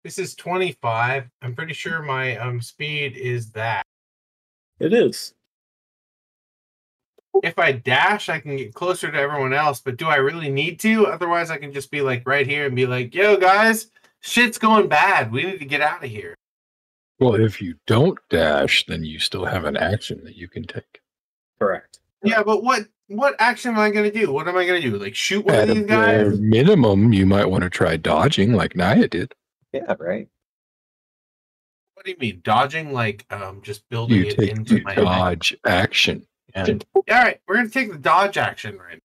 This is 25. I'm pretty sure my speed is that. It is. If I dash, I can get closer to everyone else, but do I really need to? Otherwise, I can just be like right here and be like, yo, guys, shit's going bad. We need to get out of here. Well, if you don't dash, then you still have an action that you can take. Correct. Yeah, but what action am I going to do? What am I going to do? Like shoot one At of these a guys? bare minimum, you might want to try dodging like Naya did. Yeah, right. What do you mean? Dodging? Like just building You it take into the my dodge action. And All right, we're going to take the dodge action right now.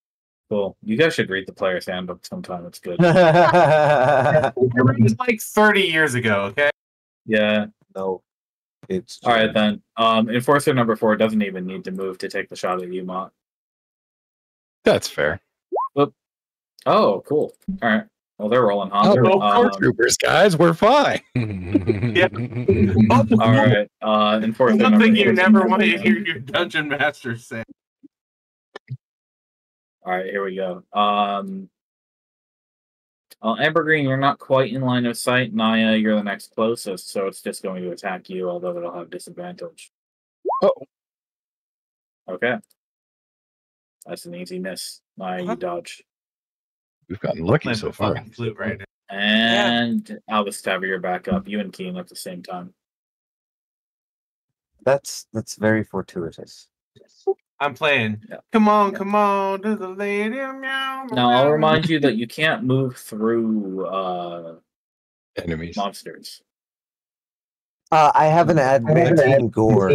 Cool. You guys should read the player's handbook sometime. It's good. I read it like 30 years ago, okay? Yeah. no, it's All right then. Enforcer number 4 doesn't even need to move to take the shot at you, Mott. That's fair. Oh, cool. All right. Well, they're rolling, huh? Oh, troopers, guys, we're fine. Yeah. All right. Enforcer number Something you 4 never want to hear your dungeon master say. All right, here we go. Evergreen, you're not quite in line of sight. Naya, you're the next closest, so it's just going to attack you, although it'll have disadvantage. Oh. Okay. That's an easy miss. Naya, you dodge. We've gotten lucky Playing so the far. fucking flute right now. And Alistair, you're back up. You and Keen at the same time. that's very fortuitous. I'm playing. Yeah. Come on, to the lady. Meow, Now, I'll meow. remind you that you can't move through Enemies. monsters. I have an adamantine gore.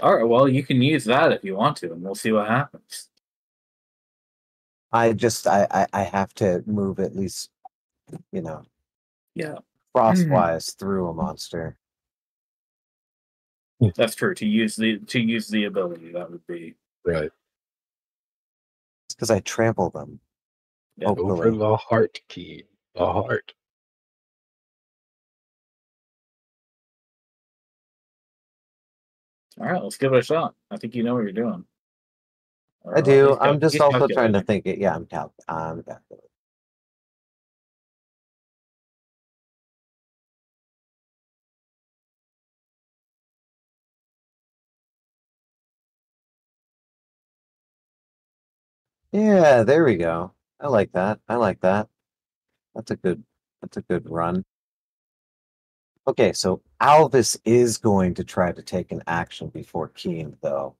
All right, well, you can use that if you want to, and we'll see what happens. I have to move at least, Yeah, frostwise through a monster. that's true. To use the ability, that would be Right. It's because I trample them. Yeah. Over Hopefully. the heart key. The heart. all right. Let's give it a shot. I think you know what you're doing. Or I at do. least I'm just he's also trying to calculating. think it. Yeah, I'm calculating. Yeah, there we go. I like that. That's a good run. Okay, so Alvis is going to try to take an action before Keen, though.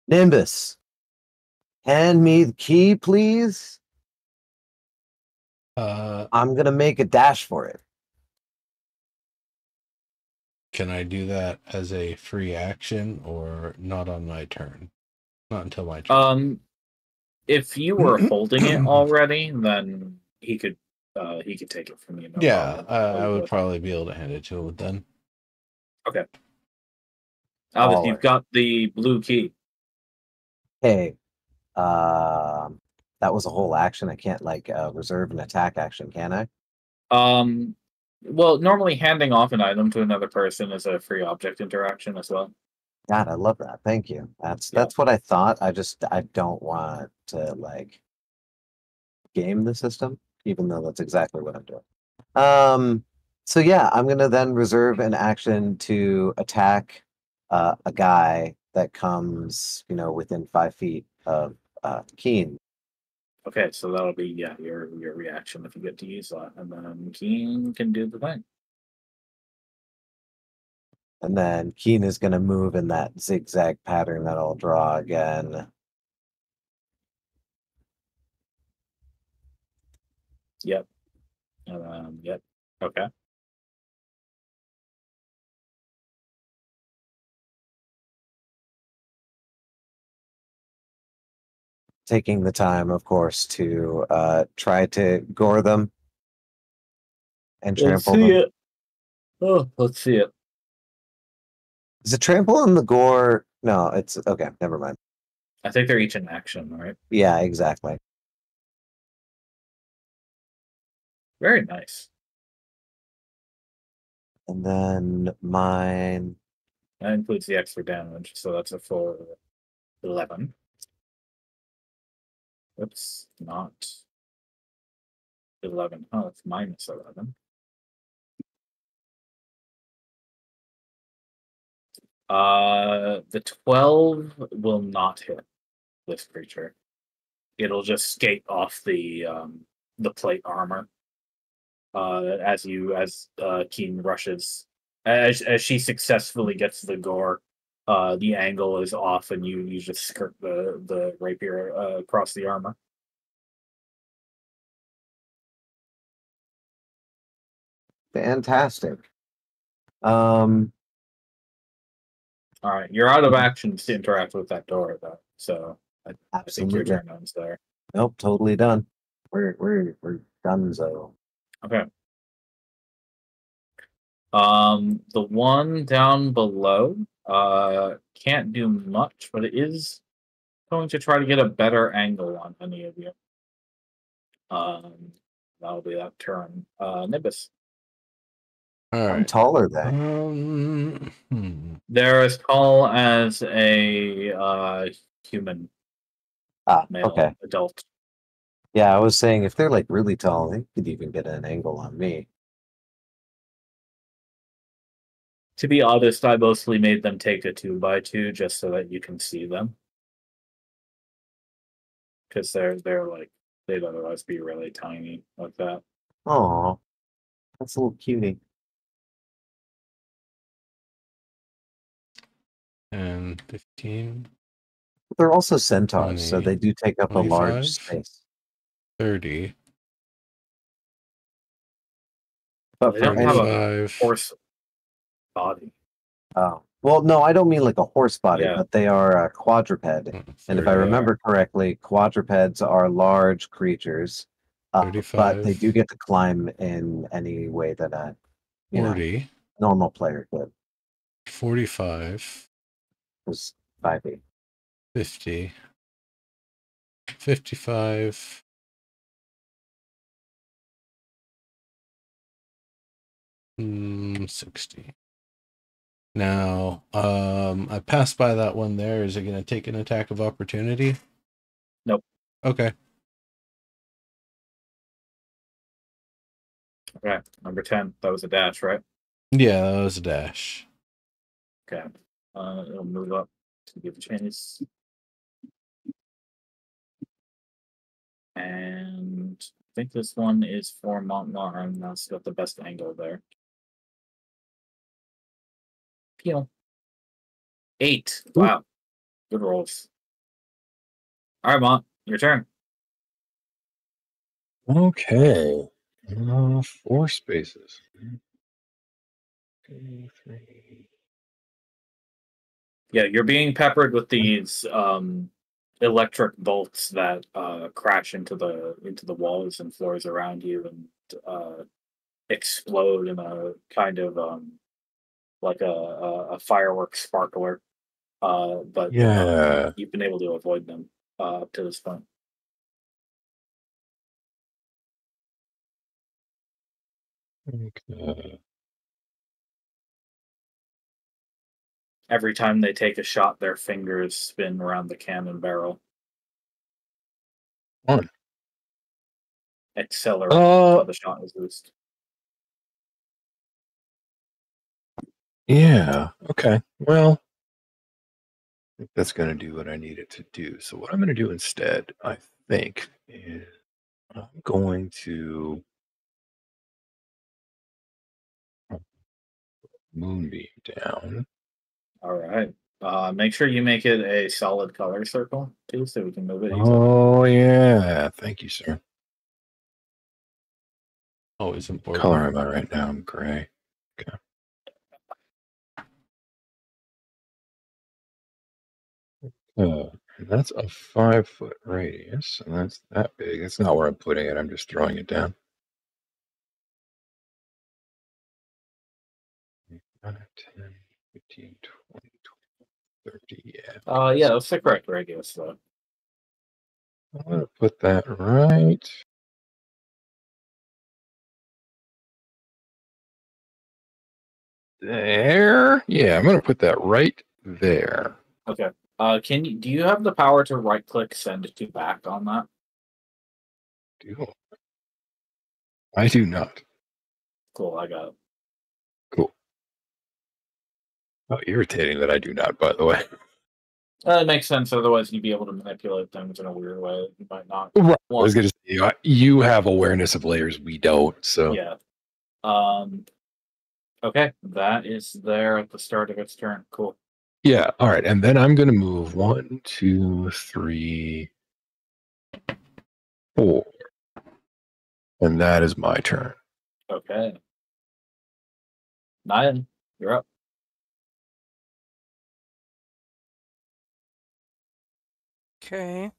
Nimbus, hand me the key, please. I'm gonna make a dash for it. Can I do that as a free action or not on my turn? Not until my turn. If you were holding it already, then he could take it from you. No Yeah, problem. I would probably be able to hand it to him then. Okay. Obviously, you've Baller. got the blue key. Hey, that was a whole action. I can't like reserve an attack action, can I? Well, normally handing off an item to another person is a free object interaction as well. God, I love that. Thank you. That's Yeah. what I thought. I don't want to like game the system, even though that's exactly what I'm doing. So yeah, I'm gonna then reserve an action to attack a guy that comes, within 5 feet of Keen. Okay, so that'll be your reaction if you get to use that, and then Keen can do the thing. And then Keen is gonna move in that zigzag pattern that I'll draw again. Yep. Yep. Okay. Taking the time, of course, to try to gore them and Let's trample see them. it. Oh, let's see it. Is it trample on the gore? No, it's okay. Never mind. I think they're each in action, right? Yeah, exactly. Very nice. And then mine. That includes the extra damage, so that's a full 11. Oops, not 11. Oh, it's minus 11. The 12 will not hit this creature. It'll just skate off the plate armor. As Keen rushes, as she successfully gets the gore, the angle is off, and you just skirt the rapier across the armor. Fantastic. All right, you're out of actions to interact with that door, though. So I think your Absolutely. turn ends there. Nope, totally done. We're done, so. Okay. The one down below can't do much, but it is going to try to get a better angle on any of you. That'll be that turn. Nimbus. All I'm right. taller than. They're as tall as a human male Okay. adult. Yeah, I was saying if they're like really tall, they could even get an angle on me. To be honest, I mostly made them take a 2x2 just so that you can see them. Because they're like they'd otherwise be really tiny like that. Oh, that's a little cutie. And 15, They're also centaurs, so 20, they do take up a large 25. space. 30, But They for don't have a 45. horse body. oh, well, no, I don't mean like a horse body, Yeah. but they are a quadruped. And if I 30, remember correctly, quadrupeds are large creatures, but they 35, do get to climb in any way that a 40, normal player could. 45, Was 5 feet. 50, 55, 60. Now, I passed by that one there. Is it going to take an attack of opportunity? Nope. Okay. Okay, number 10. That was a dash, right? Yeah, that was a dash. Okay. It'll move up to give a chance. And I think this one is for Montmartre, and that's got the best angle there. Pew. 8. Wow. Good rolls. All right, Mont. Your turn. Okay. 4 spaces. 2, 3. Yeah, you're being peppered with these electric bolts that crash into the walls and floors around you and explode in a kind of like a fireworks sparkler. But Yeah. you've been able to avoid them up to this point. Okay. Every time they take a shot, their fingers spin around the cannon barrel, Fun. accelerating until the shot is loosed. Yeah. Okay. Well, I think that's going to do what I need it to do. So what I'm going to do instead, I think, is I'm going to moonbeam down. All right. Make sure you make it a solid color circle too, so we can move it easily. Oh yeah. Thank you, sir. Always What important. color am I right now? I'm gray. Okay. And that's a 5-foot radius, and that's that big. That's not where I'm putting it. I'm just throwing it down. 5, 10, 15, 20, 30. Yeah. Yeah, that's the correct radius though. I'm gonna put that right there. Yeah, I'm gonna put that right there. Okay. Do you have the power to right click send to back on that? I do not. Cool, I got it. Cool. Oh, irritating that I do not, by the way. It makes sense, otherwise you'd be able to manipulate things in a weird way that you might not Right. I want. was gonna say you have awareness of layers, we don't. So Yeah. Okay, that is there at the start of its turn. Cool. yeah. All right, and then I'm gonna move 1, 2, 3, 4, and that is my turn. Okay. 9, you're up. Okay.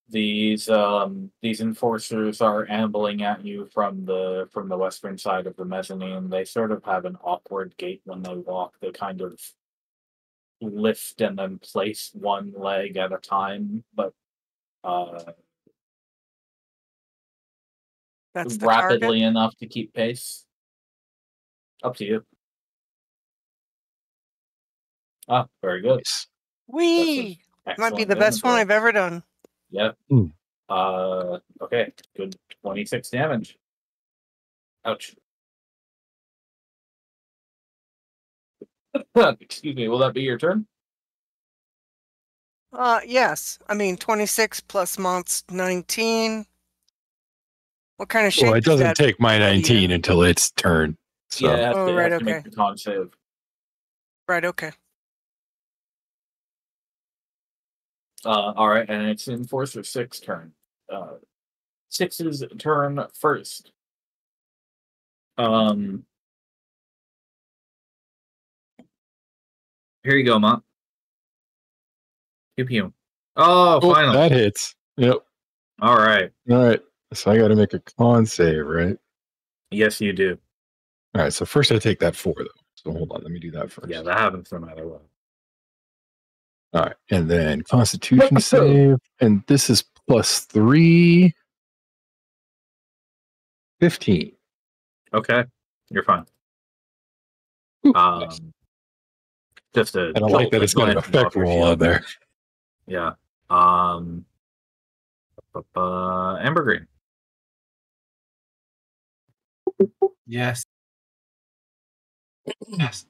These enforcers are ambling at you from the western side of the mezzanine. They sort of have an awkward gait when they walk. They kind of lift and then place one leg at a time, but That's the rapidly target. enough to keep pace. Up to you. Ah, very good. Nice. Whee! Might be the best one I've ever done. Yeah. Mm. Okay. Good 26 damage. Ouch. Excuse me, will that be your turn? Yes. I mean, 26 plus Mont's 19. What kind of shape Well, it is doesn't that? take my 19 until its turn. So Yeah, Oh, it right, has to make okay. the con save. Right, okay. All right, and it's Enforcer 6 turn. 6's turn first. Here you go, Mont. Pew pew. Oh, final. that hits. Yep. All right. All right. So I got to make a con save, right? Yes, you do. All right. So first I take that 4 though. So hold on. Let me do that first. Yeah, that happens no matter what. All right. And then Constitution save. And this is +3. 15. Okay, you're fine. Ooh, nice. Just a I don't like that it's got an effect roll on there. Yeah. Amber Green. Yes. Yes.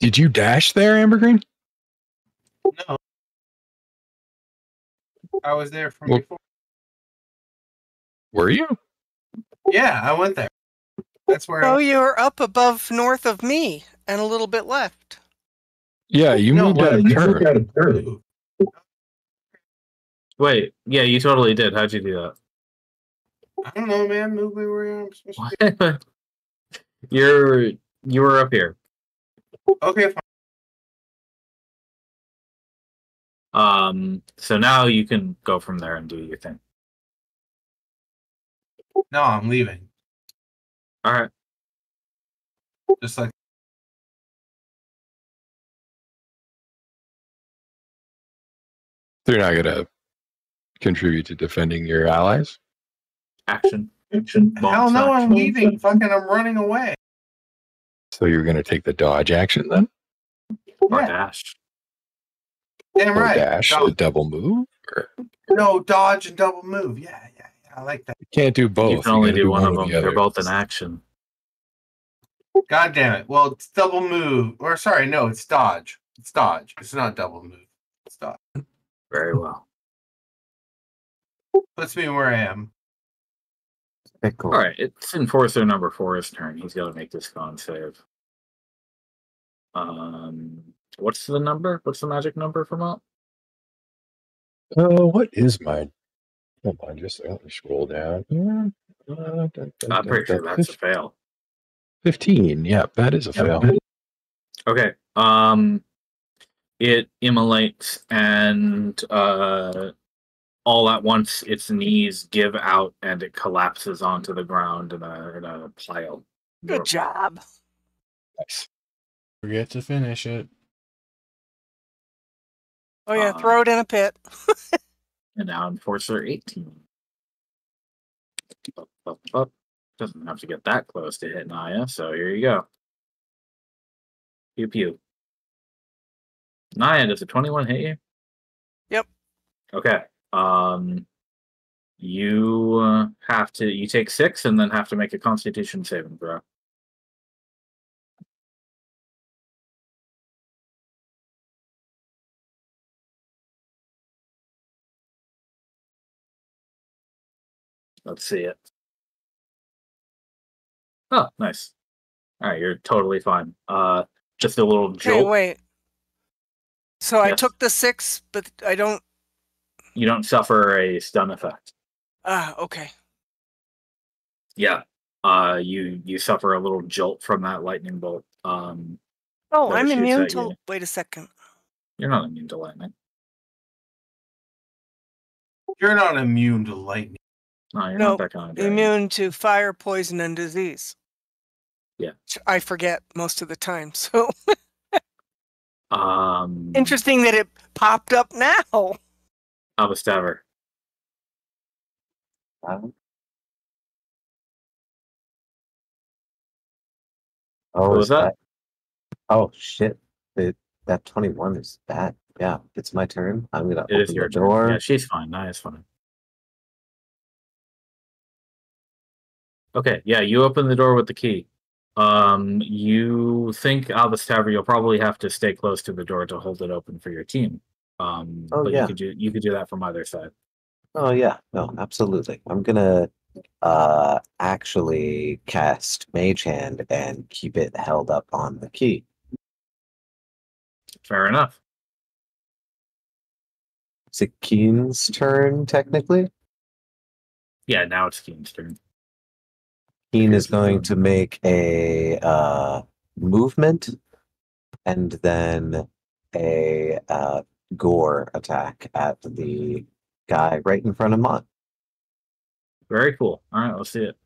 Did you dash there, Amber Green? No. I was there from Well, before. Were you? Yeah, I went there. That's where. Oh, you're up above north of me and a little bit left. Yeah, you No, moved out of turn. Wait, yeah, you totally did. How'd you do that? I don't know, man. Move me where I'm supposed to What? You were up here. be. Okay, fine. So now you can go from there and do your thing. No, I'm leaving. All right. Just like They're not gonna contribute to defending your allies. Action. hell no, I'm leaving. Fucking, I'm running away. So you're gonna take the dodge action then, Or Yeah, dash. damn or right. dash the Dodge. double move. Or No, dodge and double move. Yeah. I like that. you can't do both. You can only gotta do one of or them. the They're other. both in action. God damn it. Well, it's double move. Or sorry, no, it's dodge. It's dodge. It's not double move. It's dodge. Very well. Puts me where I am. Okay, cool. All right. It's Enforcer number 4's turn. He's got to make this con save. What's the number? What's the magic number for Mount? What is mine? Hold on, just let me scroll down here. I'm pretty sure that's a fail. 15. Yeah, that is a fail. Okay. It immolates and all at once its knees give out and it collapses onto the ground in a pile. Good job. Nice. Forget to finish it. Oh yeah, throw it in a pit. And now Enforcer 18. Up. Doesn't have to get that close to hit Naya, so here you go. Pew pew. Naya, does a 21 hit you? Yep. Okay. You take 6 and then have to make a Constitution saving throw. Let's see it. Oh, nice. All right, you're totally fine. Just a little Okay, jolt. wait. So I Yes. took the 6, but I don't. You don't suffer a stun effect. Okay. Yeah. You suffer a little jolt from that lightning bolt. Oh, that I'm shoots immune at to. you. Wait a second. You're not immune to lightning. You're not immune to lightning. No, you're Nope. not that kind of dragon. Immune to fire, poison, and disease. Yeah. Which I forget most of the time. So Mm-hmm. interesting that it popped up now. Abastaver. Oh, What was is that? Oh shit! That 21 is bad. Yeah, it's my turn. I'm gonna It is open your the turn. door. Yeah, she's fine. Naya's fine. Okay, yeah, you open the door with the key. You think Abastaver, you'll probably have to stay close to the door to hold it open for your team. But yeah. you could do that from either side. Oh yeah, no, absolutely. I'm gonna actually cast Mage Hand and keep it held up on the key. Fair enough. Is it Keen's turn technically? Yeah, now it's Keen's turn. Keen is going to make a movement and then a gore attack at the guy right in front of Mont. Very cool. All right, let's see it.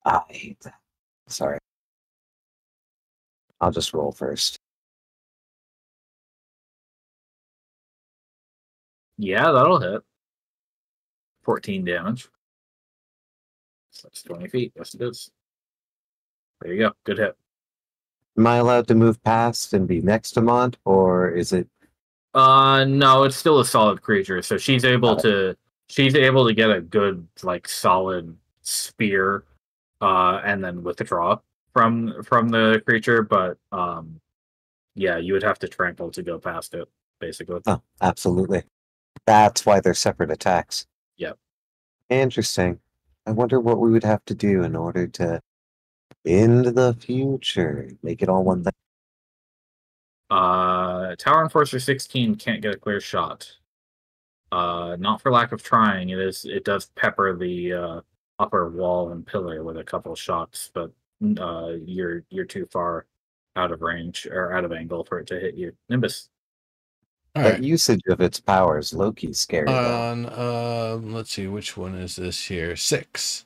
I hate that. Sorry. I'll just roll first. Yeah, that'll hit. 14 damage. So that's 20 feet. Yes, it is. There you go. Good hit. Am I allowed to move past and be next to Mont, or is it? No, it's still a solid creature, so she's able to get a good, like, solid spear, and then withdraw from the creature. But yeah, you would have to trample to go past it, basically. Oh, absolutely. That's why they're separate attacks. Yep. Interesting. I wonder what we would have to do in order to, in the future, make it all one thing. Tower Enforcer 16 can't get a clear shot. Not for lack of trying. It does pepper the upper wall and pillar with a couple shots, but you're too far out of range or out of angle for it to hit you. Nimbus. All That right. usage of its powers, low-key scary though. Let's see, which one is this here? 6.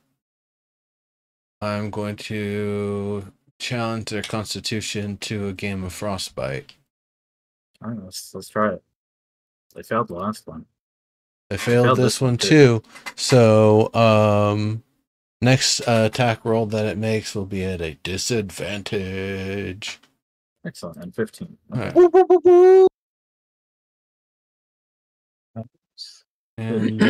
I'm going to challenge their constitution to a game of Frostbite. All right, let's try it. They failed the last one. They failed this one too. So, next attack roll that it makes will be at a disadvantage. Excellent. And 15. Okay. All right. And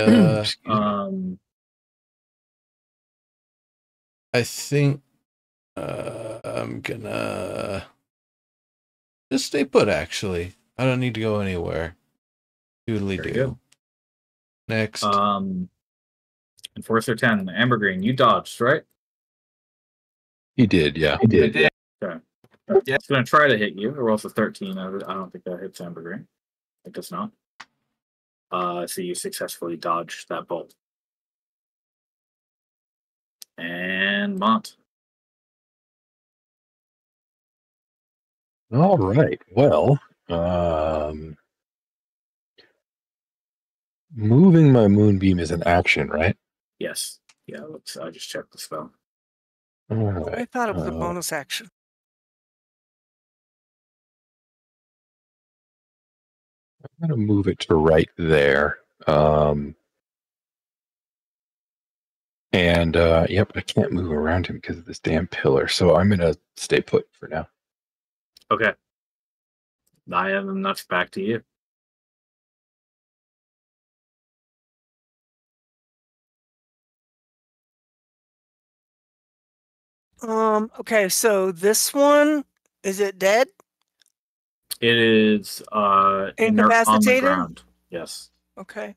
I think I'm gonna just stay put. Actually, I don't need to go anywhere. Doodly Very do. good. Next, Enforcer 10, Amber Green. You dodged, right? He did, yeah. I did. Okay. Yeah. It's going to try to hit you. Or else a 13. I don't think that hits Amber Green. It does not. So you successfully dodged that bolt. And Mont. All right. Well, moving my moonbeam is an action, right? Yes. Yeah, I just checked the spell. All right. I thought it was a bonus action. I'm going to move it to right there. Yep, I can't move around him because of this damn pillar. So I'm going to stay put for now. Okay. I have them nuts back to you. Okay, so this one, is it dead? It is inert on the Incapacitated? ground. Yes. Okay.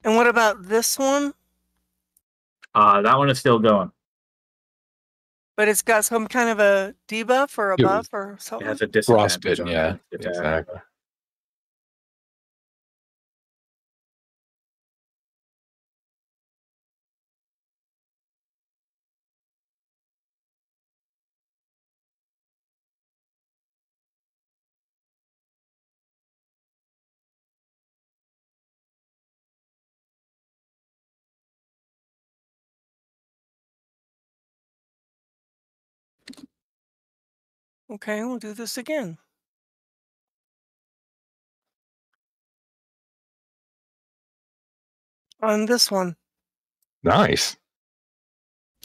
And what about this one? That one is still going. But it's got some kind of a debuff or a It buff was- or It something? has a disadvantage Frostbitten, on yeah. the attack. Exactly. Okay, we'll do this again. On this one. Nice.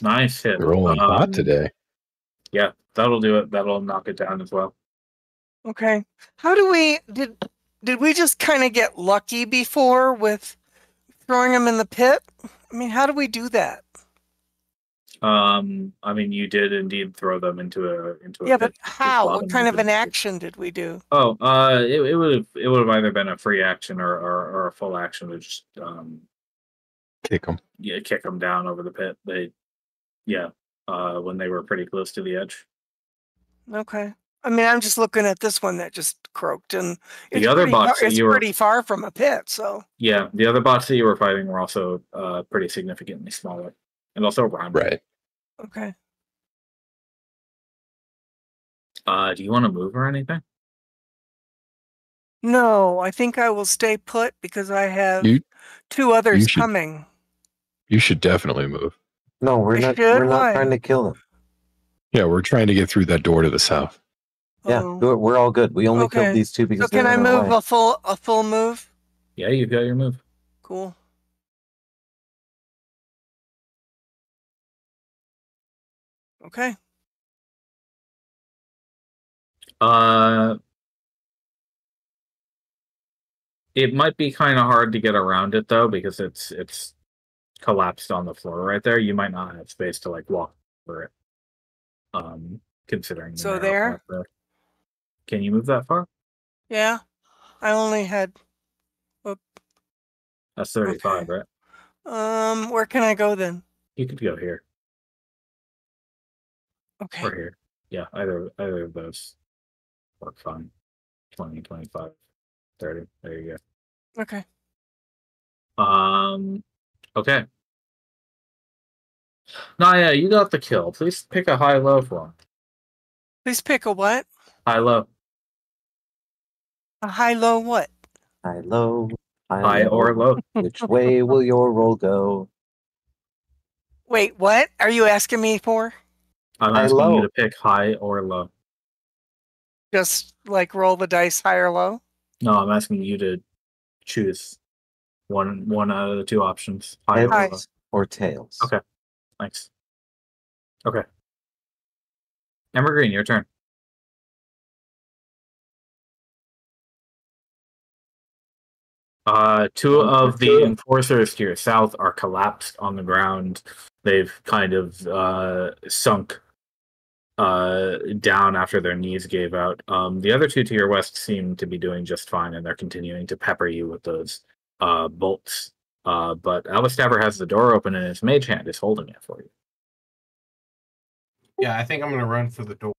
Nice hit. We're rolling hot today. Yeah, that'll do it. That'll knock it down as well. Okay. How do we did we just kind of get lucky before with throwing them in the pit? I mean, how do we do that? I mean, you did indeed throw them into a Yeah, pit. but how? What Bottom kind of an it. action did we do? Oh, it would have either been a free action or a full action to just Kick him. yeah, kick them down over the pit. When they were pretty close to the edge. Okay. I mean, I'm just looking at this one that just croaked, and The other bots that it's you were- pretty far from a pit, so. Yeah, the other bots that you were fighting were also pretty significantly smaller and also rounder. Right. Okay. Do you want to move or anything? No, I think I will stay put because I have You 2 others should- coming. you should definitely move. No, we're I not. should? We're not Why? trying to kill them. Yeah, we're trying to get through that door to the south. Yeah, Oh. we're all good. We only Okay. killed these 2 So because can they're I in our move way. a full move? Yeah, you've got your move. Cool. Okay. It might be kind of hard to get around it though because it's collapsed on the floor right there. You might not have space to like walk over it. Considering the So narrow there? path there. Can you move that far? Yeah. I only had That's 35, right? Where can I go then? You could go here Okay. or here. Yeah, either of those work fine. 20, 25, 30. There you Okay. go. Okay. Naya, you got the kill. Please pick a high-low for him. Please pick a what? High-low. A high-low what? High, low, High low. or low. Which way will your roll go? Wait, what are you asking me for? I'm High, asking you low. to pick high or low. Just like roll the dice high or low? No, I'm asking you to choose one out of the two options. High or High. low. Heads or tails? Okay. Thanks. Okay. Amber Green, your turn. Two of the enforcers to your south are collapsed on the ground. They've kind of sunk down after their knees gave out. The other two to your west seem to be doing just fine, and they're continuing to pepper you with those bolts. But Alistabber has the door open, and his mage hand is holding it for you. Yeah, I think I'm gonna run for the door.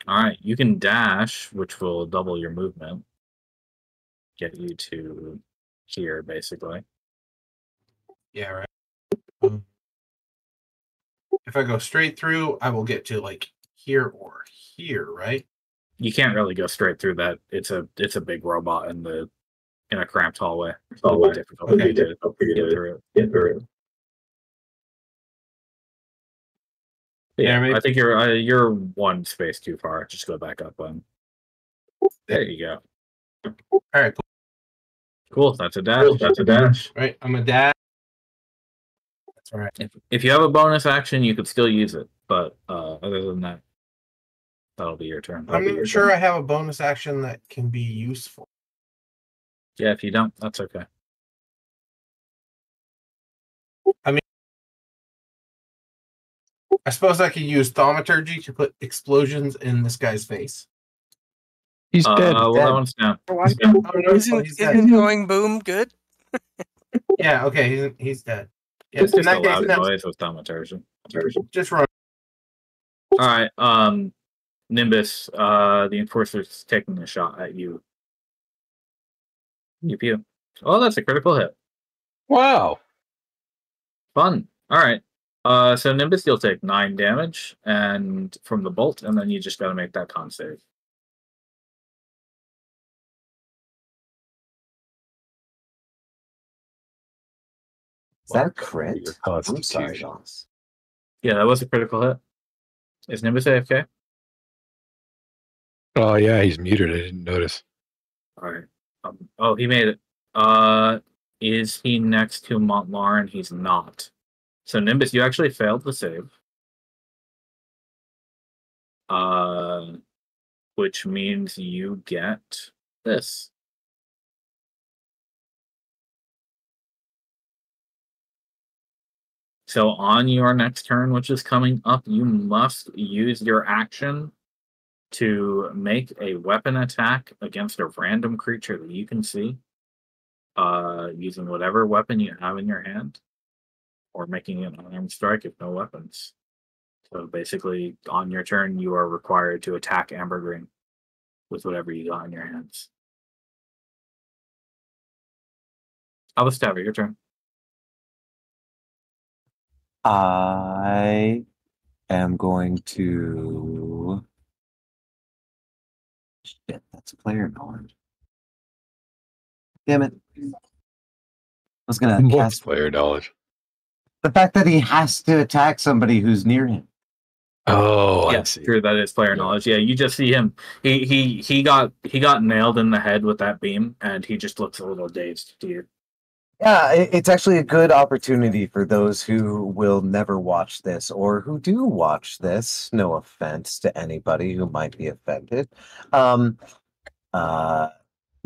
All right, you can dash, which will double your movement, get you to here, basically. Yeah, right. If I go straight through, I will get to like here or here, right? You can't really go straight through that. It's a big robot in a cramped hallway. It would be difficult for you to get through it. But Yeah, yeah, maybe- I think you're one space too far. Just go back up one. There you go. All right, Cool. That's a dash. right. I'm a dad. That's all right. If you have a bonus action, you could still use it. But other than that, that'll be your turn. I'm not sure I have a bonus action that can be useful. Yeah, if you don't, that's okay. I suppose I could use thaumaturgy to put explosions in this guy's face. He's dead. Well, dead. that one's down. Oh, no, he's dead. Isn't going boom good? Yeah, okay, he's dead. Yeah, It's in just a that loud case, no, noise with thaumaturgy. just run. All right, Nimbus, the enforcer's taking a shot at you. Pew pew. Oh, that's a critical hit. Wow. Fun. All right. So Nimbus, you'll take 9 damage and from the bolt, and then you just got to make that con save. Is that a Your crit? I'm constitution. sorry, Joss. Yeah, that was a critical hit. Is Nimbus AFK? Oh yeah, he's muted. I didn't notice. All right. Oh, he made it. Is he next to Montlarin? He's not. So Nimbus, you actually failed the save. Which means you get this. So on your next turn, which is coming up, you must use your action to make a weapon attack against a random creature that you can see, using whatever weapon you have in your hand, or making an unarmed strike if no weapons. So basically, on your turn, you are required to attack Ambergreen with whatever you got in your hands. Alistabber, your turn. I am going to. Shit, that's player knowledge. Damn it. I was gonna cast Multiplayer knowledge. the fact that he has to attack somebody who's near him. Oh, I Yeah, see. true. That is player knowledge. Yeah, you just see him. He got nailed in the head with that beam, and he just looks a little dazed to you. Yeah, it's actually a good opportunity for those who will never watch this or who do watch this. No offense to anybody who might be offended.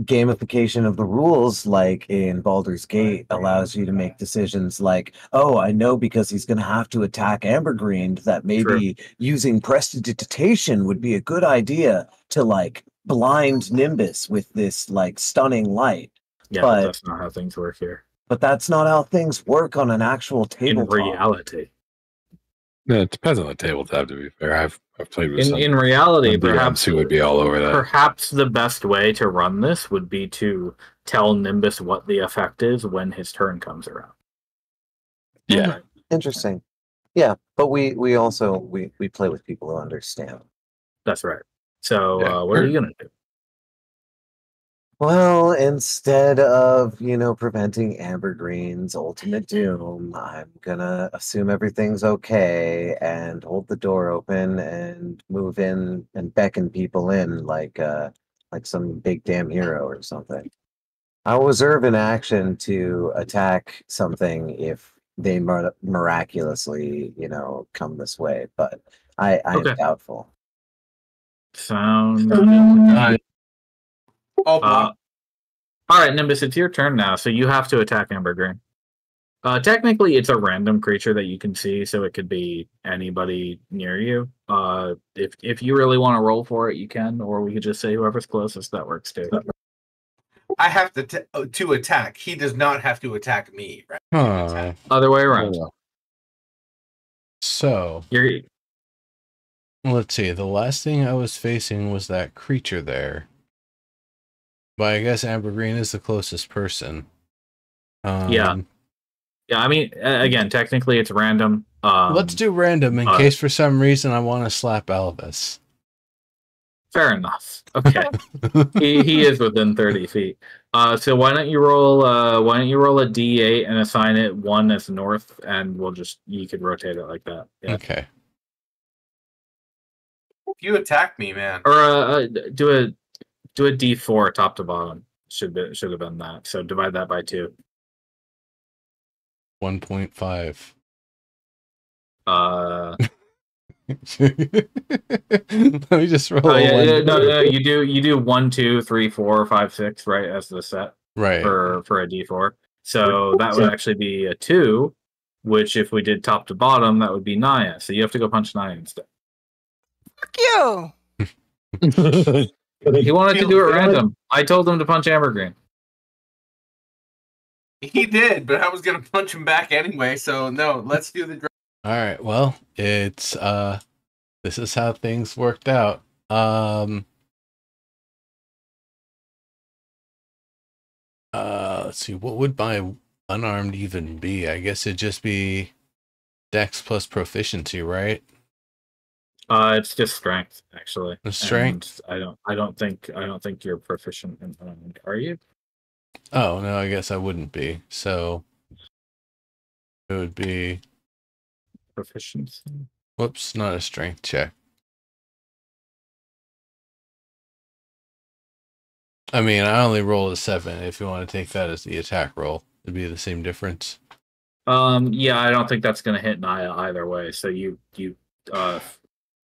Gamification of the rules, like in Baldur's Gate, allows you to make decisions like, oh, I know because he's going to have to attack Ambergreen that maybe using prestidigitation would be a good idea to like blind Nimbus with this like stunning light. Yeah, But- but that's not how things work here. But that's not how things work on an actual In tabletop. reality. Yeah, it depends on the tabletop. To be fair, I've played with In reality, some perhaps DMs who would be all over that. Perhaps the best way to run this would be to tell Nimbus what the effect is when his turn comes around. Yeah. Right. Interesting. Yeah, but we also we play with people who understand. That's right. So Yeah. what are you gonna do? Well, instead of, preventing Ambergreen's ultimate doom, I'm gonna assume everything's okay and hold the door open and move in and beckon people in like some big damn hero or something. I'll reserve an action to attack something if they miraculously, come this way, but I am Okay. doubtful. Sound. All block. All right, Nimbus, it's your turn now, so you have to attack Ambergreen. Technically, it's a random creature that you can see, so it could be anybody near you. If you really want to roll for it, you can, or we could just say whoever's closest. That works too. I have to attack. He does not have to attack me, right? Huh. Other way around. So You're let's see. The last thing I was facing was that creature there. But I guess Ambergreen is the closest person. Yeah. I mean, again, technically it's random. Let's do random in case for some reason I want to slap Elvis. Fair enough. Okay, he is within 30 feet. So why don't you roll? Why don't you roll a d8 and assign it 1 as north, and you could rotate it like that. Yeah. Okay. If you attack me, man. Or do a d4 top to bottom. Should have been that. So divide that by 2. 1.5. Let me just roll. No, you do 1, 2, 3, 4, 5, 6, right, as the set, right, for a d4. So that would actually be a 2, which if we did top to bottom, that would be Naya. So you have to go punch Naya instead. Fuck you! He wanted to do it random. I told him to punch Ambergreen. He did, but I was gonna punch him back anyway. So no, let's do the. All right. Well, it's this is how things worked out. Let's see. What would my unarmed even be? I guess it'd just be Dex plus proficiency, right? It's just strength, actually. The strength. And I don't think you're proficient in unarmed, are you? Oh no, I guess I wouldn't be. So it would be Proficiency. whoops, not a strength check. I mean, I only rolled a 7. If you want to take that as the attack roll, it'd be the same difference. Yeah, I don't think that's gonna hit Naya either way. So you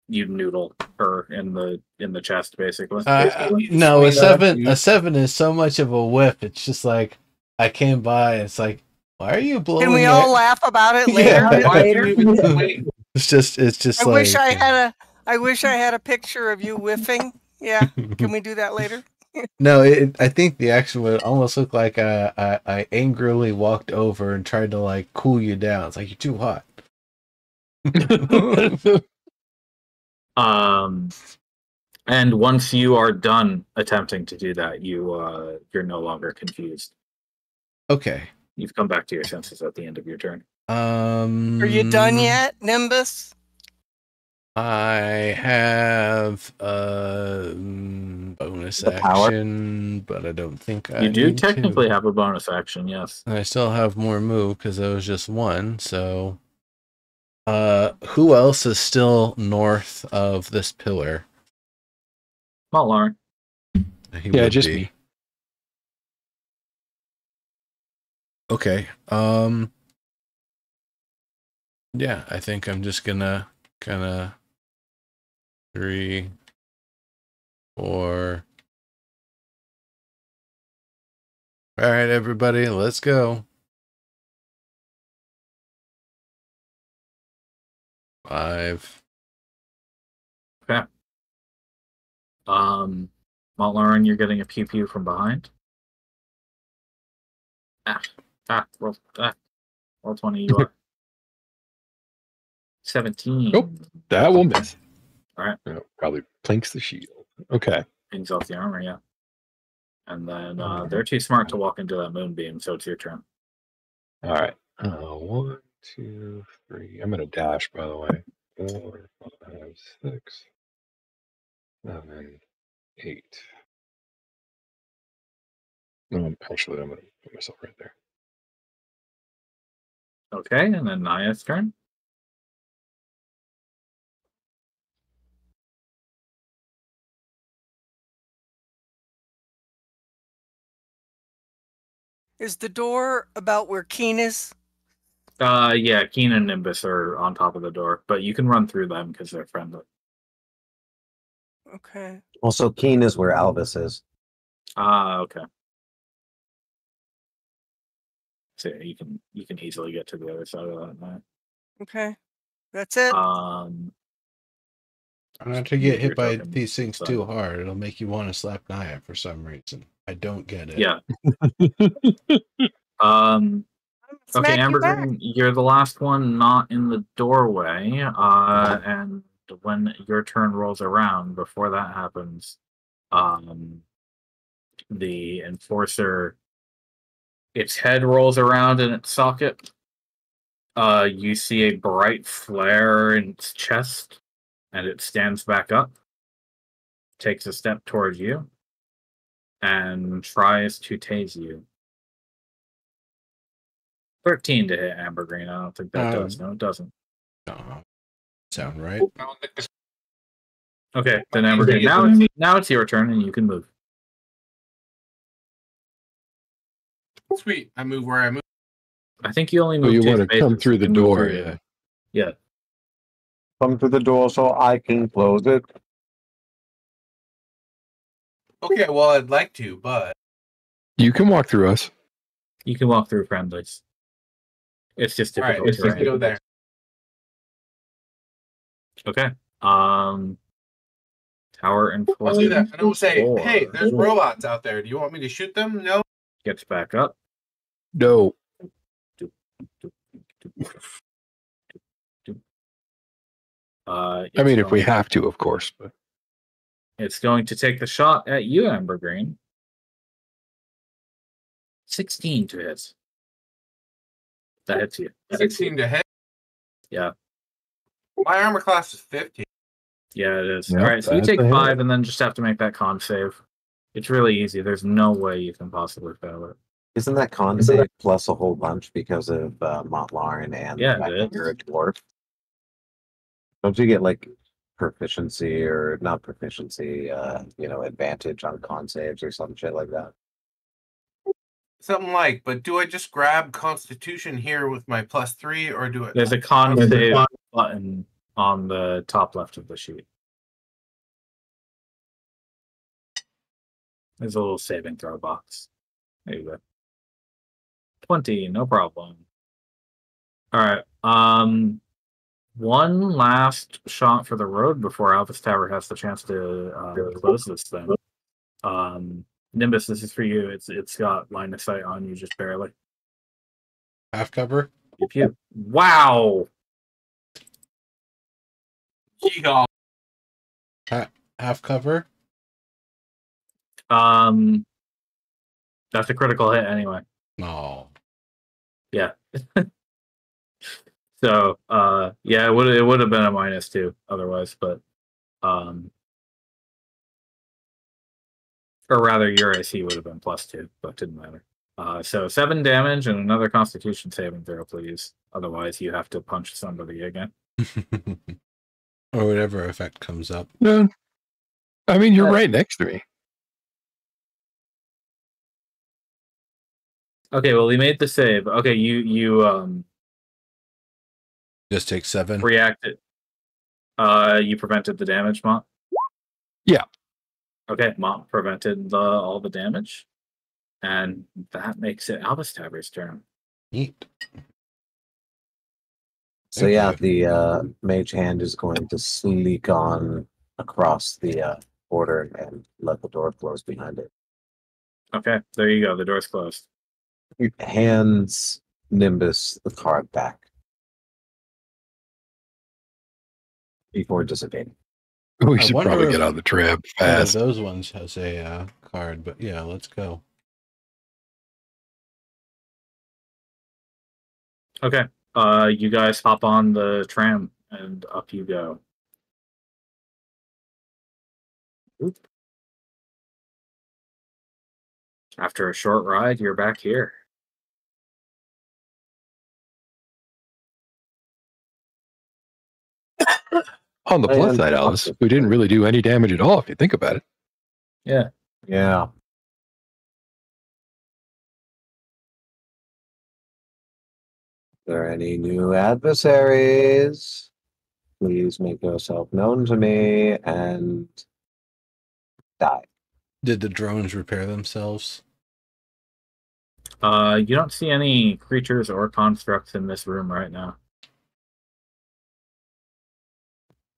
noodle her in the chest, basically. No, a 7 is so much of a whip. It's just like I came by. It's like, why are you blowing? Can we all laugh about it later? Yeah. Why do you even wait? It's just I like. wish I had a picture of you whiffing. Yeah, can we do that later? No, I think the action would almost look like I angrily walked over and tried to like cool you down. It's like you're too hot. And once you are done attempting to do that, you're no longer confused. Okay. You've come back to your senses at the end of your turn. Are you done yet, Nimbus? I have bonus action, but I don't think I You do need technically to. have a bonus action, yes. I still have more move because that was just 1. So, who else is still north of this pillar? Not Lauren. He Yeah, would just be. me. Okay. Yeah, I think I'm just gonna kind of 3, 4. All right, everybody, let's go. 5. Okay. Mount Lauren, you're getting a pew pew from behind. Ah. Roll 20 you are. 17. Nope. That will miss. All right. Probably planks the shield. Okay. Pings off the armor, yeah. And then they're too smart to walk into that moonbeam, so it's your turn. All right. 1, 2, 3. I'm gonna dash, by the way. 4, 5, 6, 7, 8. No, actually, I'm gonna put myself right there. Okay, and then Naya's turn. Is the door about where Keen is? Yeah, Keen and Nimbus are on top of the door, but you can run through them because they're friendly. Okay. Also, Keen is where Albus is. Okay. So you can easily get to the other side of that map. Okay. That's it. Not to get You're hit by talking these things side. too hard. It'll make you want to slap Naya for some reason. I don't get it. Yeah. Smack Okay, you Amber back. Green, you're the last one not in the doorway. And when your turn rolls around, before that happens, the enforcer, its head rolls around in its socket. You see a bright flare in its chest, and it stands back up, takes a step towards you, and tries to tase you. 13 to hit Amber Green. I don't think that does. No, it doesn't. Sound right? Okay, then Amber Green. Now it's your turn, and you can move. Sweet. I move where I move. I think you only Oh, move. you 2 want to spaces. come through You the can move door, through. yeah. Yeah. Come to the door so I can close it. Okay, well, I'd like to, but You can walk through us. You can walk through friendlies. It's just all right, difficult let's terrain. go there. Okay. Tower I'll enforcement. do that, and I will say, 4 "Hey, there's robots out there. Do you want me to shoot them? No." gets back up. No. I mean, if we have to, of course. But it's going to take the shot at you, Amber Green. 16 to hit. That hits you. 16 to hit. Yeah. My armor class is 15. Yeah, it is. Yep, All right, so you that's take a hit. 5 and then just have to make that con save. It's really easy. There's no way you can possibly fail it. Isn't that con save plus a whole bunch because of Montlarin and Yeah, the fact it that is. you're a dwarf? Don't you get like proficiency or not proficiency, advantage on con saves or some shit like that? Something like, but do I just grab Constitution here with my +3, or do it? There's a con save button on the top left of the sheet. There's a little saving throw box. There you go. 20, no problem. All right. One last shot for the road before Alphys Tower has the chance to close this thing. Nimbus, this is for you. It's got line of sight on you just barely. Half cover? Wow. Yeehaw. Half cover? That's a critical hit anyway. No. Yeah. So yeah, it would have been a -2 otherwise, but or rather your AC would have been +2, but it didn't matter. So 7 damage and another Constitution saving throw, please. Otherwise, you have to punch somebody again. Or whatever effect comes up. no. I mean, you're right next to me. Okay, well, he made the save. Okay, you Just take 7. reacted. You prevented the damage, Mont? Yeah. Okay, Mont prevented all the damage. And that makes it Alphys Tower's turn. Neat. So Thank yeah, you. the mage hand is going to sneak on across the border and let the door close behind it. Okay, there you go. The door's closed. He hands Nimbus the card back before dissipating. We I should wonder probably if get on the tram one of fast. those ones has a card, but yeah, let's go. Okay. You guys hop on the tram and up you go. Oop. After a short ride, you're back here. On the plus And- side, Alice, we didn't really do any damage at all if you think about it. Yeah. Yeah. There any new adversaries? Please make yourself known to me and die. Did the drones repair themselves? You don't see any creatures or constructs in this room right now.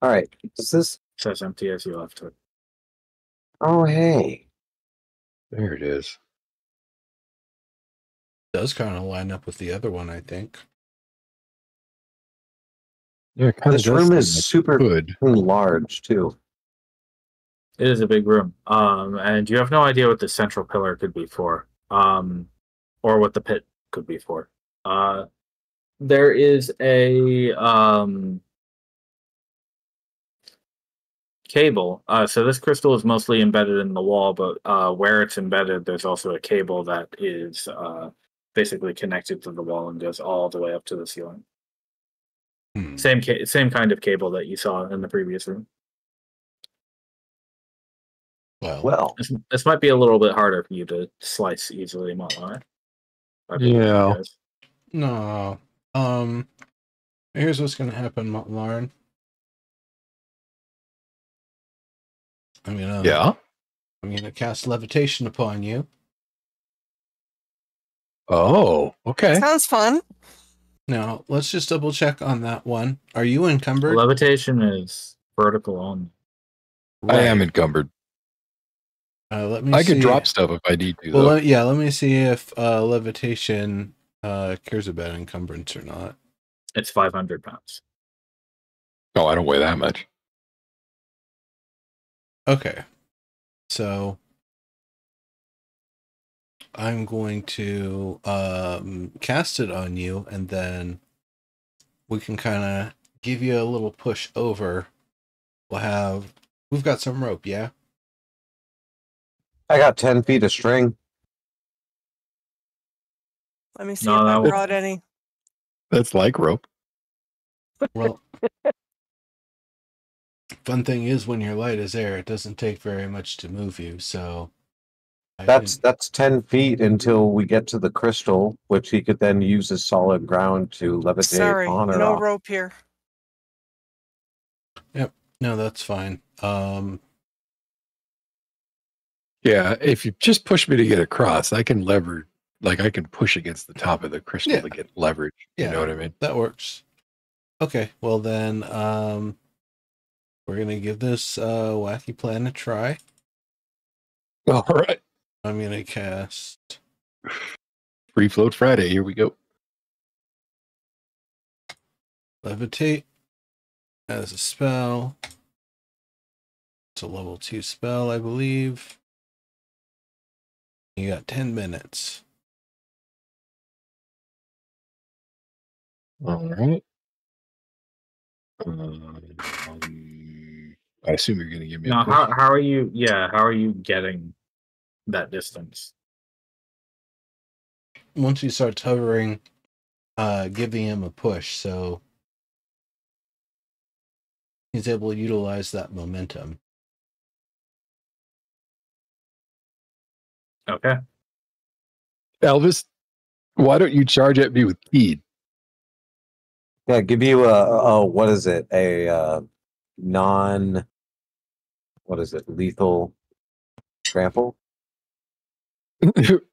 All right. Does this? It's as empty as you left it. Oh, hey. There it is. Does kind of line up with the other one, I think. Yeah, it kind This room is super good. large too. It is a big room. And you have no idea what the central pillar could be for. Or what the pit could be for. There is a cable. So this crystal is mostly embedded in the wall, but where it's embedded, there's also a cable that is basically connected to the wall and goes all the way up to the ceiling. Same kind of cable that you saw in the previous room. Well, This might be a little bit harder for you to slice easily, Montlar. Yeah. no. Here's what's going to happen, Lauren. I'm gonna cast levitation upon you. Oh, okay. Sounds fun. Now, let's just double check on that one. Are you encumbered? Levitation is vertical only. I am encumbered. Let me I see. could drop stuff if I need to. Well, though. let me see if levitation cares about encumbrance or not. It's 500 pounds. Oh, I don't weigh that much. Okay. So I'm going to cast it on you, and then we can kind of give you a little push over. We've got some rope, yeah? I got 10 feet of string. Let me see No, if I that brought any. That's like rope. Well, fun thing is when your light is there, it doesn't take very much to move you, so That's 10 feet until we get to the crystal, which he could then use as solid ground to levitate Sorry, on or no off. rope here. no, that's fine. Yeah, if you just push me to get across, I can lever, like I can push against the top of the crystal to get leverage. You know what I mean? That works. Okay, well then, we're gonna give this wacky plan a try. All right. I'm gonna cast Free Float Friday. Here we go. Levitate as a spell. It's a level 2 spell, I believe. You got 10 minutes. All right. I assume you're going to give me Now, a push. how are you? Yeah, how are you getting that distance? Once he starts hovering, giving him a push, so he's able to utilize that momentum. Okay. Elvis, why don't you charge at me with speed? Yeah, give you what is it? A lethal trample?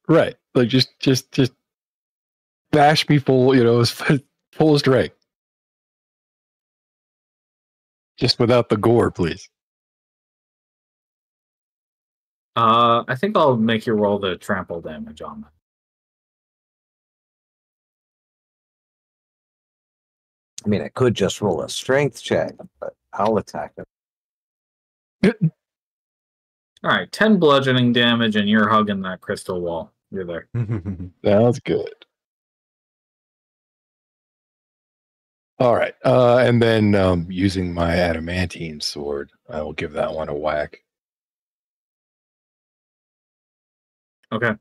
Right. Like just bash me full, full strength. Just without the gore, please. I think I'll make you roll the trample damage on that. I mean, I could just roll a strength check, but I'll attack him. All right, 10 bludgeoning damage, and you're hugging that crystal wall. You're there. Sounds good. All right. And then using my adamantine sword, I will give that one a whack. Okay.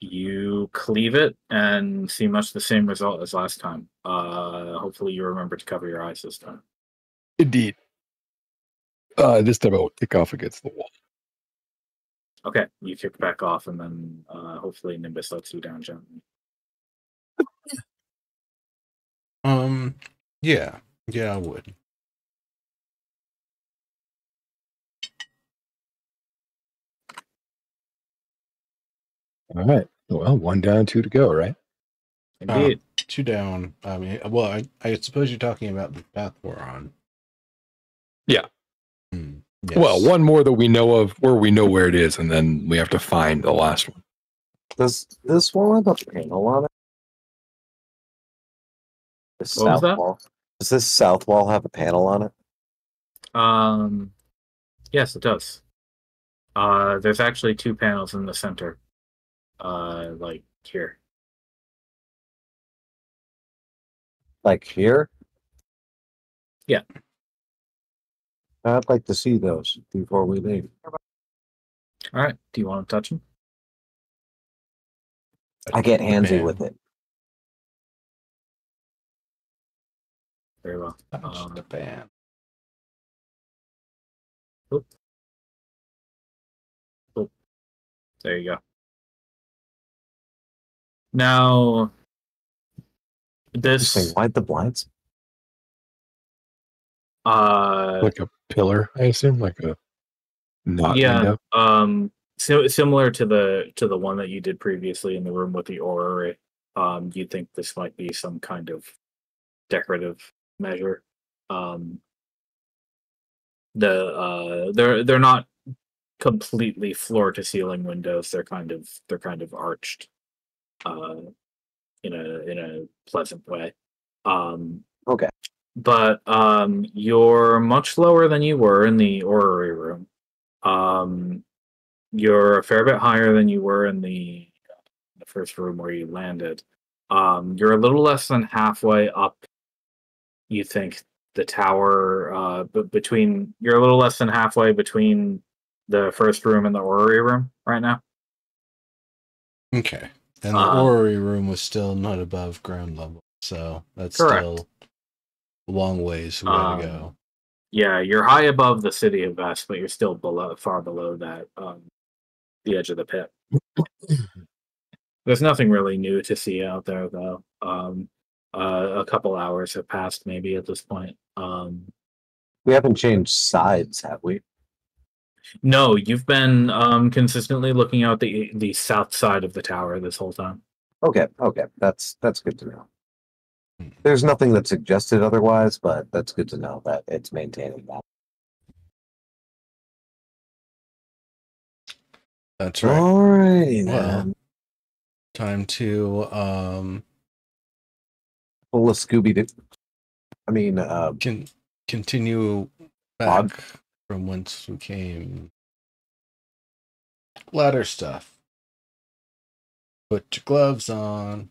You cleave it and see much the same result as last time. Hopefully you remember to cover your eyes this time. Indeed. This time I will kick off against the wall. Okay, you kick back off, and then hopefully Nimbus lets you down gently. Yeah, I would. All right. Well, 1 down, 2 to go, right? Indeed. 2 down. I mean, well, I suppose you're talking about the path we're on. Yeah. Yes. Well, one more that we know of, where we know where it is, and then we have to find the last one. Does this wall have a panel on it? This What was south that? wall. Does this south wall have a panel on it? Yes, it does. There's actually 2 panels in the center. Like here. Like here? Yeah. I'd like to see those before we leave. All right. Do you want to touch them? I get handsy Man. with it. Very well. Touch the pan. There you go. Now, Just this why'd the blinds? Like a pillar, I assume, like a not window. Similar to the one that you did previously in the room with the orrery. You'd think this might be some kind of decorative measure. They're not completely floor to ceiling windows. They're kind of arched, in a pleasant way. Okay. But you're much lower than you were in the orrery room. You're a fair bit higher than you were in the first room where you landed. You're a little less than halfway up. You think the tower, but you're a little less than halfway between the first room and the orrery room right now. Okay. And the orrery room was still not above ground level, so that's correct. still a long ways way to go. Yeah, you're high above the city of Vest, but you're still far below that, the edge of the pit. There's nothing really new to see out there, though. A couple hours have passed, maybe at this point. We haven't changed sides, have we? No, you've been consistently looking out the south side of the tower this whole time. Okay. That's good to know. There's nothing that suggested otherwise, but that's good to know that it's maintaining that. That's right. All right. Well, time to pull a Scooby Doo. I mean, continue back from whence we came. Ladder stuff. Put your gloves on.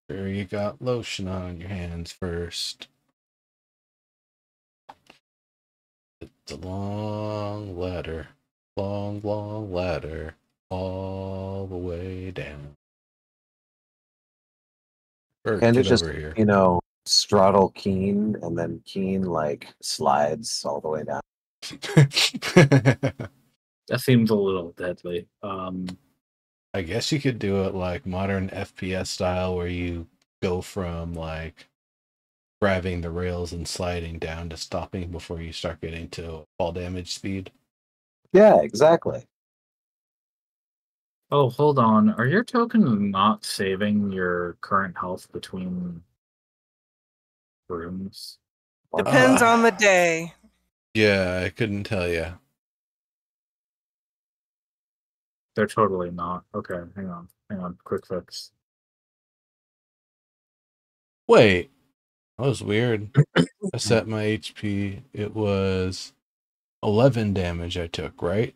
Sure, you got lotion on your hands first. It's a long ladder. Long ladder. All the way down. kind of just, over here. straddle Keen, and then Keen, slides all the way down. That seems a little deadly. I guess you could do it like modern FPS style, where you go from grabbing the rails and sliding down to stopping before you start getting to fall damage speed. Yeah, exactly. Oh, hold on. Are your tokens not saving your current health between rooms? Depends on the day. Yeah, I couldn't tell you. They're totally not. Okay, hang on. Quick fix. Wait, that was weird. I set my HP. It was 11 damage I took, right?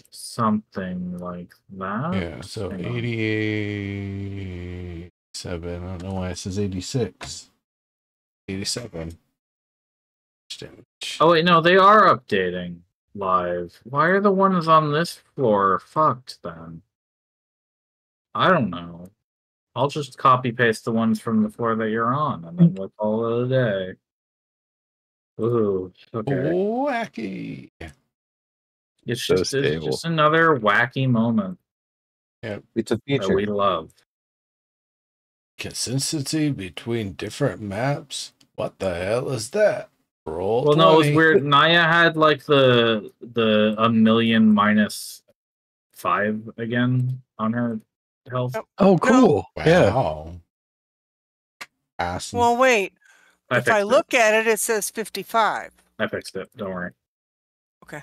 Something like that. Yeah, so Hang on. 87. I don't know why it says 86. 87. Damage. Oh wait, no, they are updating live. Why are the ones on this floor fucked then? I don't know. I'll just copy paste the ones from the floor that you're on, and then we'll call it a day. Ooh, okay. Wacky. It's So just it's stable. just another wacky moment It's a that feature. we love. Consistency between different maps? What the hell is that? Roll Well, 20. no, it was weird. Naya had like the a million minus 5 again on her health. Yep. Oh, cool. Yeah. Wow. Awesome. Well, wait. I If I fixed look at it, it says 55. I fixed it. Don't worry. Okay.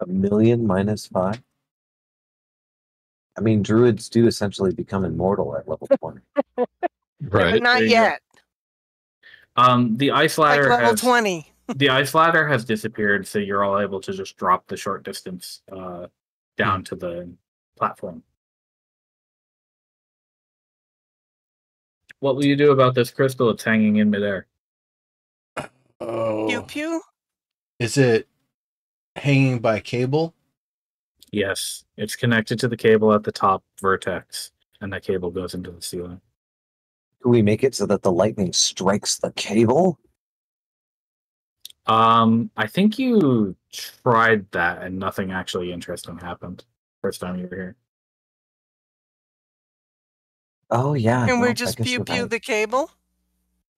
A million minus 5. I mean, druids do essentially become immortal at level 20. Yeah, Right. but not There you go. yet. The ice Like ladder level has 20. the ice ladder has disappeared, so you're all able to just drop the short distance down to the platform. What will you do about this crystal? It's hanging in midair. Oh. Pew pew. Is it hanging by cable? Yes, it's connected to the cable at the top vertex, and that cable goes into the ceiling. Can we make it so that the lightning strikes the cable? I think you tried that, and nothing actually interesting happened first time you were here. Oh, yeah. Can no, we I just guess pew you're pew right. the cable?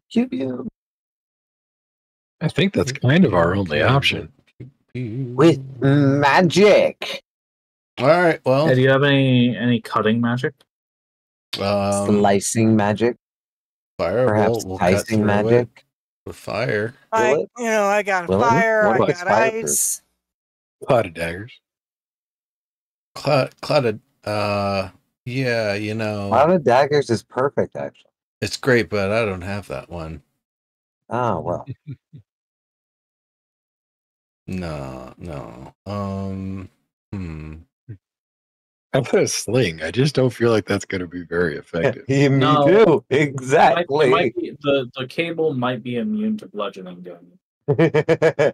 Pew, pew. I think that's kind of our only option. With magic. All right. Well, Hey, do you have any cutting magic? Slicing magic. Firebolt Perhaps will cut icing through magic. it with fire. Will it? I got Will it? fire, What I if it's got fireproof? ice. Clouded daggers. Clouded. Yeah, you know, Cloud of Daggers is perfect, actually. it's great, but I don't have that one. Oh, well. No. I've got a sling. I just don't feel like that's going to be very effective. Me No. too. It Exactly. might be, the cable might be immune to bludgeoning damage.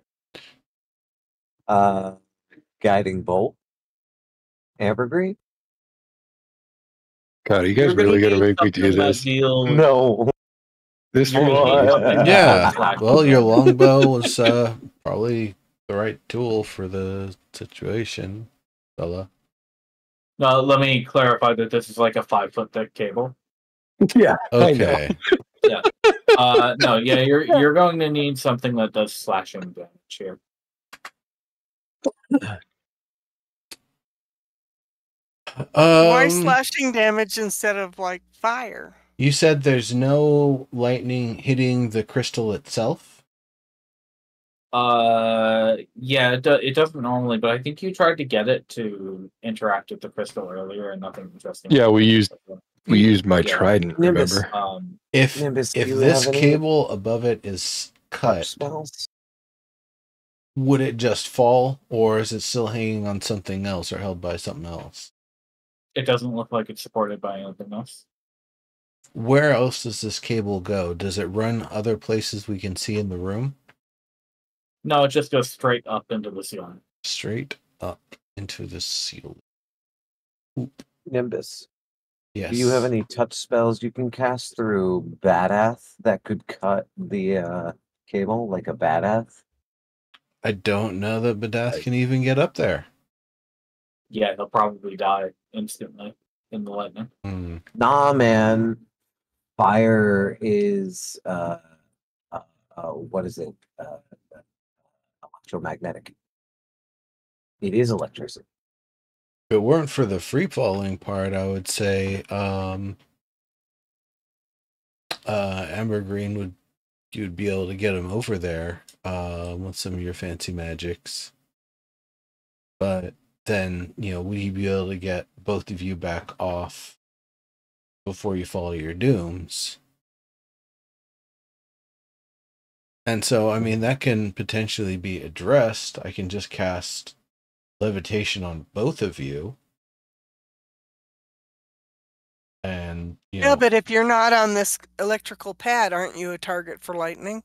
Guiding bolt. Ambergreen? God, are you guys You're gonna really going to need make me do something that this? deals- No. This You're gonna What? need something that Yeah. deals Well, your damage. longbow was probably the right tool for the situation, fella. No, let me clarify that this is like a 5-foot thick cable. Yeah. Okay. No, yeah, you're going to need something that does slashing damage here. Why slashing damage instead of like fire? You said there's no lightning hitting the crystal itself? Yeah, it doesn't normally, but I think you tried to get it to interact with the crystal earlier, and nothing interesting. Yeah, we used my Yeah. trident, Nimbus. remember? If Nimbus, do if you this have any cable above it is touch cut, spells? would it just fall, or is it still hanging on something else or held by something else? It doesn't look like it's supported by anything else. Where else does this cable go? Does it run other places we can see in the room? No, it just goes straight up into the ceiling. Straight up into the ceiling. Nimbus. Yes. Do you have any touch spells you can cast through Badath that could cut the cable like a Badath? I don't know that Badath can even get up there. Yeah, he'll probably die instantly in the lightning. Nah, man. Fire is what is it? Electromagnetic. It is electricity. If it weren't for the free falling part, I would say Amber Green you'd be able to get him over there with some of your fancy magics. but then, would you be able to get both of you back off before you follow your dooms? And so, I mean, that can potentially be addressed. I can just cast levitation on both of you. And, Yeah, but if you're not on this electrical pad, aren't you a target for lightning?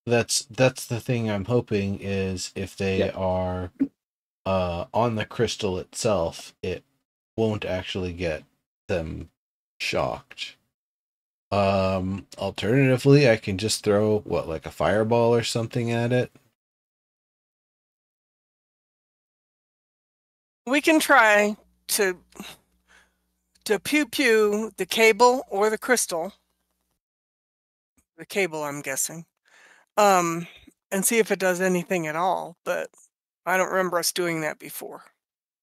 that's the thing I'm hoping is if they are on the crystal itself, it won't actually get them shocked. Alternatively, I can just throw like a fireball or something at it. We can try to pew pew the cable or the crystal. The cable, I'm guessing. And see if it does anything at all, but I don't remember us doing that before.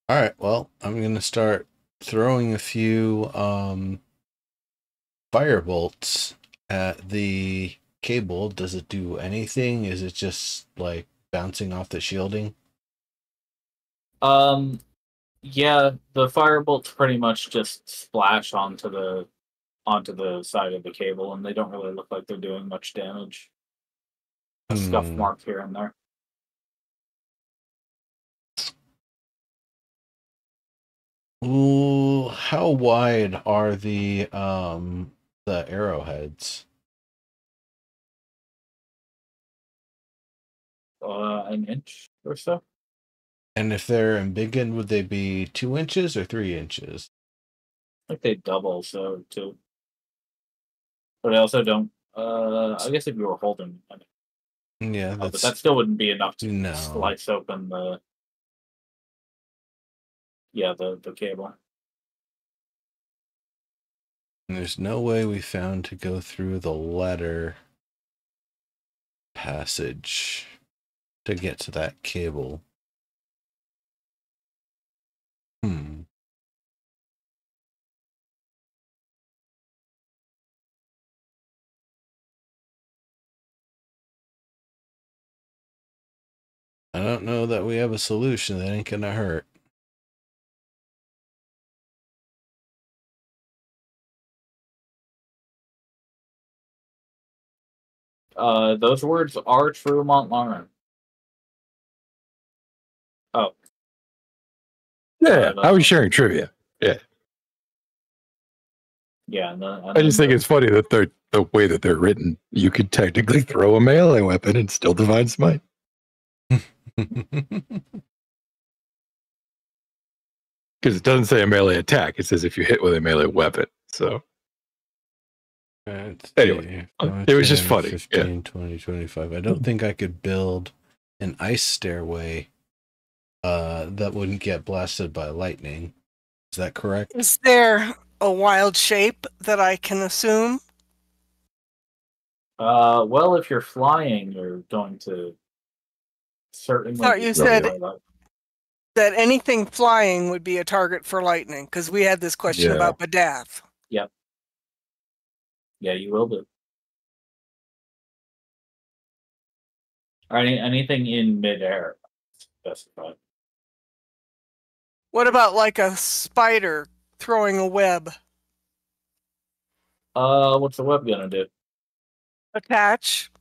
All right, well, I'm going to start throwing a few firebolts at the cable. Does it do anything? Is it just like bouncing off the shielding? Yeah, the firebolts pretty much just splash onto the side of the cable, and they don't really look like they're doing much damage. A scuff mark here and there. Ooh, how wide are the arrowheads? An inch or so. And if they're embiggened, would they be 2 inches or 3 inches? I think they double, so 2. But I also don't. I guess if you were holding, Yeah, but that still wouldn't be enough to no. slice open the cable. And there's no way we found to go through the ladder passage to get to that cable. I don't know that we have a solution that ain't gonna hurt. Those words are true, Montlarin. Oh. Yeah, I was sharing trivia. Yeah. Yeah, I just think it's funny that the way that they're written, you could technically throw a melee weapon and still divine smite. Because it doesn't say a melee attack; it says if you hit with a melee weapon. So anyway, it was just funny. 15, 20, 25. I don't think I could build an ice stairway that wouldn't get blasted by lightning. Is that correct? Is there a wild shape that I can assume? Well, if you're flying, you're going to certainly. I thought you said that anything flying would be a target for lightning, because we had this question about Badath. Yep. Yeah, you will do. Or anything in midair, specified. What about like a spider throwing a web? What's the web gonna do? Attach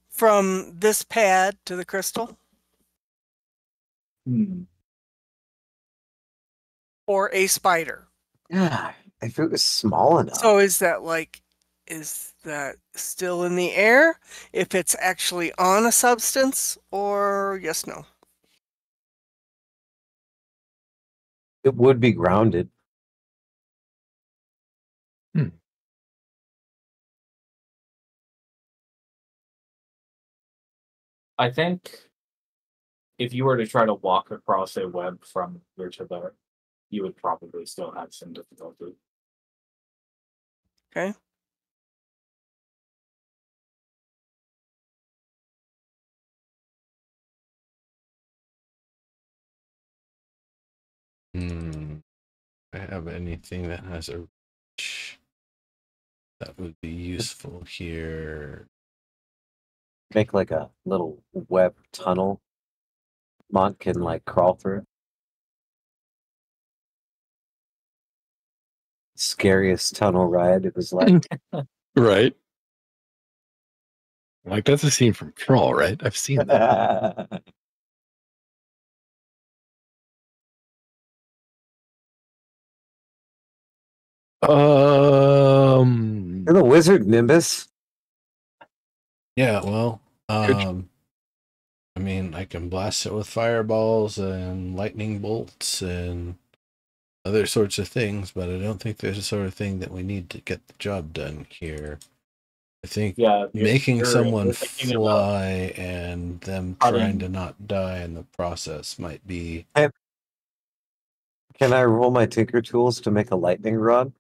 from this pad to the crystal? Or a spider? Yeah, if it was small enough. So is that still in the air? If it's actually on a substance, or yes, no? It would be grounded. I think if you were to try to walk across a web from here to there, you would probably still have some difficulty. Okay. I have anything that has a reach that would be useful here. Make like a little web tunnel Mont can like crawl through. Scariest tunnel ride it was like. Right. Like that's a scene from Crawl, right? I've seen that. You're the wizard, Nimbus. Yeah, well, Good. I mean, I can blast it with fireballs and lightning bolts and other sorts of things, but I don't think there's a sort of thing that we need to get the job done here. I think making someone fly and them trying to not die in the process might be... Can I roll my Tinker Tools to make a lightning rod?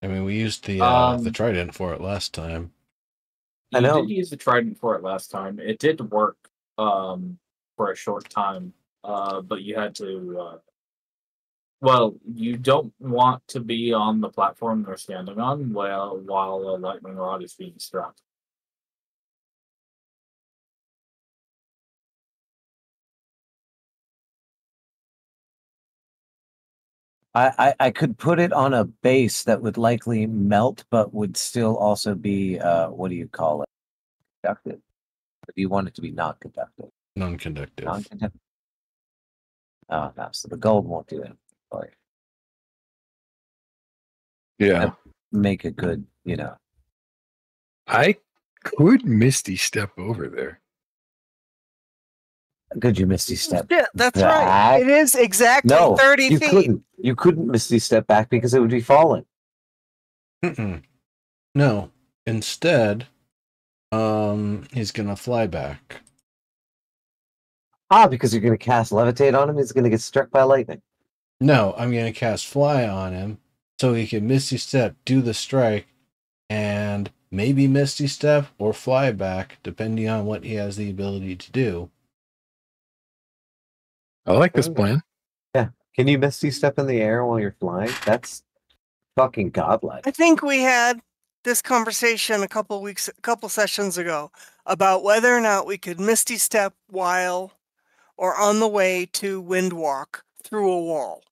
I mean, we used the trident for it last time. You did use the trident for it last time. It did work for a short time, but you had to... well, you don't want to be on the platform they're standing on while a lightning rod is being struck. I could put it on a base that would likely melt, but would still also be what do you call it? Conductive. If you want it to be not conductive. Non-conductive. Non-conductive. Oh no, so the gold won't do it. Yeah. Make a good, I could Misty step over there. Could you Misty step? Yeah, that's back? right. It is exactly No, 30 you feet. couldn't. You couldn't Misty step back because it would be falling. No. Instead, he's gonna fly back. Because you're gonna cast levitate on him. He's gonna get struck by lightning. No, I'm gonna cast fly on him so he can Misty Step, do the strike, and maybe Misty Step or fly back, depending on what he has the ability to do. I like this plan. Yeah. Can you Misty Step in the air while you're flying? That's fucking godlike. I think we had this conversation a couple sessions ago about whether or not we could Misty Step while or on the way to Windwalk through a wall.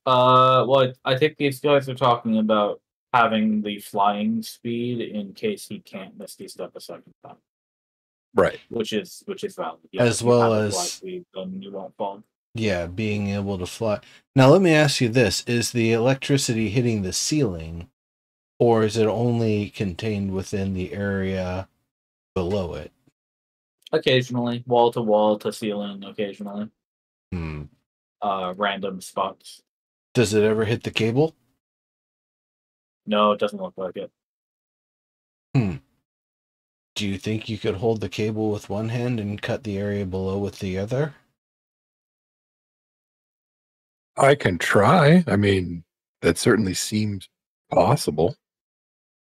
Well, I think these guys are talking about having the flying speed in case he can't Misty Step a second time. Right. Which is valid. Yeah, as well as fly speed, then you won't fall. Yeah, being able to fly. Now, let me ask you this. Is the electricity hitting the ceiling, or is it only contained within the area below it? Occasionally. Wall to ceiling, occasionally. Hmm. Random spots. Does it ever hit the cable? No, it doesn't look like it. Do you think you could hold the cable with one hand and cut the area below with the other? I can try. I mean, that certainly seems possible.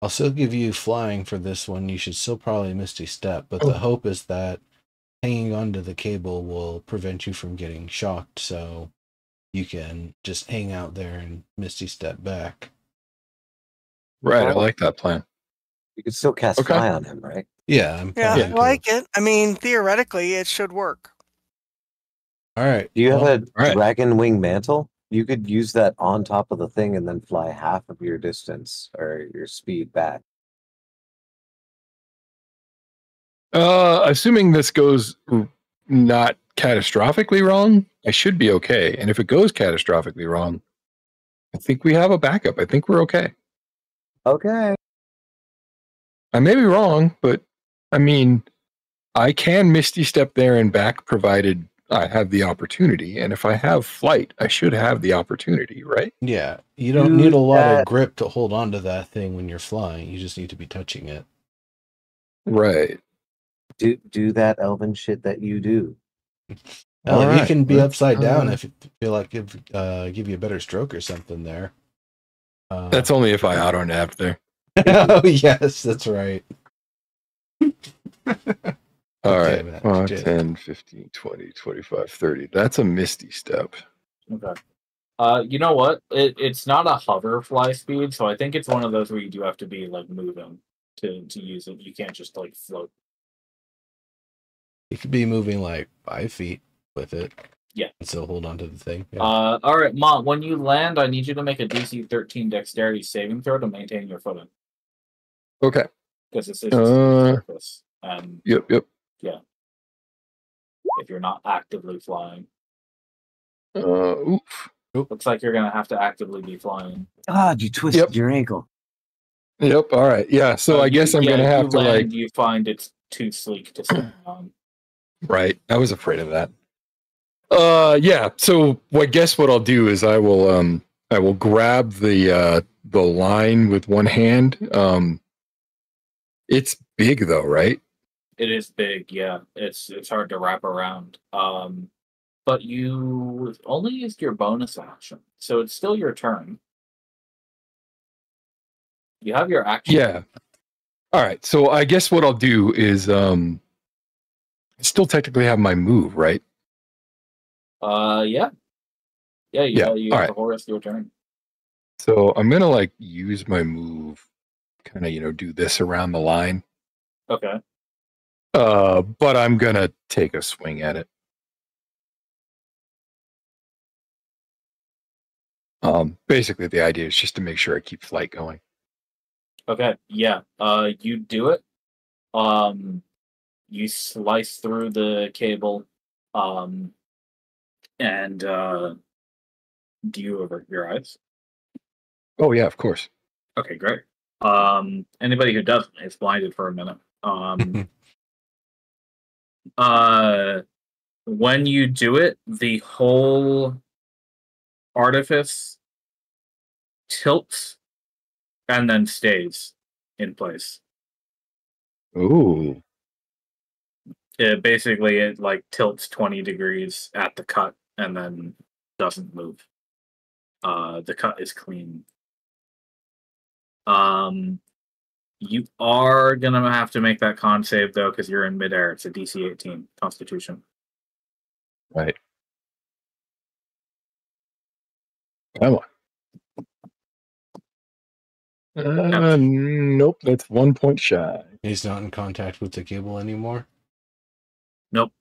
I'll still give you flying for this one. You should still probably Misty Step, but the hope is that hanging onto the cable will prevent you from getting shocked, so you can just hang out there and Misty Step back. Right, I like that plan. You could still cast fly on him, right? Yeah, I like it. I mean, theoretically, it should work. All right. Do you have a dragon wing mantle? You could use that on top of the thing and then fly half of your distance or your speed back. Assuming this goes not catastrophically wrong, I should be okay. And if it goes catastrophically wrong, I think we have a backup. I think we're okay. Okay. I may be wrong, but I mean, I can Misty Step there and back provided I have the opportunity. And if I have flight, I should have the opportunity, right? Yeah. You don't need a lot of grip to hold on to that thing when you're flying. You just need to be touching it. Right. Do that elven shit that you do. Oh, you can be upside down if you feel like give you a better stroke or something there. That's only if I auto nap there. Oh, yes, that's right. All right. 10, 15, 20, 25, 30. That's a Misty Step. Okay. You know what? It's not a hover fly speed, so I think it's one of those where you do have to be like moving. to use it. You can't just like float. You could be moving like 5 feet with it. Yeah. And still hold on to the thing. Yeah. All right, Mont. When you land, I need you to make a DC 13 Dexterity saving throw to maintain your footing Okay. because this is a smooth surface. Yep. If you're not actively flying, Oof. looks like you're gonna have to actively be flying. God, you twisted your ankle. Yep. All right. Yeah. So I guess I'm gonna have to land, you find it's too sleek to stand on. Right. I was afraid of that. Yeah. So I guess what I'll do is I will grab the line with one hand. It's big though, right? It is big, yeah. It's hard to wrap around. But you only used your bonus action, so it's still your turn. You have your action. Yeah. All right. So I guess what I'll do is I still technically have my move, right? Yeah. You Yeah. have All the right. whole rest of your turn. So I'm gonna like use my move, kind of do this around the line. Okay. But I'm gonna take a swing at it. Basically the idea is just to make sure I keep flight going. Okay. Yeah. You do it. You slice through the cable. And do you avert your eyes? Oh yeah, of course. Okay, great. Anybody who doesn't is blinded for a minute. When you do it, the whole artifice tilts and then stays in place. Ooh. It like tilts 20 degrees at the cut and then doesn't move. The cut is clean. You are gonna have to make that con save though, because you're in midair. It's a DC 18 Constitution. Right. Come on. Nope, that's 1 point shy. He's not in contact with the cable anymore. Nope.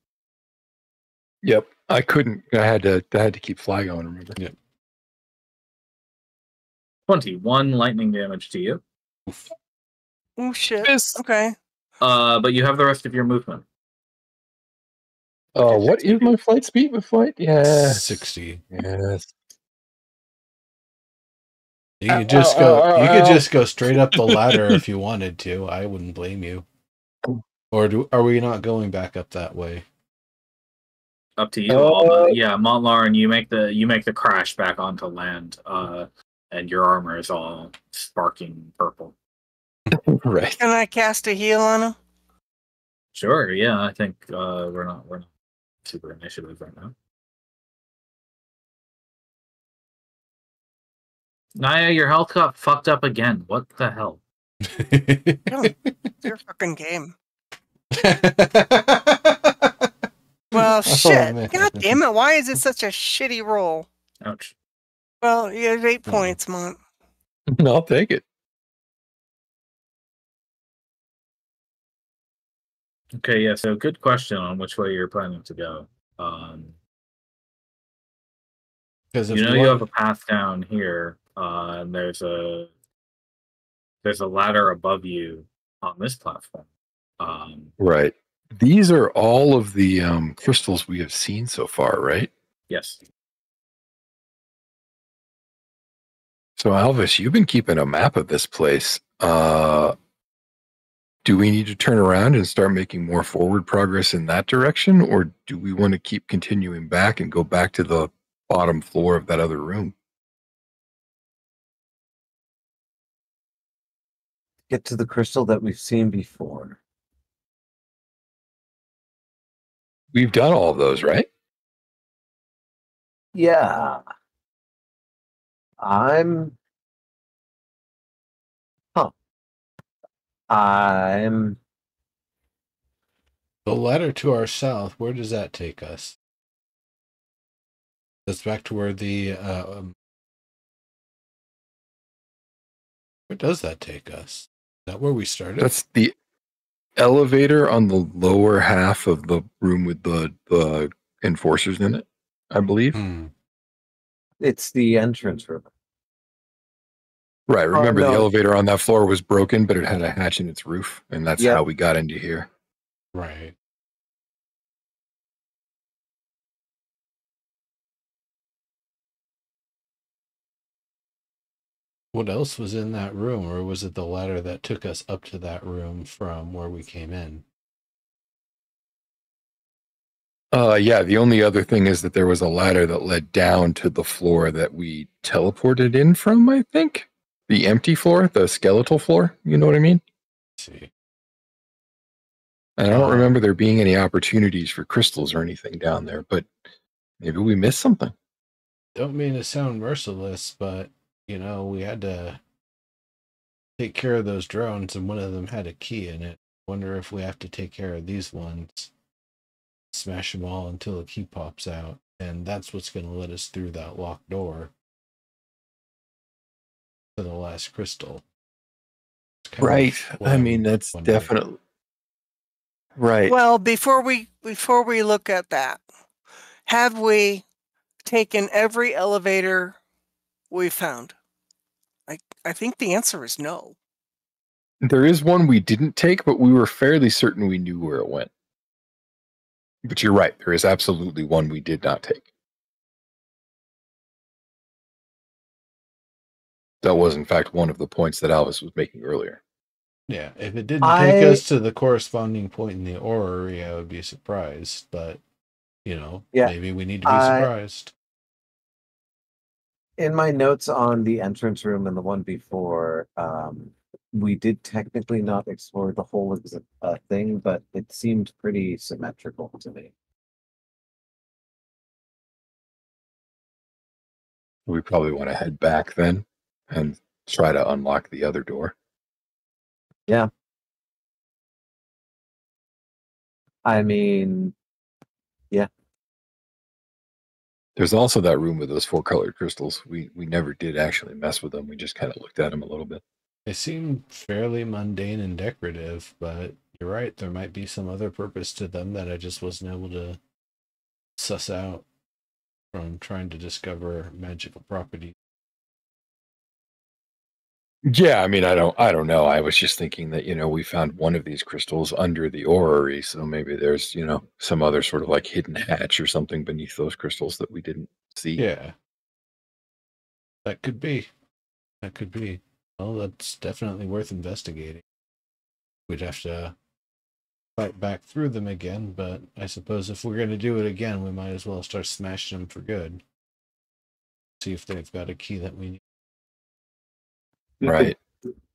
Yep. I couldn't. I had to keep fly going, remember? Yep. 21 lightning damage to you. Oh shit. Miss. Okay. But you have the rest of your movement. What is my flight speed with flight? Yeah. 60. Yes. You could just go. You could just go straight up the ladder if you wanted to. I wouldn't blame you. Or are we not going back up that way? Up to you. Yeah, Montlarin, you make the crash back onto land, and your armor is all sparking purple. Right. Can I cast a heal on him? Sure. Yeah, I think we're not super initiative right now. Naya, your health got fucked up again. What the hell? It's your fucking game. Well, shit. Man. God damn it. Why is it such a shitty roll? Ouch. Well, you have 8 points, Mont. I'll take it. Okay, yeah, so good question on which way you're planning to go. Because you have a path down here, and there's a ladder above you on this platform. Right. These are all of the crystals we have seen so far, right? Yes. So Alvis, you've been keeping a map of this place. Do we need to turn around and start making more forward progress in that direction, or do we want to keep continuing back and go back to the bottom floor of that other room? Get to the crystal that we've seen before. We've done all of those, right? Yeah. the ladder to our south. Where does that take us? That's back to where the. Where does that take us? that where we started? That's the elevator on the lower half of the room with the enforcers in it, I believe. It's the entrance room. Right. Remember, the no. elevator on that floor was broken, but it had a hatch in its roof, and that's Yep. how we got into here. Right. What else was in that room, or was it the ladder that took us up to that room from where we came in? Yeah, the only other thing is that there was a ladder that led down to the floor that we teleported in from, I think. The empty floor, the skeletal floor, you know what I mean? Let's see. And I don't remember there being any opportunities for crystals or anything down there, but maybe we missed something. Don't mean to sound merciless, but, we had to take care of those drones, and one of them had a key in it. Wonder if we have to take care of these ones. Smash them all until a key pops out, and that's what's going to let us through that locked door to the last crystal. Right. I mean, that's definitely right. Well, before we look at that, have we taken every elevator we found? I think the answer is no. There is one we didn't take, but we were fairly certain we knew where it went. But you're right. There is absolutely one we did not take. That was, in fact, one of the points that Alvis was making earlier. Yeah, if it didn't take us to the corresponding point in the orrery, I would be surprised. But, maybe we need to be surprised. In my notes on the entrance room and the one before, we did technically not explore the whole thing, but it seemed pretty symmetrical to me. We probably want to head back then and try to unlock the other door. Yeah. I mean, yeah. There's also that room with those 4 colored crystals. We never did actually mess with them. We just kind of looked at them a little bit. They seem fairly mundane and decorative, but you're right. There might be some other purpose to them that I just wasn't able to suss out from trying to discover magical properties. Yeah, I mean, I don't know. I was just thinking that, we found one of these crystals under the orrery, so maybe there's, some other sort of like hidden hatch or something beneath those crystals that we didn't see. Yeah. That could be. Well, that's definitely worth investigating. We'd have to fight back through them again, but I suppose if we're going to do it again, we might as well start smashing them for good. See if they've got a key that we need. Right.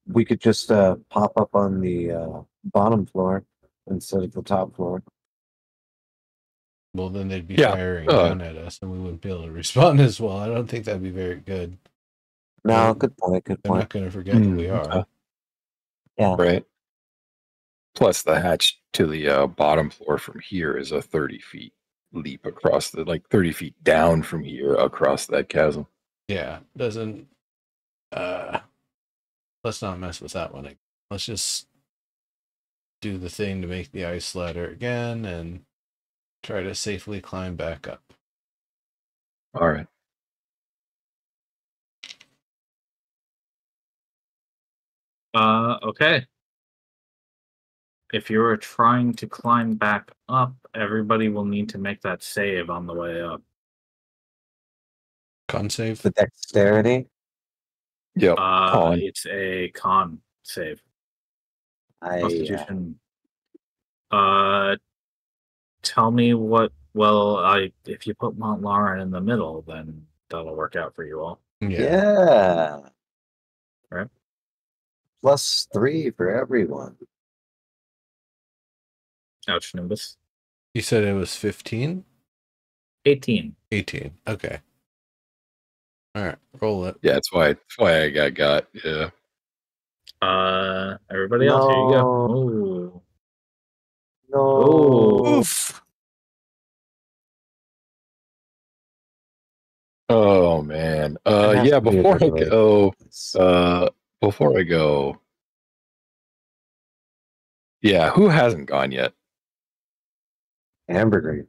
We could just pop up on the bottom floor instead of the top floor. Well, then they'd be firing down at us, and we wouldn't be able to respond as well. I don't think that'd be very good. No, good point. They're not going to forget who we are. Yeah. Right. Plus, the hatch to the bottom floor from here is a 30 feet leap across 30 feet down from here across that chasm. Yeah, doesn't. Let's not mess with that one. Let's just do the thing to make the ice ladder again and try to safely climb back up. All right. Okay. If you're trying to climb back up, everybody will need to make that save on the way up. Con save? The dexterity? Yep. It's a con save. Constitution. Tell me what. Well, if you put Mont Lauren in the middle, then that'll work out for you all. Yeah. All right. +3 for everyone. Ouch, Nimbus. You said it was 15? 18. 18. Okay. All right, roll it. Yeah, that's why I got. Yeah. Everybody else, here you go. Ooh. No. Oof. Oh man. Yeah. Before I go, Yeah, who hasn't gone yet? Amber Green.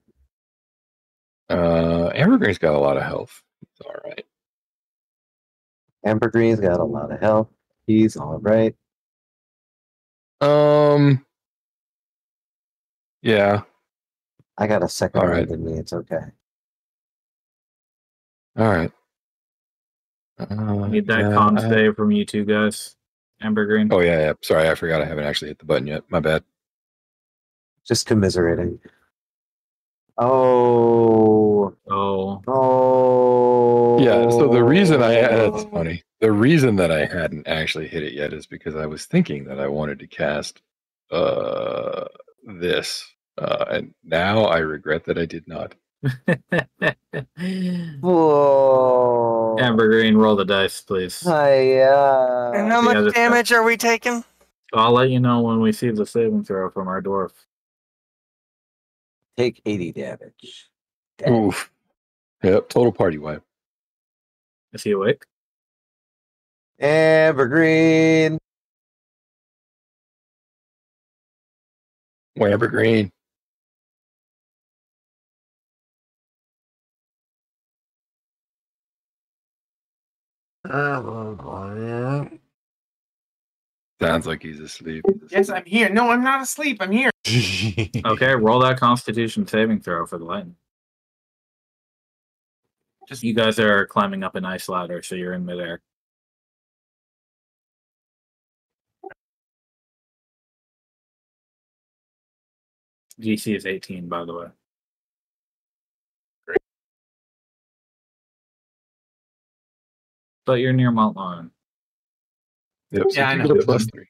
Amber Green's got a lot of health. It's all right. Amber Green's got a lot of health. He's all right. Yeah. I got a second All one right. in me. It's okay. All right. Need that yeah, con save from you two guys. Amber Green. Oh yeah. Sorry, I forgot I haven't actually hit the button yet. My bad. Just commiserating. Oh. Oh. Oh. Yeah. So the reason that's funny. The reason that I hadn't actually hit it yet is because I was thinking that I wanted to cast this, and now I regret that I did not. Whoa. Amber Green, roll the dice, please. And how Yeah, much that's damage are we taking? I'll let you know when we see the saving throw from our dwarf. Take 80 damage. Oof. Yep. Total party wipe. Is he awake? Amber Green. Amber Green. Sounds like he's asleep. Yes, I'm here. No, I'm not asleep. I'm here. Okay, roll that Constitution saving throw for the lightning. Just You guys are climbing up an ice ladder, so you're in midair. DC is 18, by the way. Great. But you're near Mount Lion. Yep. So Yeah, I you know. get a +3.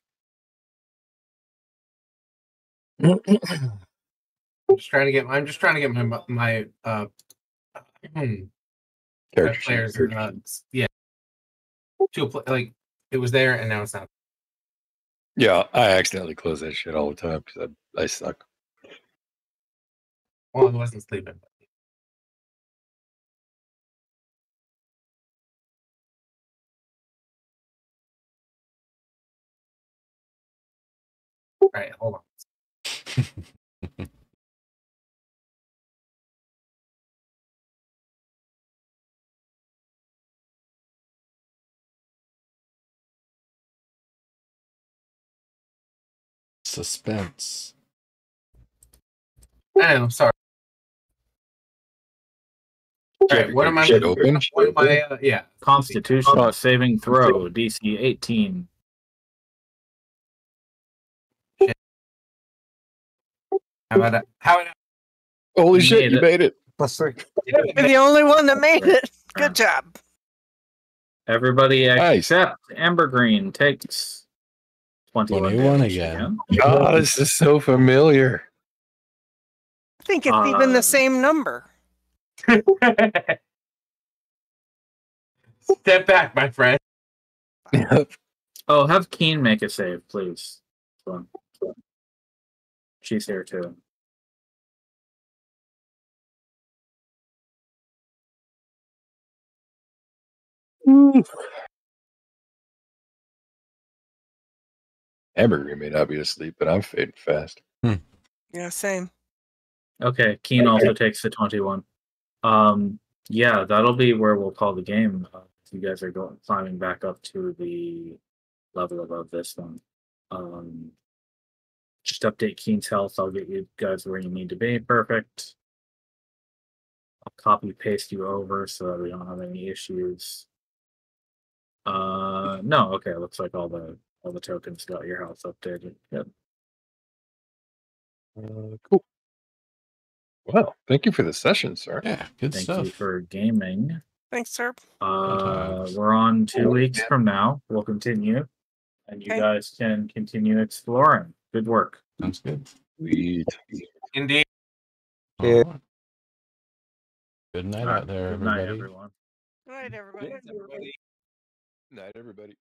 I'm just trying to get my Character players. sheet. Yeah, like it was there and now it's not. Yeah, I accidentally close that shit all the time because I suck. Well, I wasn't sleeping. All right, hold on. Suspense. I'm sorry. All right, what am I? Shit open? What am I? Yeah. Constitution saving throw, DC 18. How about that? Holy You shit! made You it. made it. +3. You're the only one that made it. Good job. Everybody Nice. except Amber Green takes 21 21 damage again. Oh, this is so familiar. I think it's even the same number. Step back, my friend. Oh, have Keen make a save, please. She's here too. Amber Green may not be asleep, but I'm fading fast. Yeah, same. Okay, Keen also takes the 21. Yeah, that'll be where we'll call the game. If you guys are climbing back up to the level above this one. Just update Keen's health. I'll get you guys where you need to be. Perfect. I'll copy paste you over so that we don't have any issues. No, okay. Looks like all the tokens got your health updated. Yep. Cool. Well, thank you for the session, sir. Yeah, good Thank stuff. you for gaming. Thanks, sir. times. We're on 2 weeks from now. We'll continue, and you Okay. guys can continue exploring. Good work. Sounds good. Sweet. Indeed. All Yeah. right. Good night All right, out there, good night, everybody. everyone. Good night, everybody. Night, everybody.